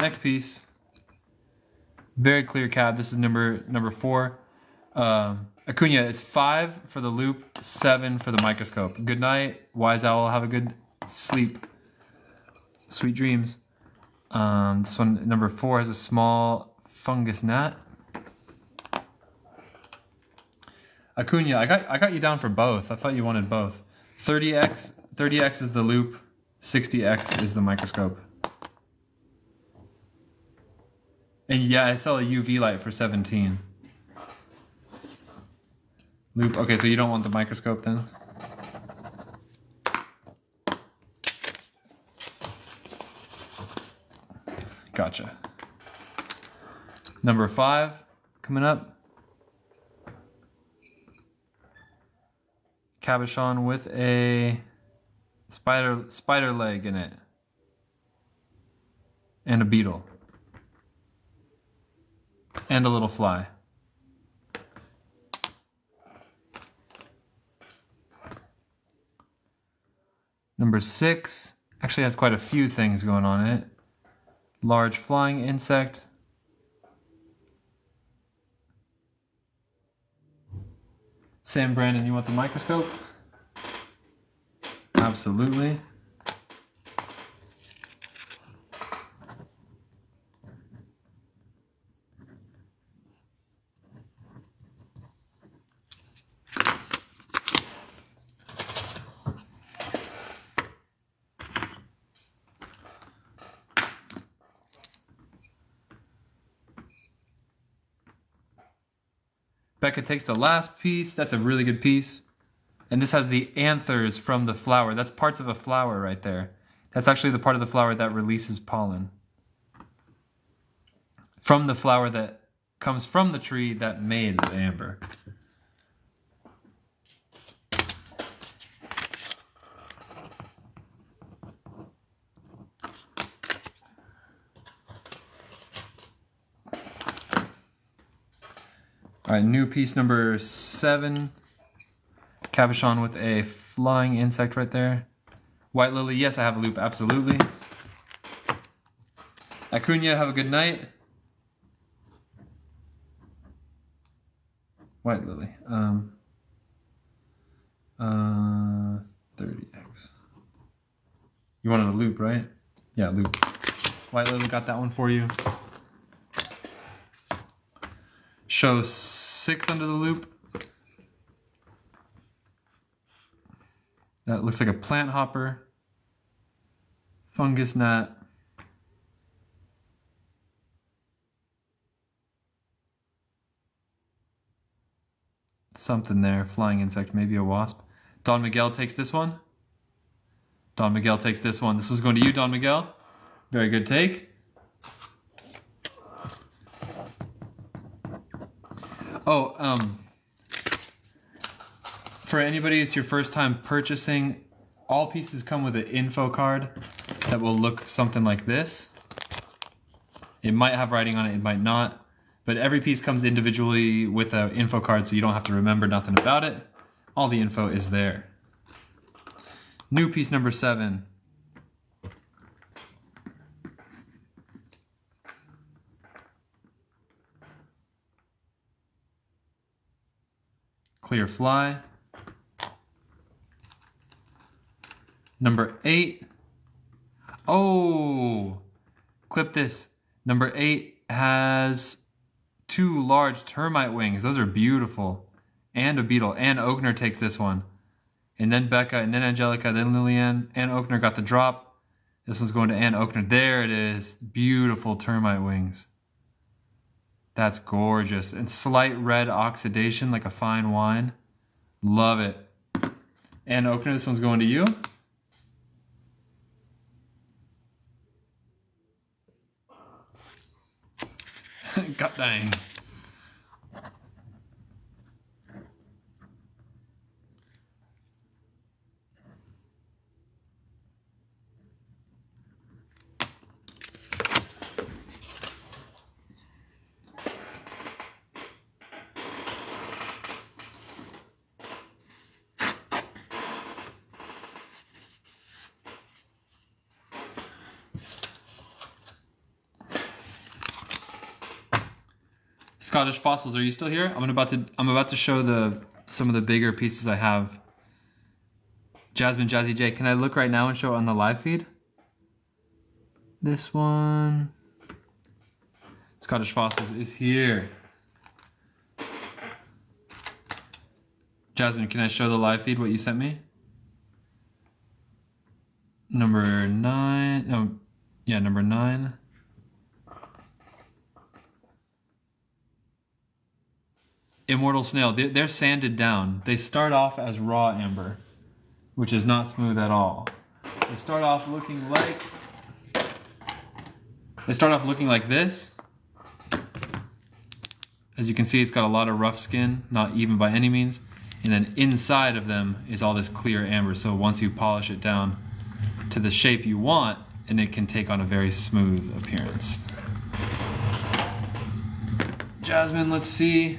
Next piece, very clear cab. This is number 4. Acuna, it's 5 for the loop, 7 for the microscope. Good night, wise owl. Have a good sleep. Sweet dreams. This one, number 4, has a small fungus gnat. Acuna, I got you down for both. I thought you wanted both. 30x is the loop, 60x is the microscope. And yeah, I sell a UV light for 17. Loop, okay, so you don't want the microscope then? Gotcha. Number 5, coming up. Cabochon with a spider leg in it. And a beetle. And a little fly. Number 6 actually has quite a few things going on in it. Large flying insect. Sam Brandon, you want the microscope? Absolutely. Becca takes the last piece. That's a really good piece. And this has the anthers from the flower. That's parts of a flower right there. That's actually the part of the flower that releases pollen. From the flower that comes from the tree that made the amber. All right, new piece number 7. Cabochon with a flying insect right there. White lily, yes, I have a loop, absolutely. Acuna, have a good night. White lily. 30x. You wanted a loop, right? Yeah, loop. White lily, got that one for you. Show 6 under the loop. That looks like a plant hopper. Fungus gnat. Something there, flying insect, maybe a wasp. Don Miguel takes this one. Don Miguel takes this one. This was going to you, Don Miguel. Very good take. Oh, for anybody, it's your first time purchasing, all pieces come with an info card that will look something like this. It might have writing on it, it might not, but every piece comes individually with an info card, so you don't have to remember nothing about it. All the info is there. New piece number 7. Clear fly. Number 8. Oh, clip this. Number 8 has 2 large termite wings. Those are beautiful. And a beetle. Ann Oakner takes this one. And then Becca, and then Angelica, then Lillian. Ann Oakner got the drop. This one's going to Ann Oakner. There it is. Beautiful termite wings. That's gorgeous. And slight red oxidation like a fine wine. Love it. Ann Oakner, this one's going to you. God dang. Scottish fossils, are you still here? I'm about to show some of the bigger pieces I have. Jasmine Jazzy J, can I look right now and show it on the live feed? This one. Scottish fossils is here. Jasmine, can I show the live feed what you sent me? Number 9. No, yeah, number 9. Immortal Snail. They're sanded down. They start off as raw amber, which is not smooth at all. They start off looking like this. As you can see, it's got a lot of rough skin, not even by any means. And then inside of them is all this clear amber. So once you polish it down to the shape you want, and it can take on a very smooth appearance. Jasmine, let's see.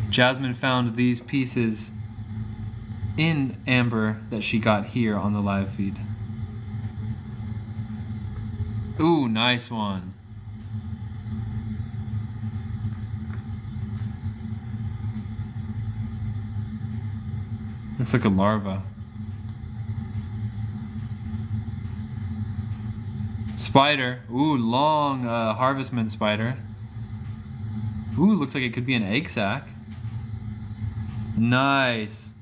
Jasmine found these pieces in amber that she got here on the live feed. Ooh, nice one. Looks like a larva. Spider. Ooh, long harvestman spider. Ooh, looks like it could be an egg sac. Nice.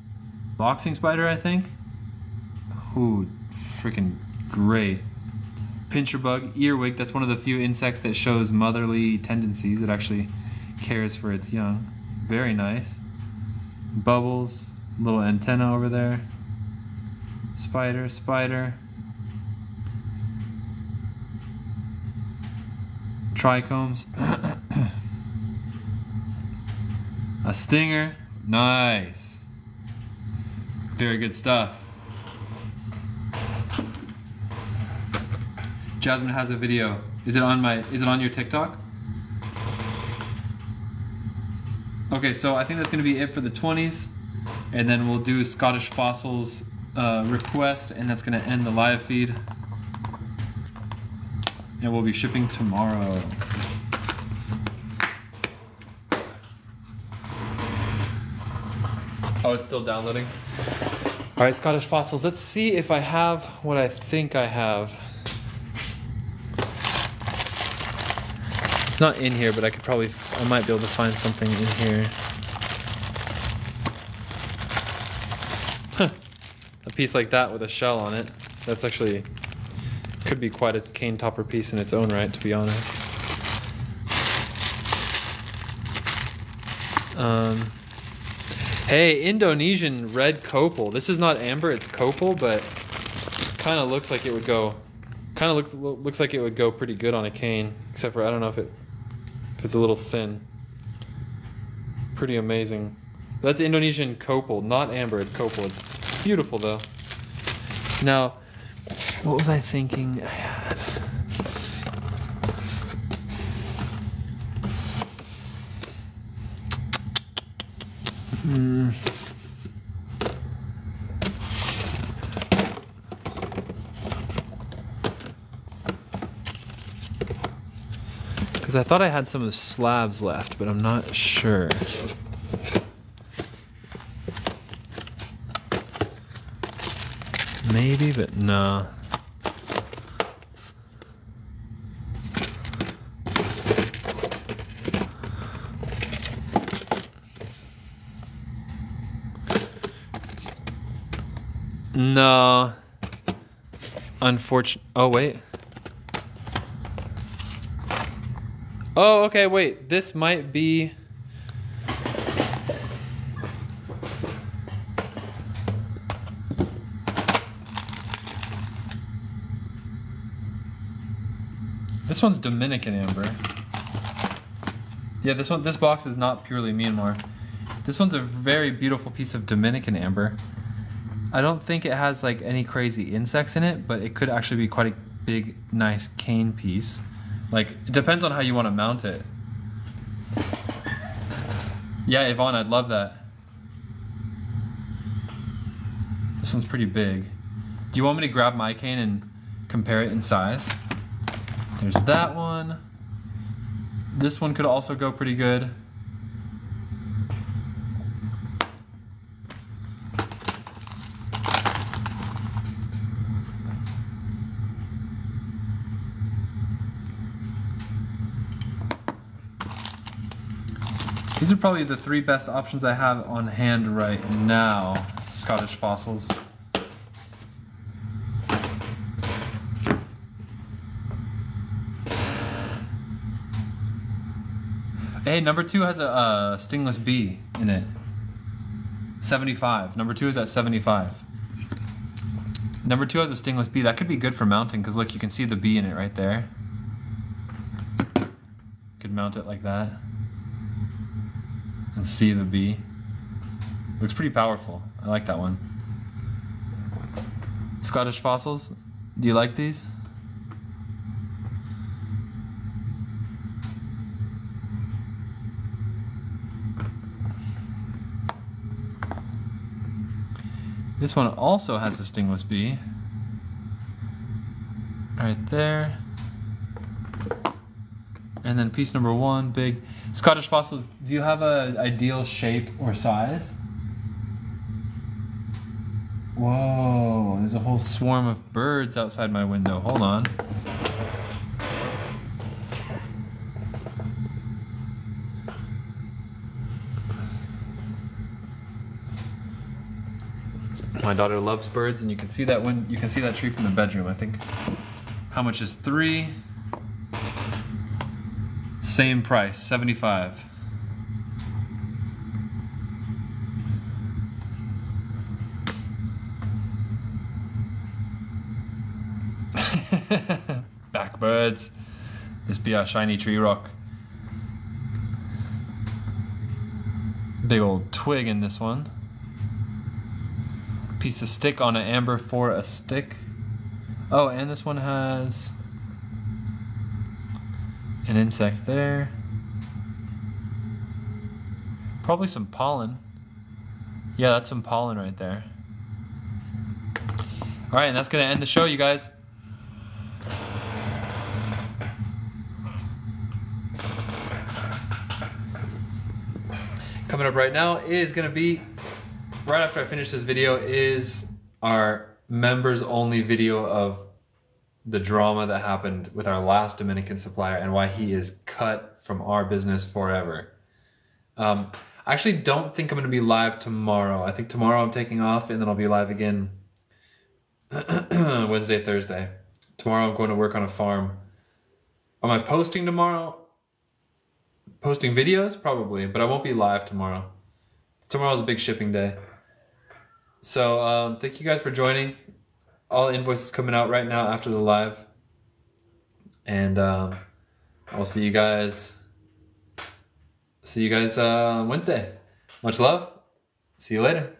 Boxing spider, I think. Ooh, freaking great. Pincher bug, earwig. That's one of the few insects that shows motherly tendencies. It actually cares for its young. Very nice. Bubbles, little antenna over there. Spider, spider. Trichomes. A stinger. Nice. Very good stuff. Jasmine has a video. Is it on your TikTok? Okay, so I think that's gonna be it for the 20s. And then we'll do Scottish Fossils request, and that's gonna end the live feed. And we'll be shipping tomorrow. Oh, it's still downloading? All right, Scottish Fossils. Let's see if I have what I think I have. It's not in here, but I might be able to find something in here. A piece like that with a shell on it. That's actually, could be quite a cane topper piece in its own right, to be honest. Hey, Indonesian red copal. This is not amber, it's copal, but kind of looks like it would go. Looks like it would go pretty good on a cane, except for I don't know if it's a little thin. Pretty amazing. That's Indonesian copal, not amber. It's copal. It's beautiful though. Now, what was I thinking I had? Because I thought I had some of the slabs left, but I'm not sure. Maybe, but no. No. Unfortunate. Oh, wait. Oh, okay, wait. This might be... This one's Dominican amber. Yeah, this box is not purely Myanmar. This one's a very beautiful piece of Dominican amber. I don't think it has like any crazy insects in it, but it could actually be quite a big, nice cane piece. Like, it depends on how you want to mount it. Yeah, Yvonne, I'd love that. This one's pretty big. Do you want me to grab my cane and compare it in size? There's that one. This one could also go pretty good. These are probably the 3 best options I have on hand right now. Scottish fossils. Hey, number 2 has a stingless bee in it. 75. Number 2 is at 75. Number 2 has a stingless bee. That could be good for mounting because look, you can see the bee in it right there. Could mount it like that. And see the bee. Looks pretty powerful. I like that one. Scottish fossils. Do you like these? This one also has a stingless bee. Right there. And then piece number 1, big. Scottish fossils, do you have an ideal shape or size? Whoa, there's a whole swarm of birds outside my window. Hold on. My daughter loves birds, and you can see that when you can see that tree from the bedroom, I think. How much is 3? Same price, 75. Backbirds. This be our shiny tree rock. Big old twig in this one. Piece of stick on an amber for a stick. Oh, and this one has an insect there. Probably some pollen. Yeah, that's some pollen right there. Alright, and that's gonna end the show, you guys. Coming up right now is gonna be, right after I finish this video, is our members only video of the drama that happened with our last Dominican supplier and why he is cut from our business forever. I actually don't think I'm going to be live tomorrow. I think tomorrow I'm taking off and then I'll be live again Wednesday, Thursday. Tomorrow I'm going to work on a farm. Am I posting tomorrow? Posting videos? Probably, but I won't be live tomorrow. Tomorrow's a big shipping day. So thank you guys for joining. All invoices coming out right now after the live. And I'll see you guys Wednesday. Much love. See you later.